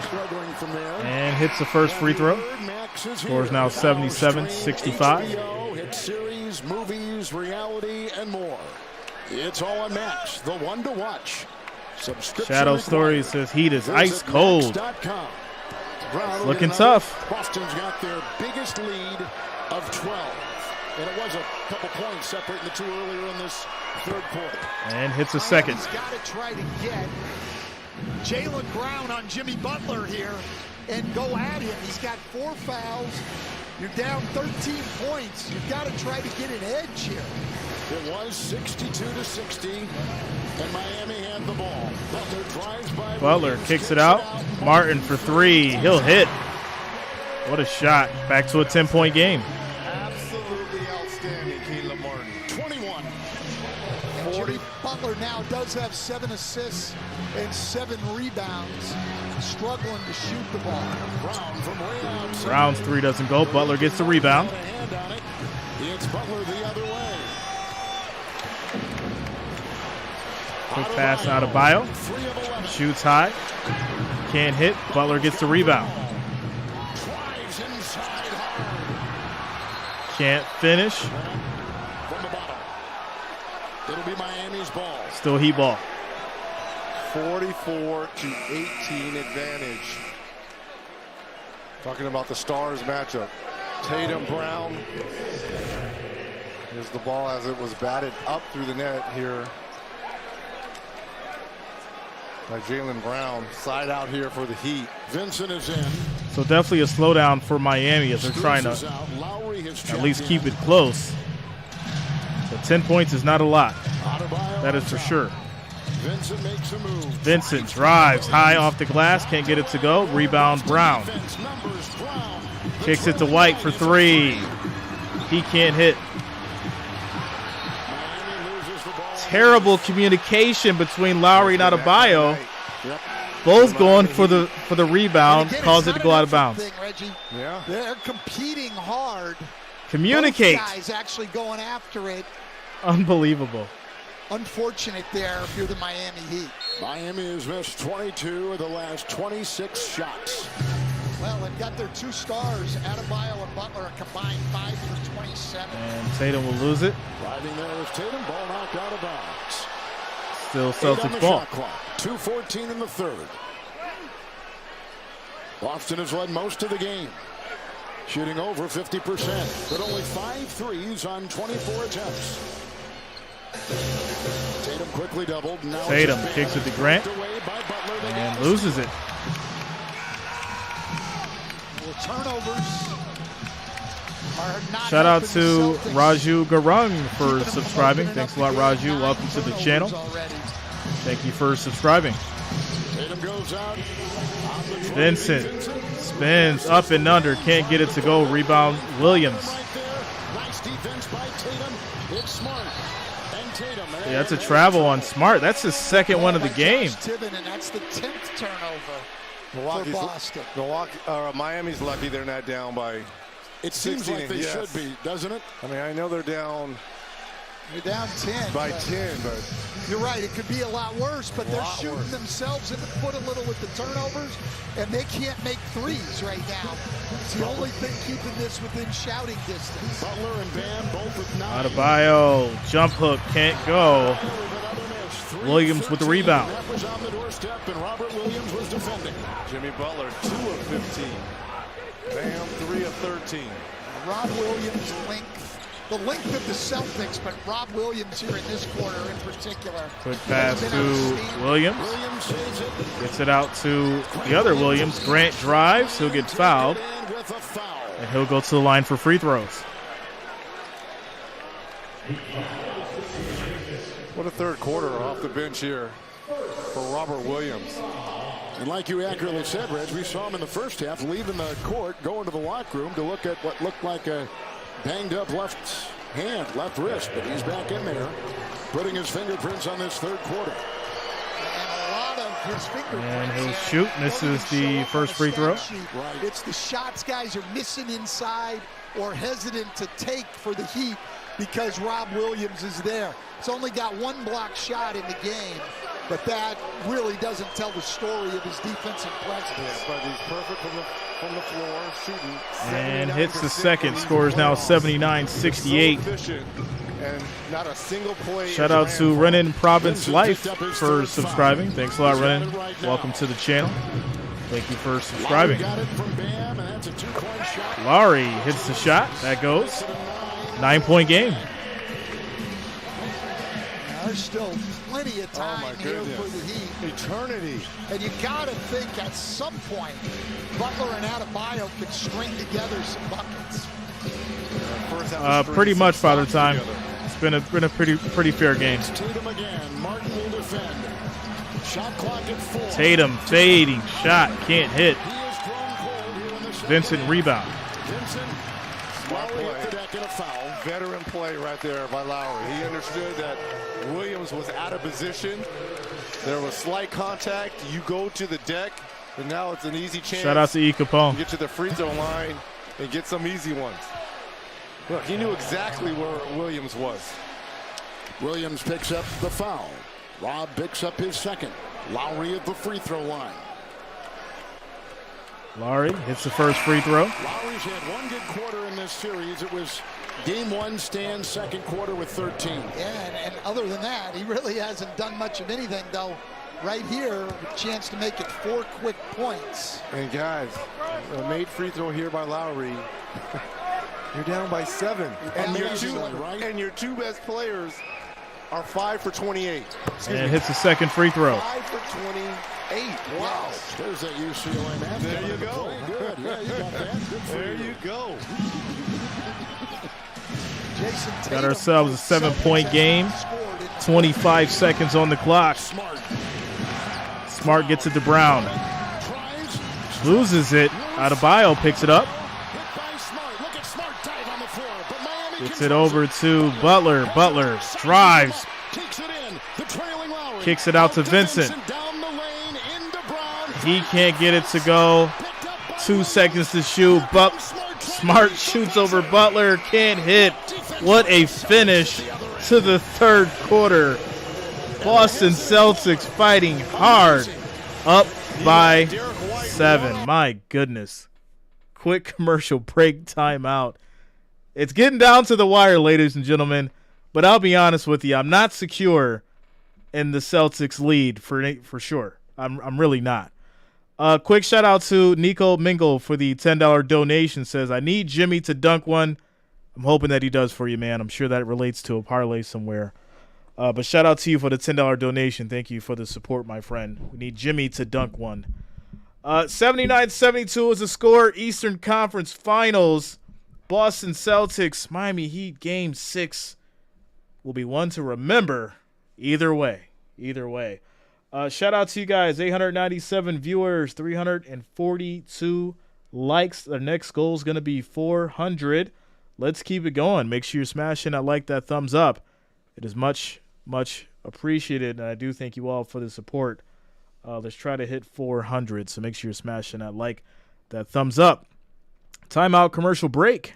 Struggling from there. And hits the first free throw. Score is now 77-65. Hit series, movies, reality, and more. It's all on Max, the one to watch. Shadow Story says Heat is ice cold. Looking tough. Boston's got their biggest lead of 12. And it was a couple points separating the two earlier in this third quarter. And hits a second. He's got to try to get Jaylen Brown on Jimmy Butler here and go at him. He's got 4 fouls. You're down 13 points. You've got to try to get an edge here. It was 62-60, and Miami had the ball. Butler drives by. Butler kicks it out. Martin for 3. He'll hit. What a shot. Back to a 10-point game. Absolutely outstanding, Caleb Martin. 21. And Jimmy Butler now does have 7 assists and 7 rebounds. Struggling to shoot the ball. Brown from way outside. Brown's 3 doesn't go. Butler gets the rebound. It's Butler the other way. Quick pass out of Bio. Shoots high. Can't hit. Butler gets the rebound. Can't finish. From the bottom. It'll be Miami's ball. Still Heat ball. 44-18 advantage. Talking about the Stars matchup. Tatum, Brown. Here's the ball as it was batted up through the net here by Jaylen Brown. Side out here for the Heat. Vincent is in. So definitely a slowdown for Miami as they're trying to at least keep it close. But 10 points is not a lot. That is for sure. Vincent makes a move. Vincent drives high off the glass. Can't get it to go. Rebound Brown. Kicks it to White for 3. He can't hit. Terrible communication between Lowry and Adebayo. Both going for the rebound. Cause it to go out of bounds. Yeah. They're competing hard. Communicate. Both guys actually going after it. Unbelievable. Unfortunate there if you're the Miami Heat. Miami has missed 22 of the last 26 shots. Well, they've got their 2 stars, Adebayo and Butler, a combined 5 for 27. And Tatum will lose it. Driving there is Tatum, ball knocked out of bounds. Still Celtics ball. 2:14 in the third. Boston has led most of the game, shooting over 50%, but only 5 threes on 24 attempts. Tatum quickly doubled. Now Tatum kicks it to Grant and loses it. Turnovers are not. Shout out to Raju Garung for subscribing. Thanks a lot, Raju. Welcome to the channel. Thank you for subscribing. Tatum goes out. Vincent spins up and under. Can't get it to go. Rebound Williams. Nice defense by Tatum. It's Smart. Yeah, that's a travel on Smart. That's his second one of the game. And that's the 10th turnover for Boston. Miami's lucky they're not down by. It seems like they should be, doesn't it? I mean, I know they're down. You're down 10. By 10, but. You're right. It could be a lot worse, but they're shooting themselves in the foot a little with the turnovers, and they can't make threes right now. It's the only thing keeping this within shouting distance. Butler and Bam both with 9. Adebayo, jump hook, can't go. Williams with the rebound. That was on the doorstep, and Robert Williams was defending. Jimmy Butler, 2 of 15. Bam, 3 of 13. Rob Williams' length. The length of the Celtics, but Rob Williams here in this quarter in particular. Quick pass to Williams. Gets it out to the other Williams. Grant drives. He'll get fouled. And he'll go to the line for free throws. What a third quarter off the bench here for Robert Williams. And like you accurately said, Reg, we saw him in the first half leaving the court, going to the locker room to look at what looked like a banged up left hand, left wrist, but he's back in there, putting his fingerprints on this third quarter. And a lot of his fingerprints. And he'll shoot. Misses the first free throw. Right. It's the shots guys are missing inside or hesitant to take for the Heat because Rob Williams is there. He's only got 1 block shot in the game, but that really doesn't tell the story of his defensive presence. Yeah, but he's perfect from the floor, shooting. And hits the second. Scores now 79-68. And not a single play. Shout out to Renan Province Life for subscribing. Thanks a lot, Renan. Welcome to the channel. Thank you for subscribing. Lowry hits the shot. That goes. 9-point game. There's still plenty of time here for the Heat. Eternity. And you got to think at some point, Butler and Adebayo could string together some buckets. Pretty much, Father Time. It's been a pretty fair game. Tatum again. Martin will defend. Shot clock at 4. Tatum fading shot, can't hit. Vincent rebound. Vincent, Lowry hit the deck in a foul. Veteran play right there by Lowry. He understood that Williams was out of position. There was slight contact. You go to the deck, and now it's an easy chance. Shout out to E. Capone. To get to the free throw line and get some easy ones. Look, he knew exactly where Williams was. Williams picks up the foul. Rob picks up his second. Lowry at the free throw line. Lowry hits the first free throw. Lowry's had one good quarter in this series. It was game 1, Stan's second quarter with 13. Yeah, and other than that, he really hasn't done much of anything, though. Right here, a chance to make it 4 quick points. And guys, a made free throw here by Lowry. You're down by 7. And your two best players are 5 for 28. And hits the second free throw. 5 for 28. Wow. There's that UCLA man. There you go. Good. Yeah, you got that. Good for there you go. Jason Tatum got ourselves a 7-point game. 25 seconds on the clock. Smart gets it to Brown. Loses it. Adebayo picks it up. Gets it over to Butler. Butler drives. Kicks it out to Vincent. He can't get it to go. 2 seconds to shoot. Smart shoots over Butler. Can't hit. What a finish to the third quarter. Boston Celtics fighting hard. Up by 7. My goodness. Quick commercial break, timeout. It's getting down to the wire, ladies and gentlemen. But I'll be honest with you, I'm not secure in the Celtics lead for sure. I'm really not. Quick shout out to Nico Mingle for the $10 donation. Says, I need Jimmy to dunk one. I'm hoping that he does for you, man. I'm sure that relates to a parlay somewhere. But shout out to you for the $10 donation. Thank you for the support, my friend. We need Jimmy to dunk one. 79-72 is the score. Eastern Conference Finals. Boston Celtics, Miami Heat, Game 6 will be one to remember either way. Shout out to you guys. 897 viewers, 342 likes. The next goal is going to be 400. Let's keep it going. Make sure you're smashing that thumbs up. It is much, much appreciated, and I do thank you all for the support. Let's try to hit 400, so make sure you're smashing that thumbs up. Timeout, commercial break.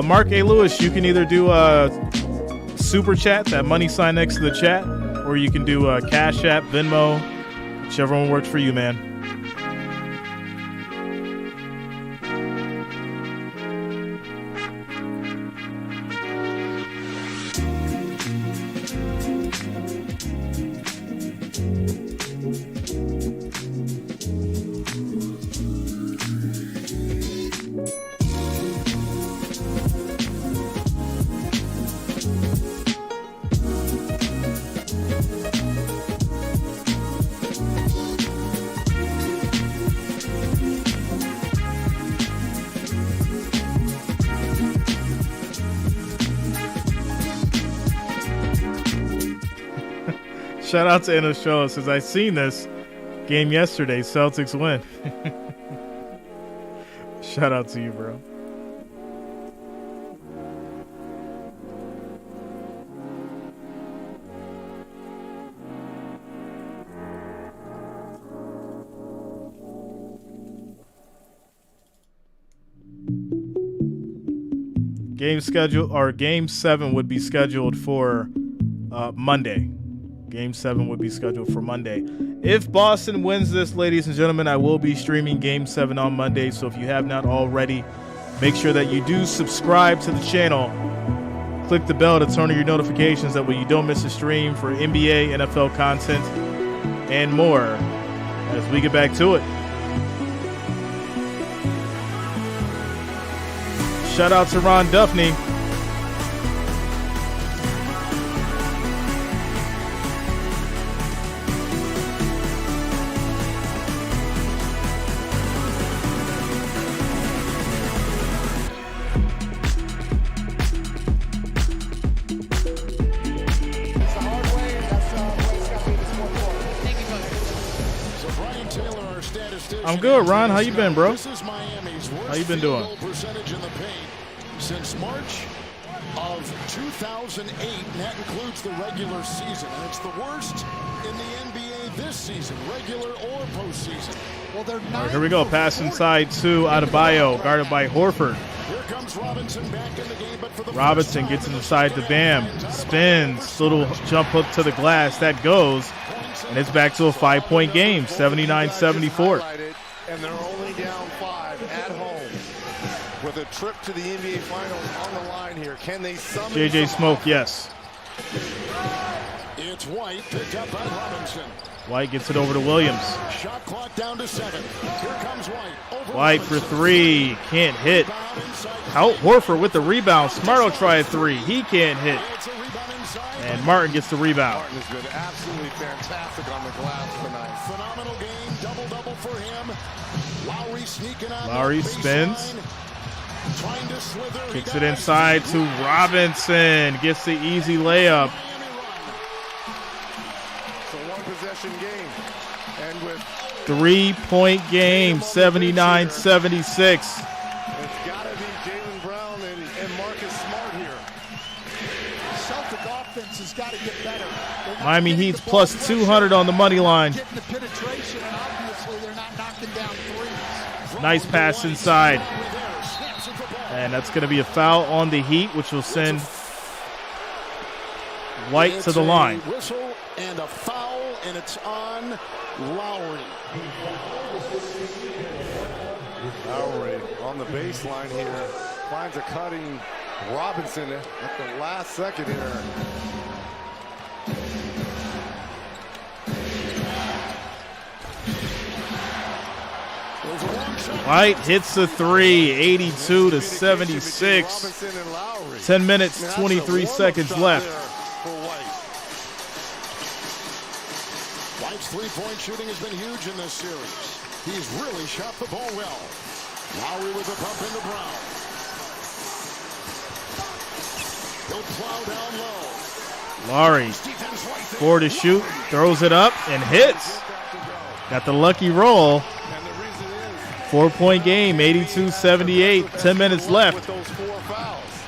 Mark A. Lewis, you can either do a super chat, that money sign next to the chat, or you can do a Cash App, Venmo, whichever one works for you, man. Shout out to Enoshua. Says, I seen this game yesterday. Celtics win. Shout out to you, bro. Game 7 would be scheduled for Monday. Game 7 would be scheduled for Monday. If Boston wins this, ladies and gentlemen, I will be streaming Game 7 on Monday. So if you have not already, make sure that you do subscribe to the channel. Click the bell to turn on your notifications. That way you don't miss a stream for NBA, NFL content, and more as we get back to it. Shout out to Ron Duffney. I'm good, Ron. How you been, bro? How you been doing? Percentage in the paint since March of 2008, and that includes the regular season. And it's the worst in the NBA this season, regular or postseason. Well, they're All right, here we go. Pass inside to Adebayo, guarded by Horford. Here comes Robinson back in the game, but for the Robinson gets inside to Bam, spins, little jump hook to the glass. That goes, and it's back to a 5-point game, 79-74. And they're only down 5 at home with a trip to the NBA Finals on the line here. Can they summon JJ Smoke, yes. It's White, picked up by Robinson. White gets it over to Williams. Shot clock down to 7. Here comes White. Over White for 3, can't hit. Out Horford with the rebound. Smart will try a 3, he can't hit. And Martin gets the rebound. Martin has been absolutely fantastic on the glass tonight. Phenomenal game, double-double for him. Lowry sneaking out. Lowry spins. Kicks it inside to Robinson. Gets the easy layup. It's a one-possession game. And with 3-point game, 79-76. It's got to be Jaylen Brown and Marcus Smart here. Celtic offense has got to get better. Miami Heat's plus 200 on the money line. Getting the penetration, and obviously they're not knocking down threes. Nice pass inside. And that's going to be a foul on the Heat, which will send White to the line. Whistle and a foul, and it's on Lowry. Lowry on the baseline here. Finds a cutting Robinson at the last second here. White hits the 3, 82-76. 10 minutes, 23 seconds left. White's three-point shooting has been huge in this series. He's really shot the ball well. Lowry with a pump into Brown. He'll plow down low. Lowry, 4 to shoot, throws it up and hits. Got the lucky roll. 4-point game, 82-78, 10 minutes left. With those 4 fouls.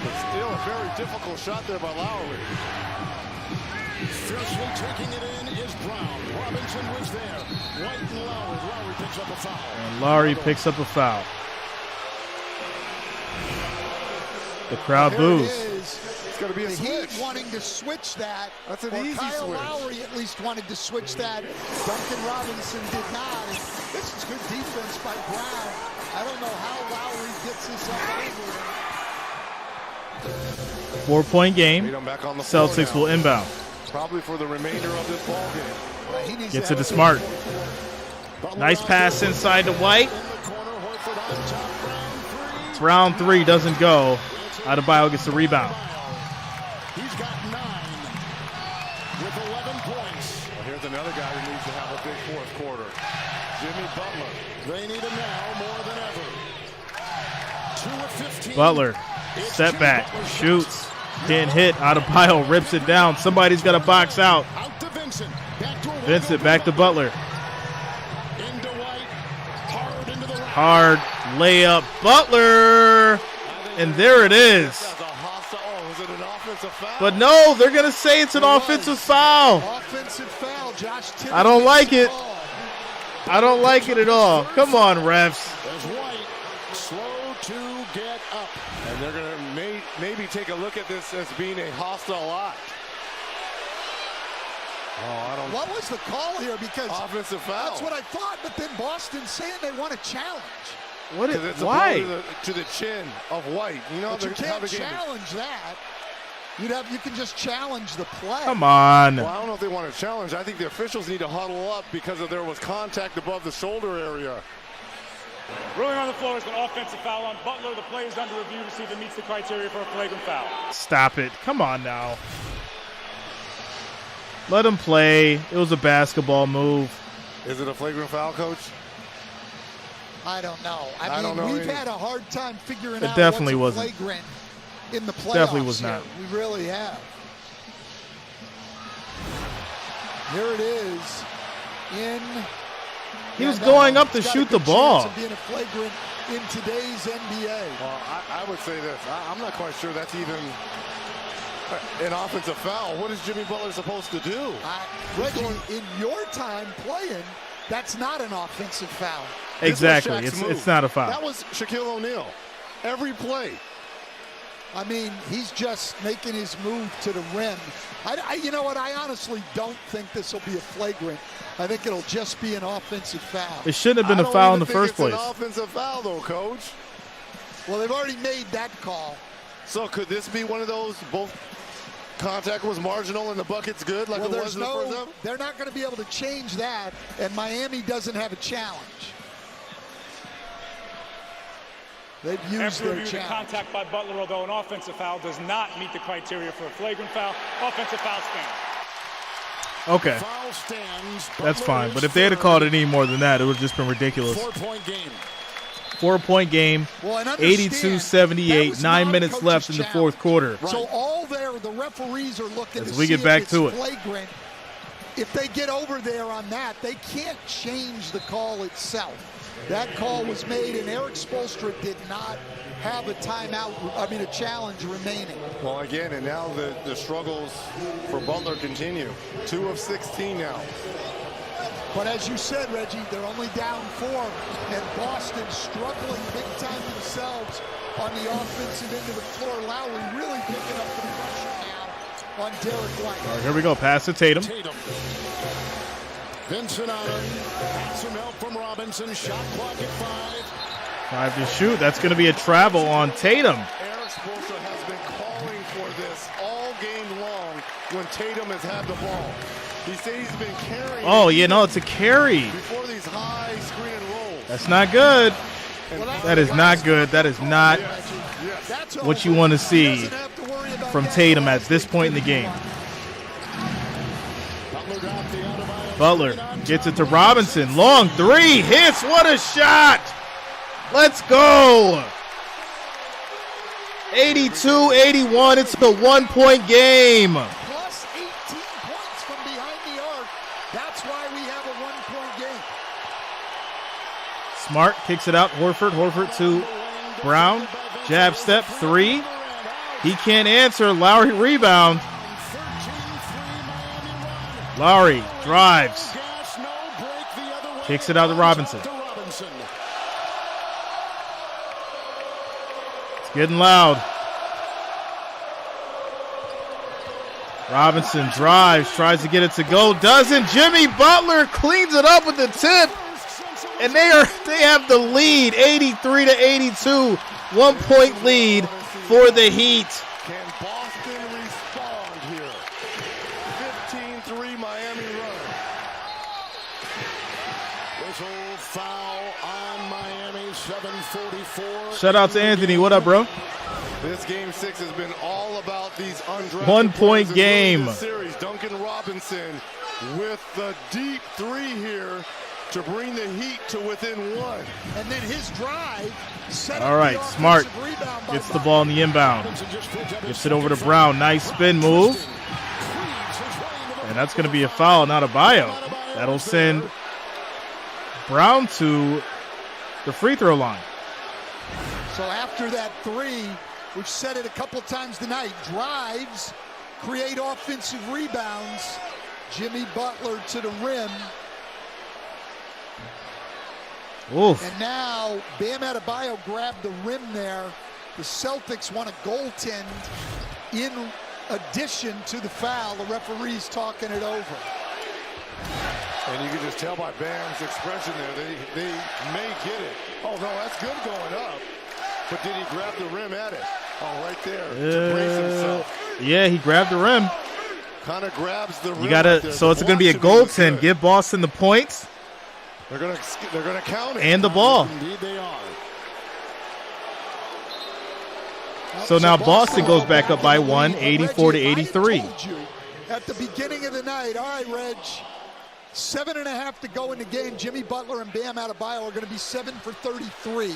But still a very difficult shot there by Lowry. Fiercely taking it in is Brown. Robinson was there. White and Lowry. Lowry picks up a foul. And Lowry picks up a foul. The crowd boos. It's going to be a switch. Heat wanting to switch that. That's an easy Kyle switch. Lowry Lowry at least wanted to switch that. Duncan Robinson did not. This is good defense by Brown. I don't know how Lowry gets this up over. 4-point game. Celtics will inbound. Probably for the remainder of this ball game. Gets it to Smart. Nice pass inside to White. Brown 3 doesn't go. Adebayo gets the rebound. He's got 9 with 11 points. Well, here's another guy who needs to have a big fourth quarter. Jimmy Butler. They need him now more than ever. 2 of 15. Butler, step back, shoots, can't hit. Adebayo rips it down. Somebody's got to box out. Out to Vincent. Vincent back to Butler. Into White. Hard into the rack. Hard layup, Butler, and there it is. But no, they're going to say it's an offensive foul. Offensive foul, Josh. I don't like it. I don't like it at all. Come on, refs. As White slow to get up. And they're going to maybe take a look at this as being a hostile act. Oh, I don't. What was the call here? Because offensive foul. That's what I thought. But then Boston's saying they want a challenge. What? It's Why? to the chin of White. You know, but you can't challenge that. You can just challenge the play. Come on. Well, I don't know if they want to challenge. I think the officials need to huddle up because there was contact above the shoulder area. Ruling on the floor is an offensive foul on Butler. The play is under review to see if it meets the criteria for a flagrant foul. Stop it. Come on now. Let him play. It was a basketball move. Is it a flagrant foul, Coach? I don't know. I don't know we've either. had a hard time figuring out definitely what's wasn't. flagrant in the playoffs. Definitely was not. Here. We really have. Here it is. He was going up to shoot the ball. Of being a flagrant in today's NBA. Well, I would say this. I'm not quite sure that's even an offensive foul. What is Jimmy Butler supposed to do? Reggie, in your time playing, that's not an offensive foul. Exactly. It's not a foul. That was Shaquille O'Neal. Every play. I mean, he's just making his move to the rim. You know what? I honestly don't think this will be a flagrant. I think it'll just be an offensive foul. It shouldn't have been a foul in the first place. It's an offensive foul, though, Coach. Well, they've already made that call. So could this be one of those both contact was marginal and the bucket's good like it was in the first half? They're not going to be able to change that, and Miami doesn't have a challenge. They've used their challenge. The contact by Butler, although an offensive foul does not meet the criteria for a flagrant foul. Offensive foul stands. Okay. Foul stands. That's fine. But if they had called it any more than that, it would have just been ridiculous. 4-point game. 4-point game. Well, 82-78. 9 minutes left in the fourth quarter. Right. So all the referees are looking as to we see get back if to it's it. Flagrant. If they get over there on that, they can't change the call itself. That call was made, and Eric Spoelstra did not have a timeout, a challenge remaining. Well, again, and now the struggles for Butler continue. 2 of 16 now. But as you said, Reggie, they're only down 4, and Boston struggling big time themselves on the offensive end of the floor. Lowry really picking up the pressure now on Derek White. All right, here we go. Pass to Tatum. Vincent on it. Some help from Robinson. Shot clock at 5. 5 to shoot. That's going to be a travel on Tatum. Eric Spoelstra has been calling for this all game long when Tatum has had the ball. He said he's been carrying. Oh, it's a carry. Before these high screen and rolls. That's not good. That is not good. That is not what you want to see from Tatum at this point in the game. Butler gets it to Robinson. Long 3. Hits. What a shot. Let's go. 82-81. It's a 1-point game. Plus 18 points from behind the arc. That's why we have a 1-point game. Smart kicks it out. Horford to Brown. Jab step 3. He can't answer. Lowry rebound. Lowry drives. Kicks it out to Robinson. It's getting loud. Robinson drives, tries to get it to go, doesn't. Jimmy Butler cleans it up with the tip. And they have the lead, 83-82. 1-point lead for the Heat. Can Boston respond here? 15-3 Miami run. Whistle foul on Miami, 7:44. Shout out to Anthony. What up, bro? This game 6 has been all about these undrafted 1-point game. Series. Duncan Robinson with the deep 3 here to bring the Heat to within 1. And then his drive. All right, Smart gets the ball in the inbound. Gets it over to Brown. Nice spin move. And that's going to be a foul, not a bio. That'll send Brown to the free throw line. So after that 3, we've said it a couple times tonight, drives, create offensive rebounds. Jimmy Butler to the rim. Oof. And now Bam Adebayo grabbed the rim there. The Celtics want to goaltend in addition to the foul. The referee's talking it over. And you can just tell by Bam's expression there, they may get it. Oh, no, that's good going up. But did he grab the rim at it? Oh, right there. To brace himself. Yeah, he grabbed the rim. Kind of grabs the rim. You gotta. Right, so it's going to be a goaltend. Give Boston the points. They're gonna count it. And the ball. Indeed they are. So now Boston goes back up by 1, 84-83. At the beginning of the night, all right, Reg, 7.5 to go in the game. Jimmy Butler and Bam Adebayo are going to be 7 for 33.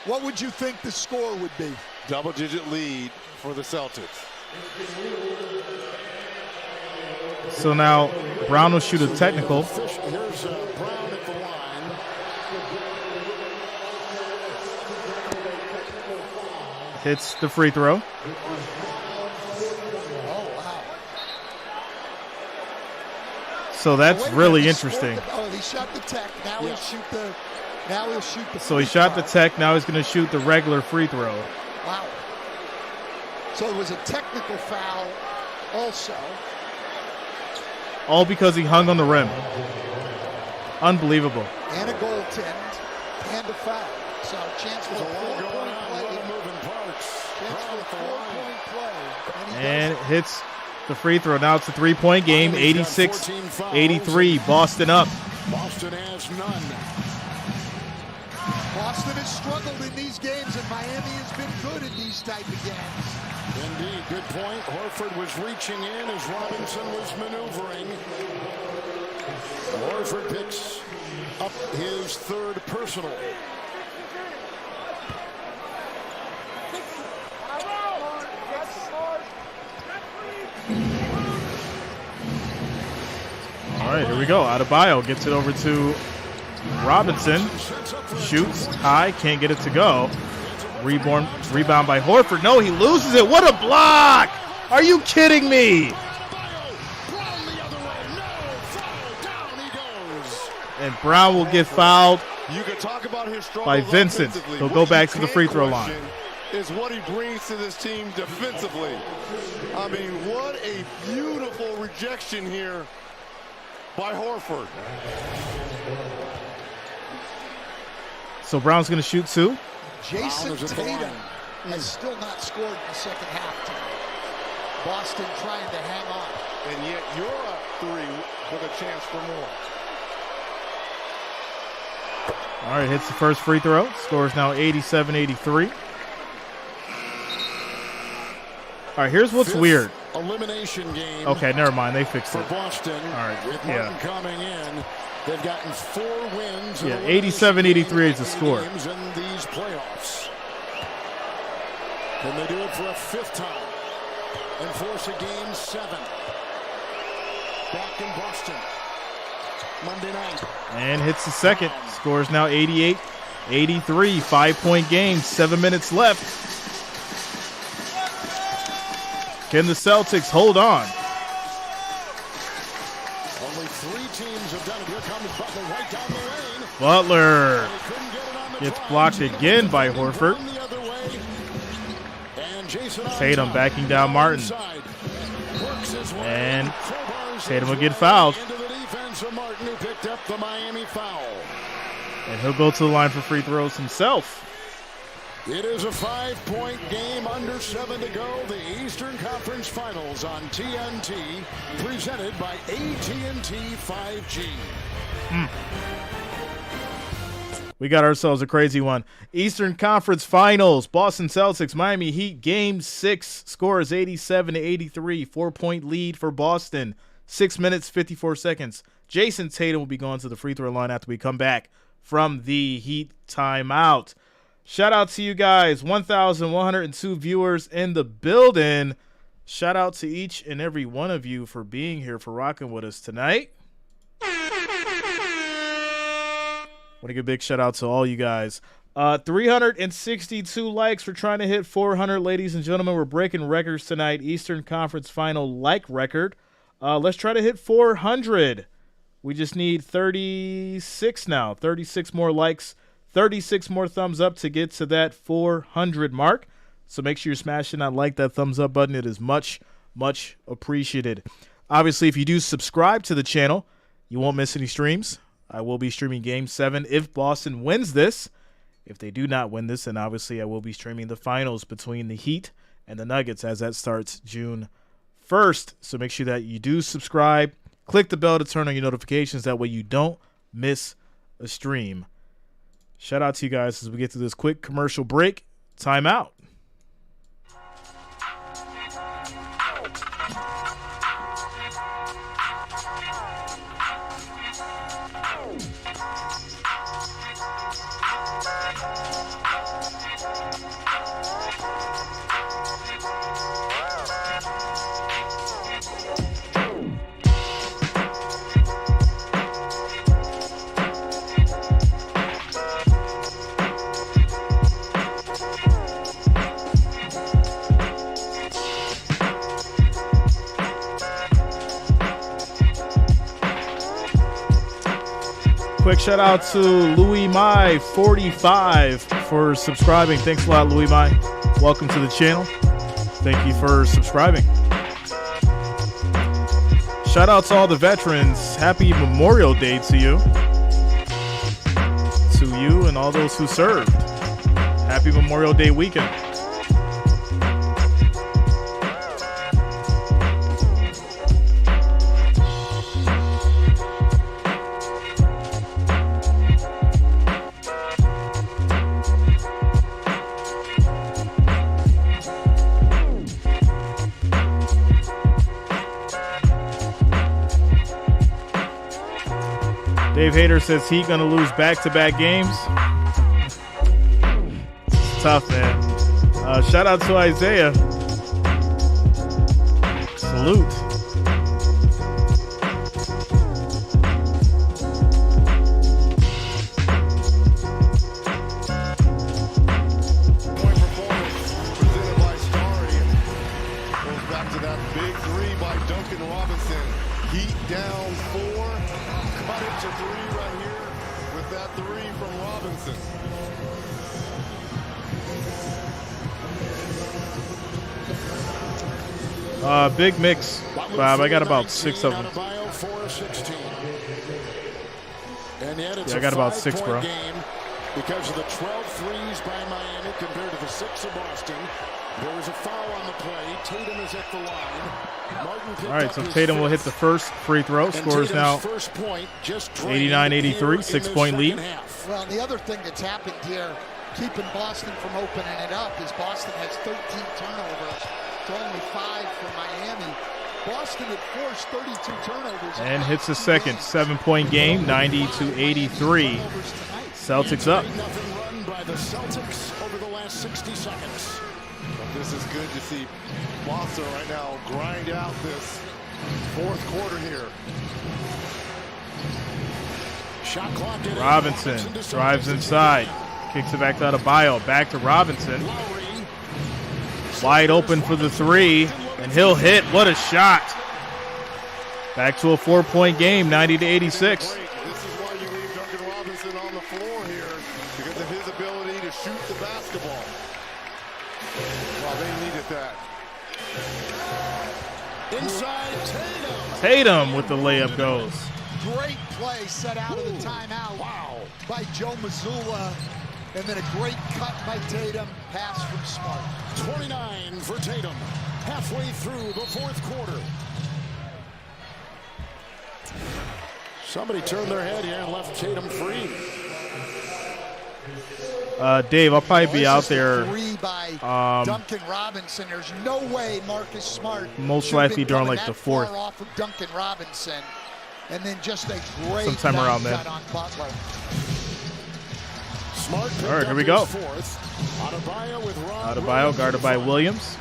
What would you think the score would be? Double-digit lead for the Celtics. So now Brown will shoot a technical. Here's Brown at the line. Hits the free throw. Oh, wow. So that's really interesting. He shot the tech. Now he'll shoot the. So he shot the tech. Now he's going to shoot the regular free throw. Wow. So it was a technical foul also. All because he hung on the rim. Unbelievable. And a goaltend and a foul. So chance for a 4-point play. Chance for a 4-point play. And hits the free throw. Now it's a 3-point game. 86-83. Boston up. Boston has none. Boston has struggled in these games, and Miami has been good in these type of games. Indeed, good point. Horford was reaching in as Robinson was maneuvering. Horford picks up his third personal. All right, here we go. Adebayo gets it over to Robinson. Shoots high, can't get it to go. Rebound by Horford. No, he loses it. What a block! Are you kidding me? And Brown will get fouled You can talk about his by Vincent. He'll go back to the free throw line. Is what he brings to this team defensively. I mean, what a beautiful rejection here by Horford. So Brown's going to shoot 2. Jason Tatum has still not scored in the second half tonight. Boston trying to hang on. And yet you're up 3 with a chance for more. All right, hits the first free throw. Score is now 87-83. All right, here's what's weird. Elimination game. Okay, never mind. They fixed it. For Boston. All right, With Martin coming in, they've gotten 4 wins. Yeah, 87-83 is the score. Games in these playoffs. Can they do it for a 5th time and force a game 7? Back in Boston. Monday night. And hits the second. Score is now 88-83. 5-point game. 7 minutes left. Can the Celtics hold on? Only 3 teams have done it. Here comes Butler right down the lane. Butler gets blocked again by Horford. Tatum backing down Martin. And Tatum will get fouled. Martin, who picked up the Miami foul. And he'll go to the line for free throws himself. It is a 5-point game, under 7 to go. The Eastern Conference Finals on TNT, presented by AT&T 5G. We got ourselves a crazy one. Eastern Conference Finals, Boston Celtics, Miami Heat, Game 6. Score is 87-83. 4-point lead for Boston. 6 minutes, 54 seconds. Jason Tatum will be going to the free throw line after we come back from the Heat timeout. Shout out to you guys. 1,102 viewers in the building. Shout out to each and every one of you for being here, for rocking with us tonight. Want to give a big shout out to all you guys. 362 likes. We're trying to hit 400, ladies and gentlemen. We're breaking records tonight. Eastern Conference Final like record. Let's try to hit 400. We just need 36 now. 36 more likes. 36 more thumbs up to get to that 400 mark. So make sure you're smashing that like, that thumbs up button. It is much, much appreciated. Obviously, if you do subscribe to the channel, you won't miss any streams. I will be streaming Game 7 if Boston wins this. If they do not win this, then obviously I will be streaming the finals between the Heat and the Nuggets as that starts June 1st. So make sure that you do subscribe. Click the bell to turn on your notifications. That way you don't miss a stream. Shout out to you guys as we get to this quick commercial break. Time out. Quick shout out to Louis Mai 45 for subscribing. Thanks a lot, Louis Mai. Welcome to the channel. Thank you for subscribing. Shout out to all the veterans. Happy Memorial Day to you. To you and all those who served. Happy Memorial Day weekend. Dave Hader says Heat gonna lose back-to-back games. It's tough, man. Shout out to Isaiah. Salute. Point performance presented by Starry. Goes back to that big three by Duncan Robinson. Heat down 4. Cut it to 3 right here with that 3 from Robinson. Big mix, Bob. I got about 6 of them. Yeah, I got about 6, bro. Because of the 12 threes by Miami compared to the 6 of Boston. There was a foul on the play. Tatum is at the line. Martin all right, so Tatum will hit the first free throw. Scores now 89-83, 6-point lead. Well, the other thing that's happened here, keeping Boston from opening it up, is Boston has 13 turnovers to only 5 for Miami. Boston had forced 32 turnovers. And hits the second 7-point game, 90-83. Celtics up. Run by the Celtics over the last 60 seconds. But this is good to see Boston right now grind out this fourth quarter here. Shot clock. Robinson drives inside. Kicks it back to Adebayo. Back to Robinson. Wide open for the 3. And he'll hit. What a shot. Back to a 4-point game, 90-86. This is why you leave Duncan Robinson on the floor here, because of his ability to shoot the basketball. Well, they needed that. Inside Tatum. Tatum with the layup goes. Great play set out of the timeout by Joe Mazzulla. And then a great cut by Tatum. Pass from Smart. 29 for Tatum. Halfway through the fourth quarter. Somebody turned their head here and left Tatum free. Dave, I'll probably be out there. Three by Duncan Robinson. There's no way Marcus Smart most likely during like the fourth. Off of Duncan Robinson, and then just a great sometime around there. on Butler. Smart. All right, here we go. Adebayo guarded by Williams.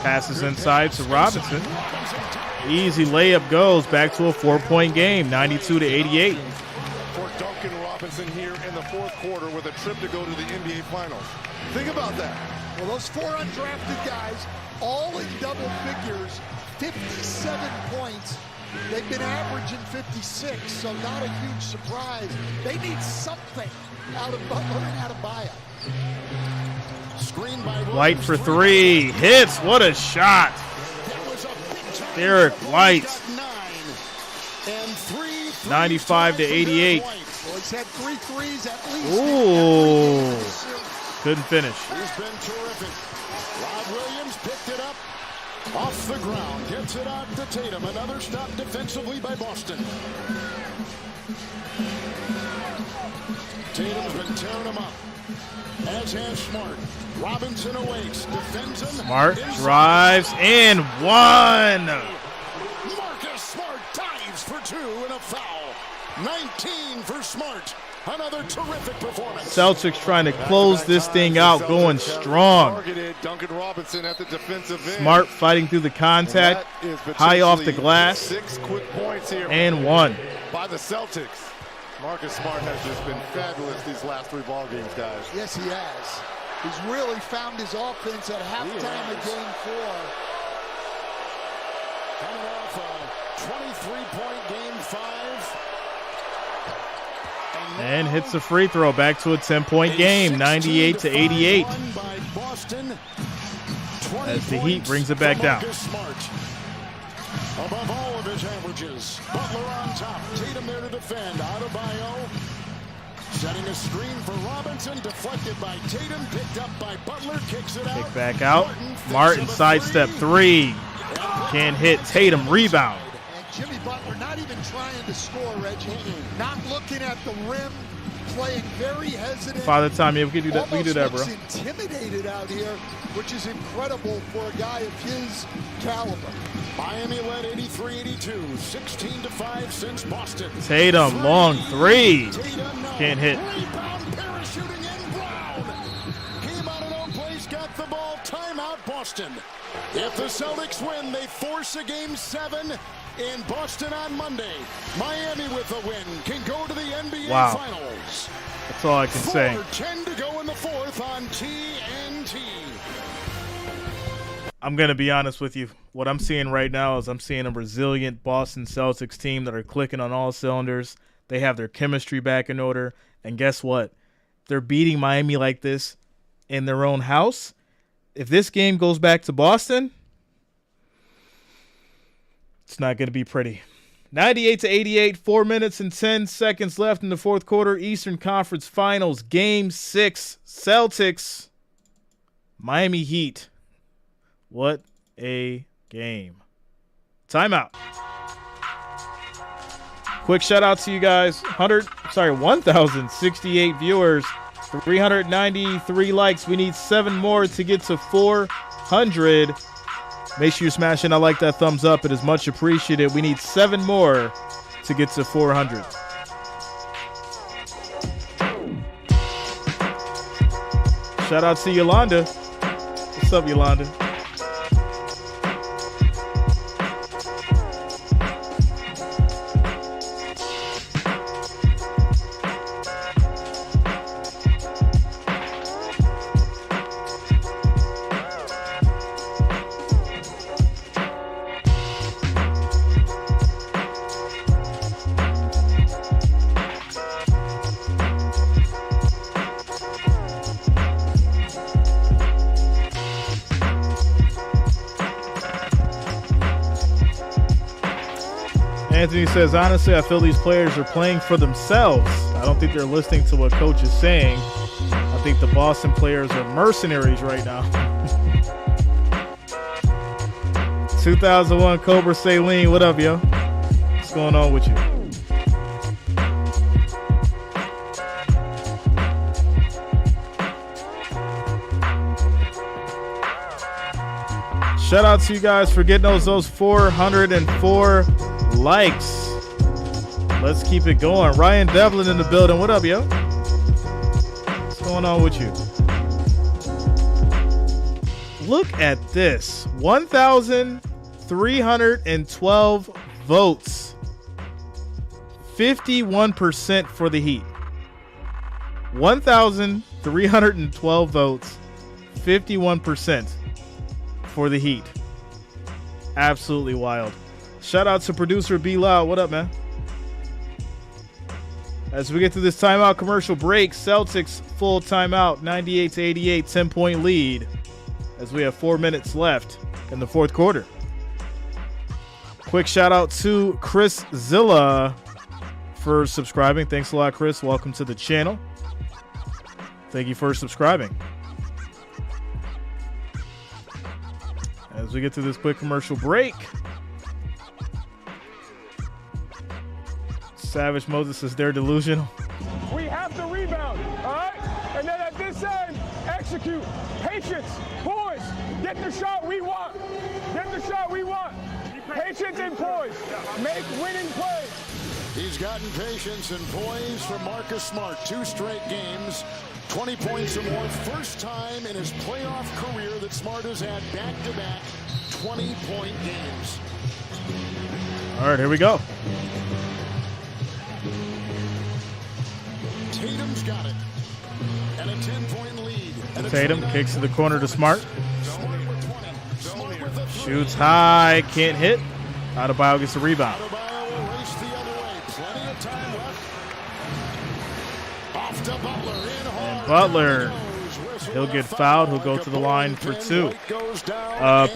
Passes inside to Robinson. Easy layup goes. Back to a 4-point game, 92-88. For Duncan Robinson here in the fourth quarter with a trip to go to the NBA Finals. Think about that. Well, those 4 undrafted guys, all in double figures, 57 points. They've been averaging 56, so not a huge surprise. They need something out of Butler and Adebayo. White for 3. Hits. What a shot. Derek White. 95-88. Well, he's had 3 threes at least. Ooh. couldn't finish. He's been terrific. Rob Williams picked it up off the ground. Gets it out to Tatum. Another stop defensively by Boston. Tatum's been tearing him up. As has Smart. Robinson awakes. Defends him. Smart drives and one. Marcus Smart dives for 2 and a foul. 19 for Smart. Another terrific performance. Celtics trying to close this thing out, going strong. Targeted Duncan Robinson at the defensive end. Smart fighting through the contact, high off the glass, 6 quick points here. And one. By the Celtics. Marcus Smart has just been fabulous these last 3 ball games, guys. Yes, he has. He's really found his offense at halftime of Game 4. Coming off a 23-point Game 5. And hits a free throw. Back to a 10-point game, 98-88. As the Heat brings it back down. Above all of his averages. Butler on top. Tatum there to defend. Adebayo setting a screen for Robinson. Deflected by Tatum. Picked up by Butler. Kicks it out. Kick back out. Martin sidestep 3. Can't hit. Tatum rebound. And Jimmy Butler not even trying to score, Reggie. Not looking at the rim. Playing very hesitant. Father time, yeah, we can do that. We can do that, bro. Intimidated out here, which is incredible for a guy of his caliber. Miami led 83-82, 16-5 since Boston. Tatum, long 3. Can't hit. Rebound, parachuting in Brown. Came out of no place, got the ball. Timeout, Boston. If the Celtics win, they force a Game 7 in Boston on Monday. Miami with the win can go to the NBA Finals. That's all I can say. 4:10 to go in the 4th on TNT. I'm going to be honest with you. What I'm seeing right now is I'm seeing a resilient Boston Celtics team that are clicking on all cylinders. They have their chemistry back in order. And guess what? They're beating Miami like this in their own house. If this game goes back to Boston, it's not going to be pretty. 98-88, 4 minutes and 10 seconds left in the fourth quarter. Eastern Conference Finals, Game 6, Celtics, Miami Heat. What a game. Timeout. Quick shout out to you guys. 1,068 viewers, 393 likes. We need 7 more to get to 400. Make sure you're smashing I like that thumbs up. It is much appreciated. We need 7 more to get to 400. Shout out to Yolanda. What's up, Yolanda? Anthony says, honestly, I feel these players are playing for themselves. I don't think they're listening to what coach is saying. I think the Boston players are mercenaries right now. 2001 Cobra Saline, what up, yo? What's going on with you? Shout out to you guys for getting those 404 likes. Let's keep it going. Ryan Devlin in the building. What up, yo? What's going on with you? Look at this. 1,312 votes. 51% for the Heat. 1,312 votes. 51% for the Heat. Absolutely wild. Shout out to producer B Loud. What up, man? As we get to this timeout commercial break, Celtics full timeout, 98-88, 10-point lead as we have 4 minutes left in the fourth quarter. Quick shout out to Chris Zilla for subscribing. Thanks a lot, Chris. Welcome to the channel. Thank you for subscribing. As we get to this quick commercial break, Savage Moses says they're delusional. We have to rebound, all right? And then at this end, execute. Patience. Poise. Get the shot we want. Get the shot we want. Patience and poise. Make winning plays. He's gotten patience and poise from Marcus Smart. 2 straight games, 20 points or more. First time in his playoff career that Smart has had back-to-back 20-point games. All right, here we go. Tatum's got it. And a 10-point lead. Tatum kicks to the corner to Smart. Shoots high, can't hit. Adebayo gets the rebound. Adebayo will race the other way. Plenty of time left. Off to Butler. In hard. And Butler, he'll get fouled. He'll go to the line for 2.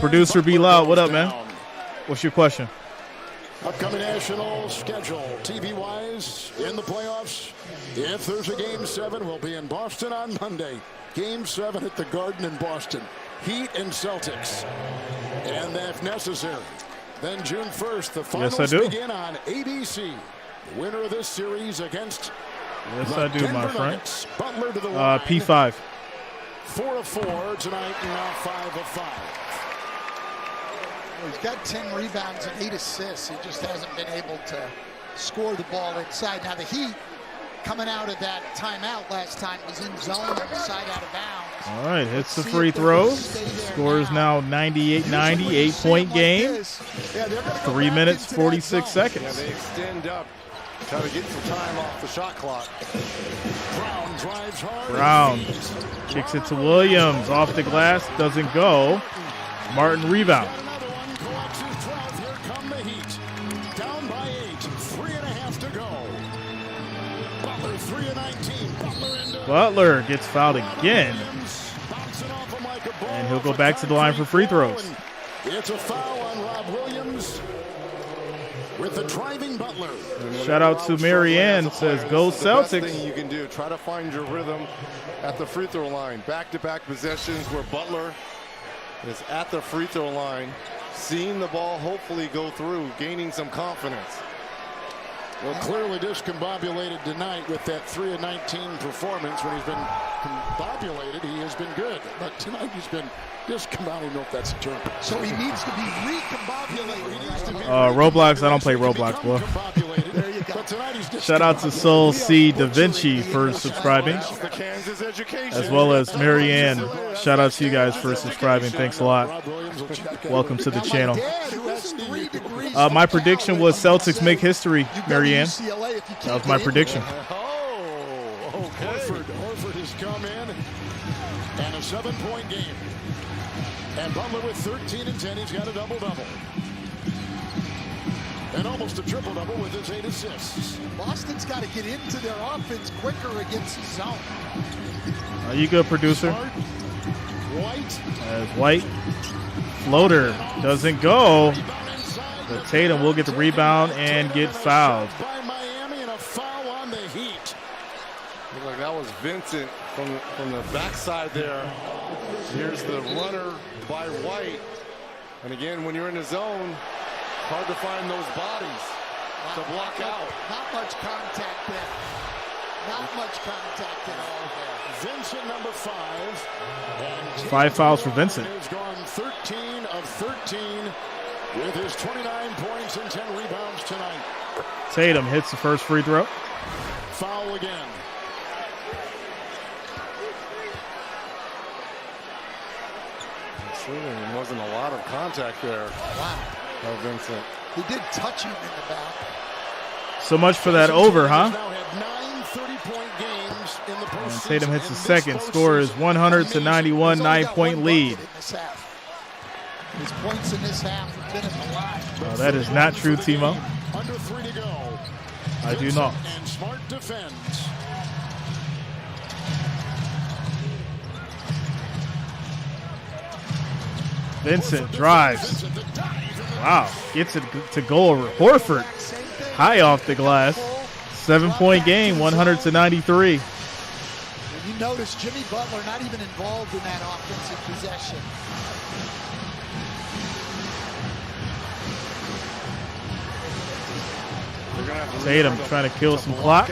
Producer B Loud, what up, man? What's your question? Upcoming national schedule, TV-wise, in the playoffs. If there's a Game 7, we'll be in Boston on Monday. Game 7 at the Garden in Boston. Heat and Celtics. And if necessary, then June 1st, the finals begin on ABC. The winner of this series against I do, my friend. Nuggets. Butler to the line. P5. 4 of 4 tonight, and now 5 of 5. He's got 10 rebounds and 8 assists. He just hasn't been able to score the ball inside. Now the Heat, coming out of that timeout last time, was in zone on the side out of bounds. All right, hits the free throw. Scores now 98-90, 8-point game. 3 minutes, 46 seconds. Yeah, they extend up, try to get some time off the shot clock. Brown drives hard. Brown kicks it to Williams. Off the glass, doesn't go. Martin rebound. Here come the Heat. Down by 8. 3.5 to go. Butler 3 of 19. Butler gets fouled again. And he'll go back to the line for free throws. It's a foul on Rob Williams with the driving Butler. Shout out to Marianne, says go Celtics. The best thing you can do, try to find your rhythm at the free throw line. Back-to-back possessions where Butler is at the free throw line, seeing the ball hopefully go through, gaining some confidence. Well, clearly discombobulated tonight with that 3 of 19 performance. When he's been combobulated, he has been good. But tonight he's been discombobulated. I don't know if that's a term. So he needs to be recombobulated. Roblox, I don't play Roblox, boy. There you go. Shout out to Soul C Da Vinci for subscribing, as well as Marianne. Shout out to you guys for subscribing. Thanks a lot. Welcome to the channel. My prediction was Celtics make history, Marianne. That was my prediction. Horford has come in, and a 7-point game. And Butler with 13 and 10. He's got a double-double. And almost a triple-double with his 8 assists. Boston's got to get into their offense quicker against the zone. Are you good, producer? White. As White. Floater doesn't go. But Tatum will get the rebound and get fouled. By Miami, and a foul on the Heat. Looked like that was Vincent from the backside there. Here's the runner by White. And again, when you're in the zone, hard to find those bodies to block out. Not much contact there. Not much contact at all there. Vincent, number 5. And 5 fouls for Vincent. Has gone 13 of 13 with his 29 points and 10 rebounds tonight. Tatum hits the first free throw. Foul again. There wasn't a lot of contact there. Wow. Oh, Vincent. He did touch him in the back. So much for that over, huh? Now had 9 30-point games in the postseason. And Tatum hits the second. Score is 100-91, 9-point lead. His points in this half have been in the line. Oh, that is not true, Timo. Under 3 to go. I do not. And Smart defends. Vincent drives. Wow, gets it to go over Horford. High off the glass. 7-point game, 100-93. You notice Jimmy Butler not even involved in that offensive possession. Tatum trying to kill some clock.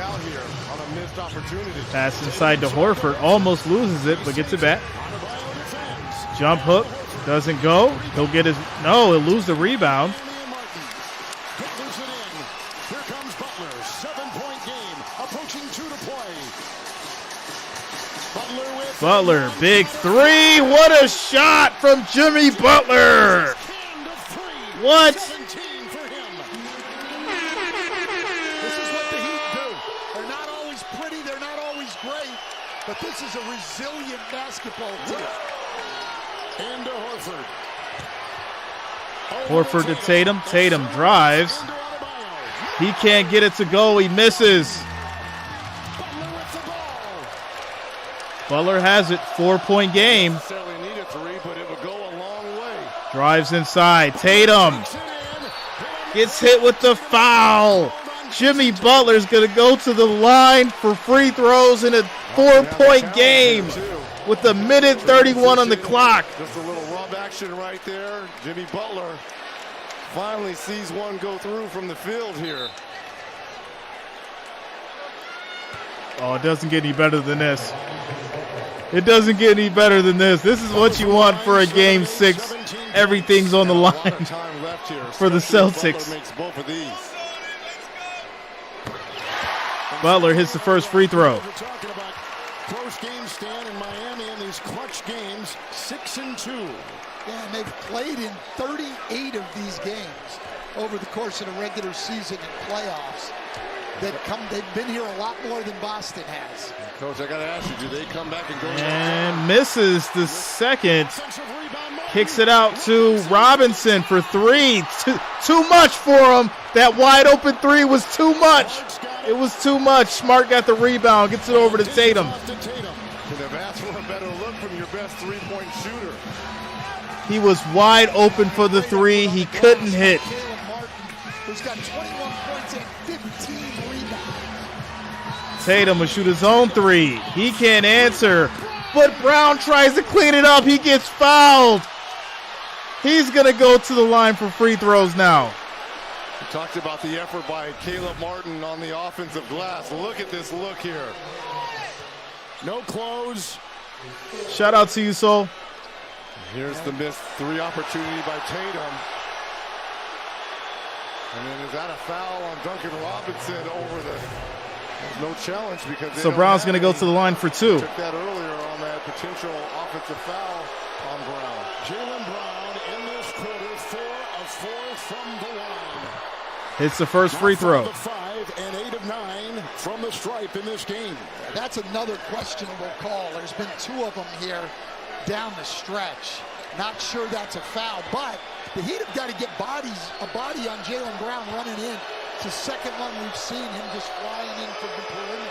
Pass inside to Horford. Almost loses it, but gets it back. Jump hook. Doesn't go. He'll get his... No, he'll lose the rebound. Here comes Butler. 7-point game. Approaching 2 to play. Butler, big three. What a shot from Jimmy Butler. What? This is what the Heat do. They're not always pretty. They're not always great. But this is a resilient basketball team. Into Horford. Horford to Tatum. Tatum drives. He can't get it to go. He misses. Butler has it. 4-point game. Drives inside. Tatum gets hit with the foul. Jimmy Butler's going to go to the line for free throws in a 4-point game with a minute 31 on the clock. Just a little rub action right there. Jimmy Butler finally sees one go through from the field here. Oh, it doesn't get any better than this. It doesn't get any better than this. This is what you want for a Game 6. Everything's on the line for the Celtics. Butler hits the first free throw. Close game stand in Miami in these clutch games, 6-2. Yeah, and they've played in 38 of these games over the course of the regular season and playoffs. They've been here a lot more than Boston has. Coach, I got to ask you, do they come back and go? And misses the second. Kicks it out to Robinson for three. Too much for him. That wide open three was too much. It was too much. Smart got the rebound. Gets it over to Tatum. Could have asked for a better look from your best three-point shooter. He was wide open for the three. He couldn't hit. Who's got 21 points and 15 rebounds. Tatum will shoot his own three. He can't answer. But Brown tries to clean it up. He gets fouled. He's going to go to the line for free throws now. We talked about the effort by Caleb Martin on the offensive glass. Look at this look here. No close. Shout out to you, Sol. Here's the missed three opportunity by Tatum. And then is that a foul on Duncan Robinson over the... There's no challenge because... So Brown's going to go to the line for two. Took that earlier on that potential offensive foul on Brown. Jaylen Brown in this quarter, 4 of 4 from the line. Hits the first free throw. 5 and 8 of 9 from the stripe in this game. That's another questionable call. There's been 2 of them here down the stretch. Not sure that's a foul, but the Heat have got to get a body on Jaylen Brown running in. It's the second one we've seen him just flying in from the perimeter.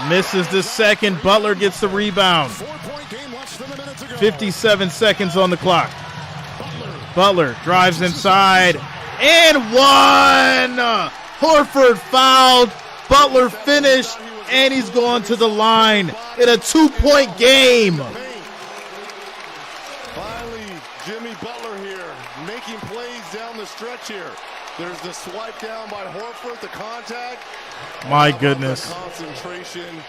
Misses the second. Butler gets the rebound. 57 seconds on the clock. Butler drives inside and one. Horford fouled. Butler finished, and he's gone to the line in a 2-point game. Finally, Jimmy Butler here making plays down the stretch here. There's the swipe down by Horford, the contact. My goodness. The concentration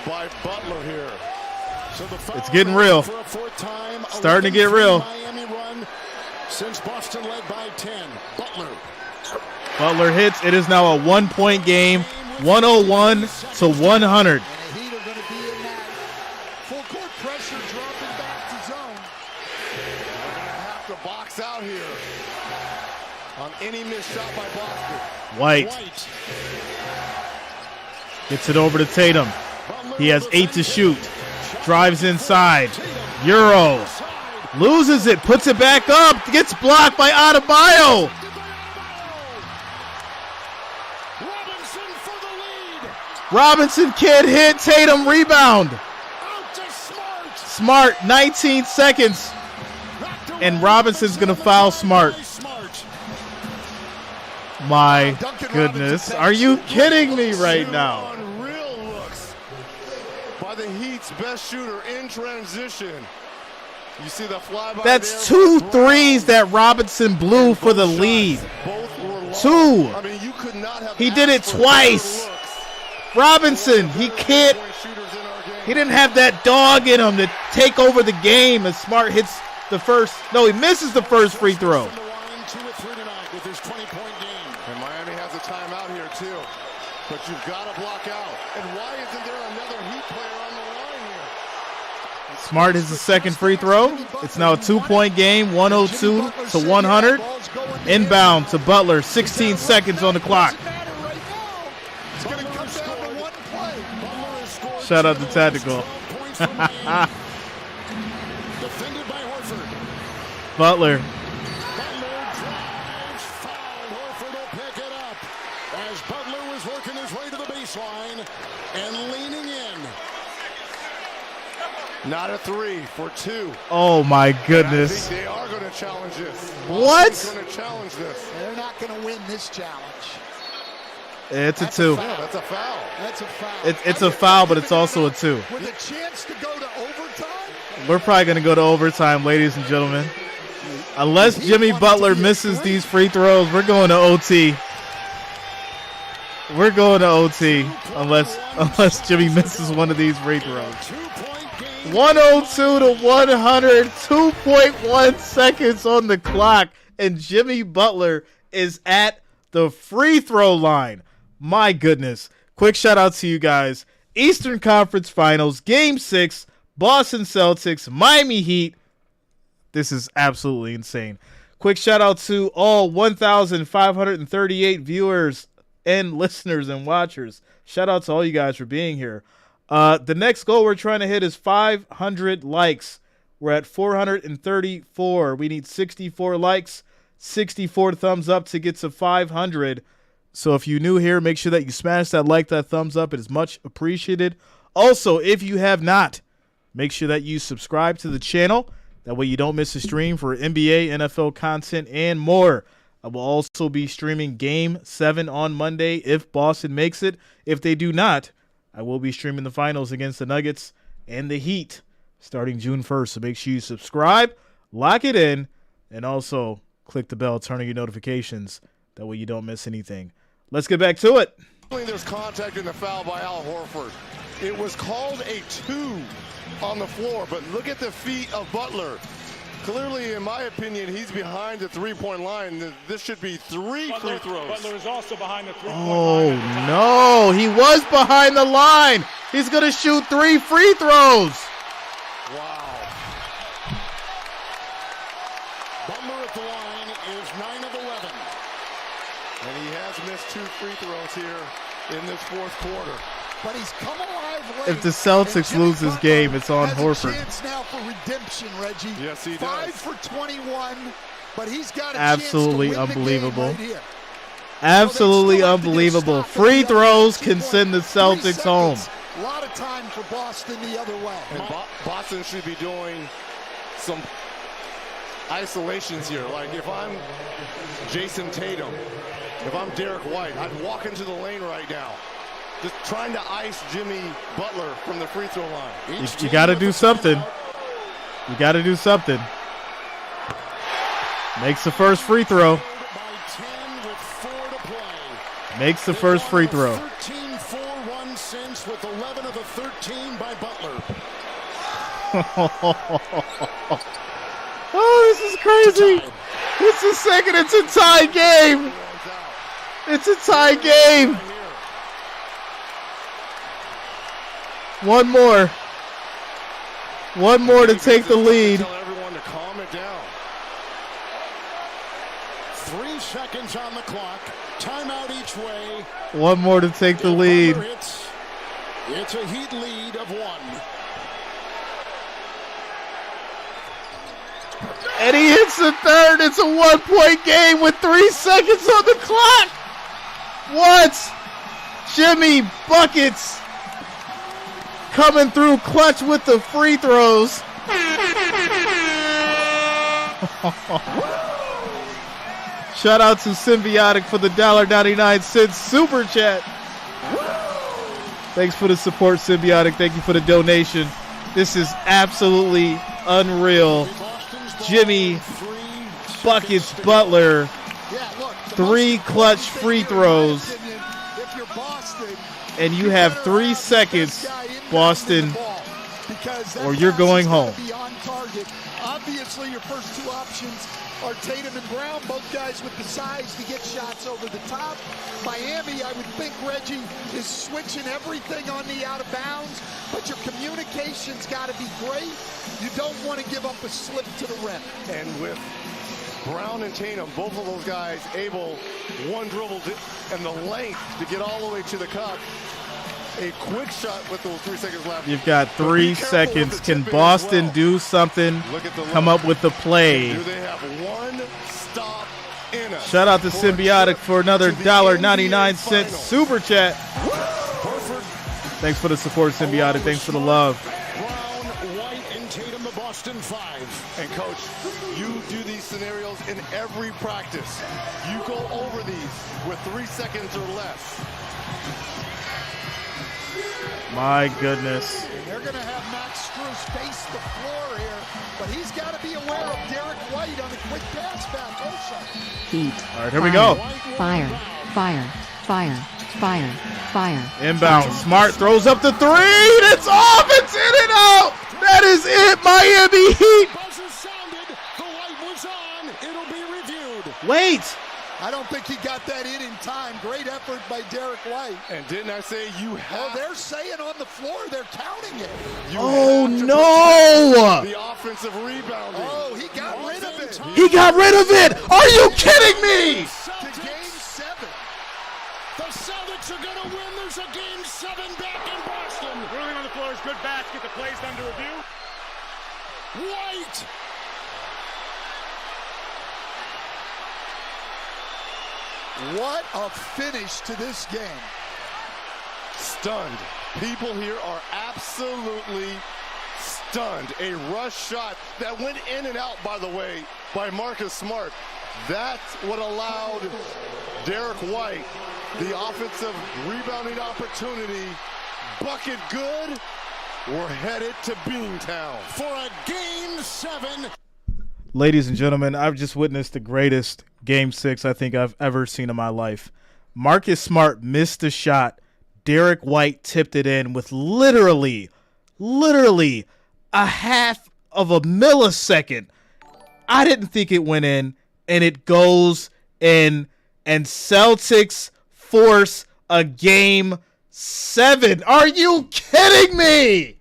by Butler here. So the foul it's getting real. for a fourth time, starting to get real. Miami run since Boston led by 10. Butler hits. It is now a 1-point game, 101 to 100. And the Heat are going to be in that full court pressure, dropping back to zone. They're going to have to box out here on any missed shot by Boston. White gets it over to Tatum. He has 8 to shoot. Drives inside. Euro loses it, puts it back up, gets blocked by Adebayo. Robinson can't hit. Tatum rebound. Smart, 19 seconds. And Robinson's going to foul Smart. My goodness. Are you kidding me right now? Real looks by the Heat's best shooter in transition. You see the flyby. That's 2 threes that Robinson blew for the lead. 2. I mean, you could not have. He did it twice. Robinson, he can't. He didn't have that dog in him to take over the game as Smart hits the first. No, he misses the first free throw. And Miami has a timeout here too. But you've got to block out. And why isn't there another Heat player on the line here? Smart is the second free throw. It's now a 2-point game, 102 to 100. Inbound to Butler, 16 seconds on the clock. Shout out to Tactical. Butler. As Butler was working his way to the baseline and leaning in. Not a 3 for 2. Oh my I goodness. think they are going to challenge this. What? They're going to challenge this. They're not going to win this challenge. It's a 2. That's a foul. That's a foul. It's a foul, but it's also a 2. With a chance to go to overtime? We're probably going to go to overtime, ladies and gentlemen. Unless Jimmy Butler misses these free throws, we're going to OT. We're going to OT unless Jimmy misses one of these free throws. 102 to 100, 2.1 seconds on the clock, and Jimmy Butler is at the free throw line. My goodness. Quick shout out to you guys. Eastern Conference Finals, Game 6, Boston Celtics, Miami Heat. This is absolutely insane. Quick shout out to all 1,538 viewers and listeners and watchers. Shout out to all you guys for being here. The next goal we're trying to hit is 500 likes. We're at 434. We need 64 likes, 64 thumbs up to get to 500. So if you're new here, make sure that you smash that like, that thumbs up. It is much appreciated. Also, if you have not, make sure that you subscribe to the channel. That way you don't miss a stream for NBA, NFL content, and more. I will also be streaming Game 7 on Monday if Boston makes it. If they do not, I will be streaming the finals against the Nuggets and the Heat starting June 1st. So make sure you subscribe, lock it in, and also click the bell, turn on your notifications. That way you don't miss anything. Let's get back to it. There's contact in the foul by Al Horford. It was called a 2 on the floor, but look at the feet of Butler. Clearly, in my opinion, he's behind the three-point line. This should be 3 free throws. Butler is also behind the three-point Oh, line. no. He was behind the line. He's going to shoot 3 free throws. Wow. Butler at the line is 9 of 11. And he has missed 2 free throws here in this fourth quarter. But he's come alive late. If the Celtics lose this game, it's on Horford. Has a chance now for redemption, Reggie. Yes, he does. 5 for 21, but he's got a Absolutely chance to win unbelievable. the game right here. Absolutely unbelievable. Free throws can send the Celtics home. A lot of time for Boston the other way. And Boston should be doing some isolations here. Like if I'm Jason Tatum, if I'm Derek White, I'd walk into the lane right now. Just trying to ice Jimmy Butler from the free throw line. You got to do something. You got to do something. Makes the first free throw. Makes the first free throw. 13-4-1 since with 11 of the 13 by Butler. Oh, this is crazy. It's the second. It's a tie game. It's a tie game. One more. One more to take the lead. Tell everyone to calm it down. 3 seconds on the clock. Timeout each way. One more to take the lead. It's a Heat lead of 1. And he hits the third. It's a 1-point game with 3 seconds on the clock. What? Jimmy buckets. Coming through clutch with the free throws. Shout out to Symbiotic for the $1.99 super chat. Thanks for the support, Symbiotic. Thank you for the donation. This is absolutely unreal. Jimmy Buckets Butler, 3 clutch free throws, and you have 3 seconds, Boston, or you're going home. Obviously, your first 2 options are Tatum and Brown, both guys with the size to get shots over the top. Miami, I would think Reggie is switching everything on the out of bounds, but your communication's got to be great. You don't want to give up a slip to the rim. And with Brown and Tatum, both of those guys able, one dribble and the length to get all the way to the cup. A quick shot with those 3 seconds left. You've got 3 seconds. Can Boston do something? Come up with the play. Do they have one stop in us? Shout out to Symbiotic for another $1.99 super chat. Thanks for the support, Symbiotic. Thanks for the love. Brown, White, and Tatum, the Boston 5. And coach, you do these scenarios in every practice. You go over these with 3 seconds or less. My goodness. They're going to have Max Strus face the floor here, but he's got to be aware of Derek White on a quick pass back. Heat. All right, here we go. Fire, fire, fire, fire, fire. Inbound. Smart throws up the 3. It's off. It's in and out. That is it, Miami Heat. Buzzer sounded. The light was on. It'll be reviewed. Wait. I don't think he got that in time. Great effort by Derek White. And didn't I say you have? Oh, they're saying on the floor, they're counting it. Oh, no. The offensive rebounding. Oh, he got rid of it. He got rid of it. Are you kidding me? To game 7. The Celtics are going to win. There's a game 7 back in Boston. Ruling on the floor is good bats. Get the plays under review. White. What a finish to this game. Stunned. People here are absolutely stunned. A rush shot that went in and out, by the way, by Marcus Smart. That's what allowed Derek White the offensive rebounding opportunity. Bucket good. We're headed to Beantown for a game 7. Ladies and gentlemen, I've just witnessed the greatest Game 6 I think I've ever seen in my life. Marcus Smart missed the shot. Derek White tipped it in with literally a half of a millisecond. I didn't think it went in, and it goes in, and Celtics force a Game 7. Are you kidding me?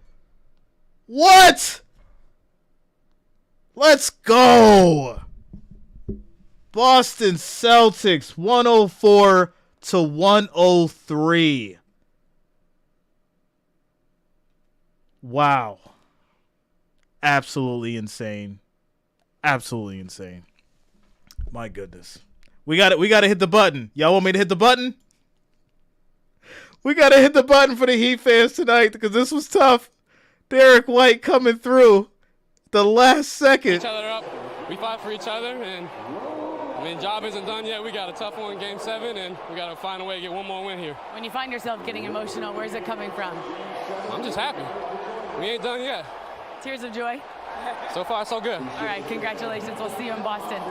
What? Let's go. Boston Celtics 104-103. Wow. Absolutely insane. Absolutely insane. My goodness. We got to hit the button. Y'all want me to hit the button? We got to hit the button for the Heat fans tonight because this was tough. Derek White coming through the last second. Each other up. We fight for each other, and I mean, job isn't done yet. We got a tough one in Game 7, and we got to find a way to get one more win here. When you find yourself getting emotional, where's it coming from? I'm just happy. We ain't done yet. Tears of joy? So far, so good. All right, congratulations. We'll see you in Boston.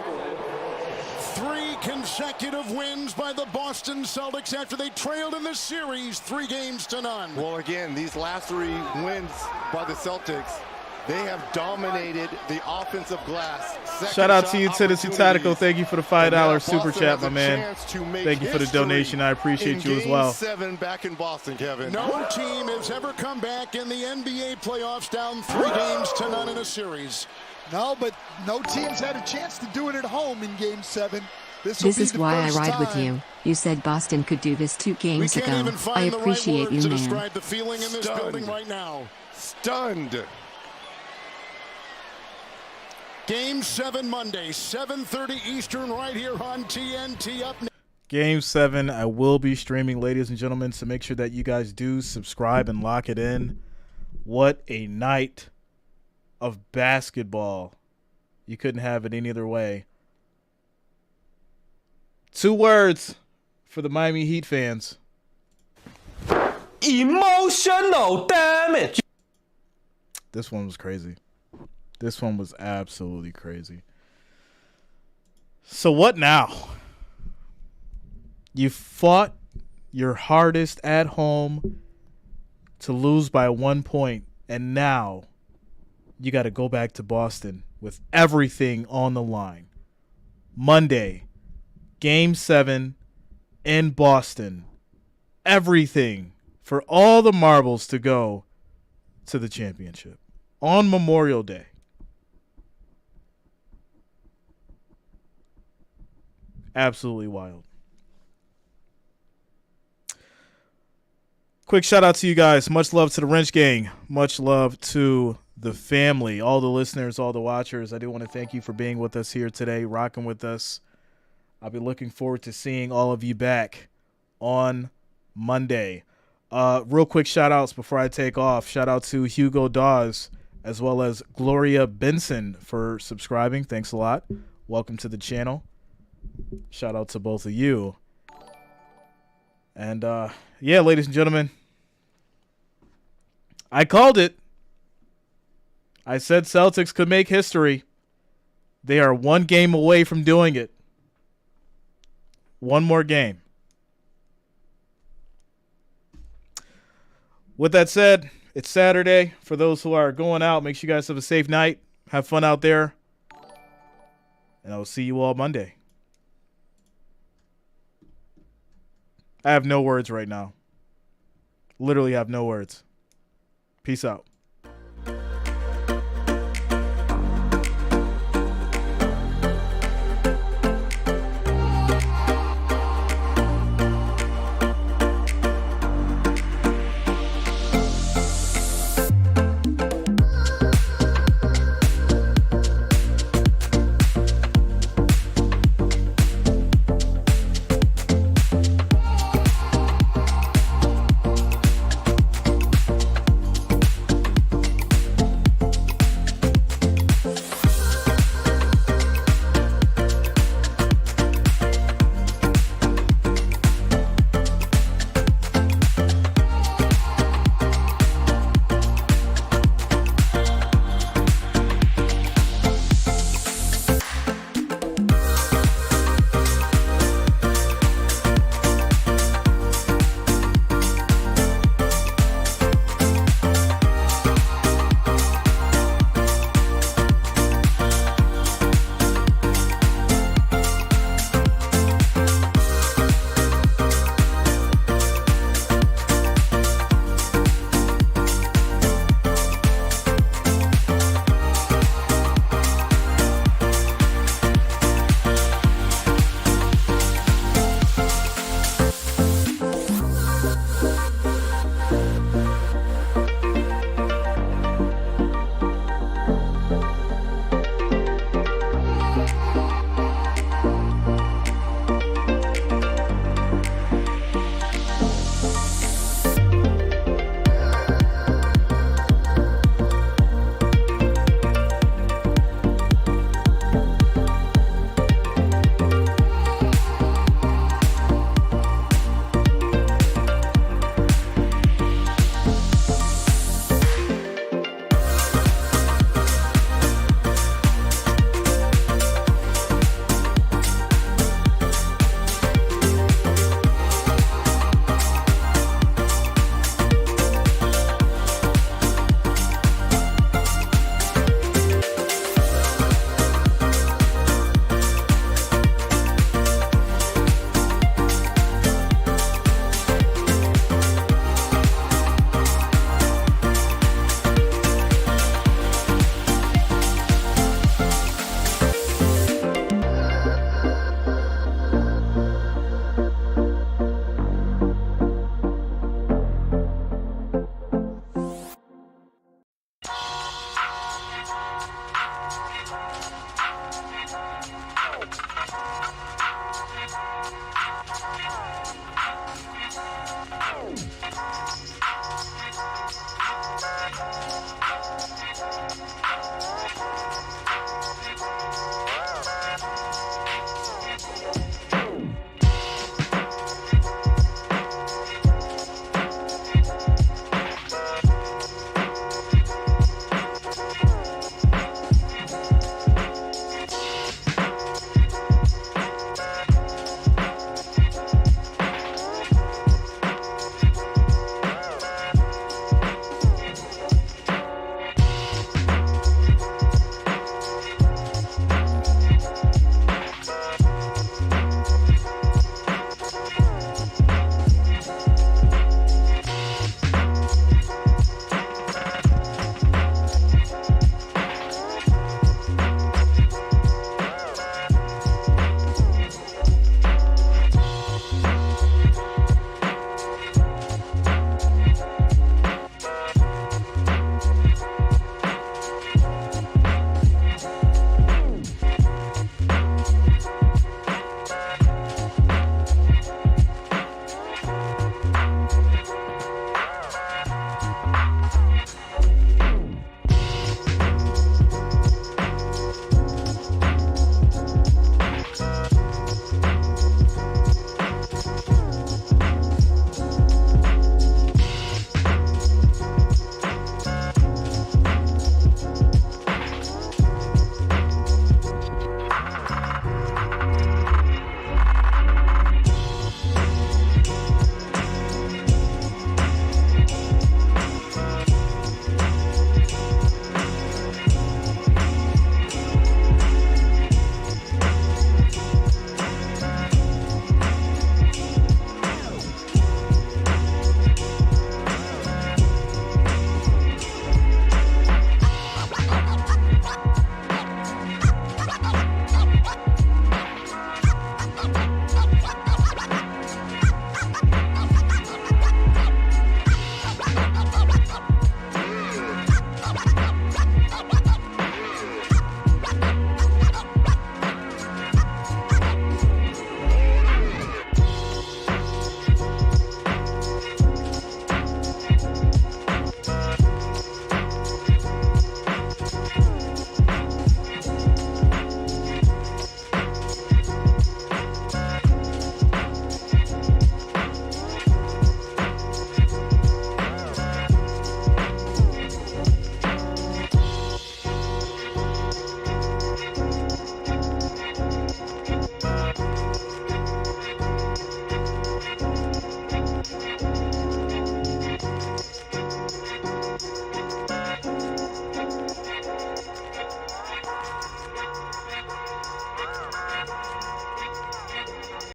3 consecutive wins by the Boston Celtics after they trailed in the series 3-0. Well, again, these last 3 wins by the Celtics, they have dominated the offensive glass. Shout out to you, Tennessee Tactical. Thank you for the $5 super chat, my man. Thank you for the donation. I appreciate you as well. Game 7 back in Boston, Kevin. No team has ever come back in the NBA playoffs down 3-0 in a series. No, but no team's had a chance to do it at home in Game 7. This is why I ride with you. You said Boston could do this 2 games ago. I appreciate you, man. Describe the feeling in this building right now. Stunned. Game 7 Monday, 7:30 Eastern, right here on TNT. Up next. Game 7, I will be streaming, ladies and gentlemen, so make sure that you guys do subscribe and lock it in. What a night of basketball. You couldn't have it any other way. 2 words for the Miami Heat fans. Emotional damage. This one was crazy. This one was absolutely crazy. So what now? You fought your hardest at home to lose by 1 point, and now you got to go back to Boston with everything on the line. Monday, Game 7 in Boston. Everything for all the marbles to go to the championship on Memorial Day. Absolutely wild. Quick shout out to you guys. Much love to the Wrench Gang. Much love to the family, all the listeners, all the watchers. I do want to thank you for being with us here today, rocking with us. I'll be looking forward to seeing all of you back on Monday. Real quick shout outs before I take off. Shout out to Hugo Dawes as well as Gloria Benson for subscribing. Thanks a lot. Welcome to the channel. Shout out to both of you. And yeah, ladies and gentlemen, I called it. I said Celtics could make history. They are one game away from doing it. One more game. With that said, it's Saturday. For those who are going out, make sure you guys have a safe night. Have fun out there. And I will see you all Monday. I have no words right now. Literally have no words. Peace out.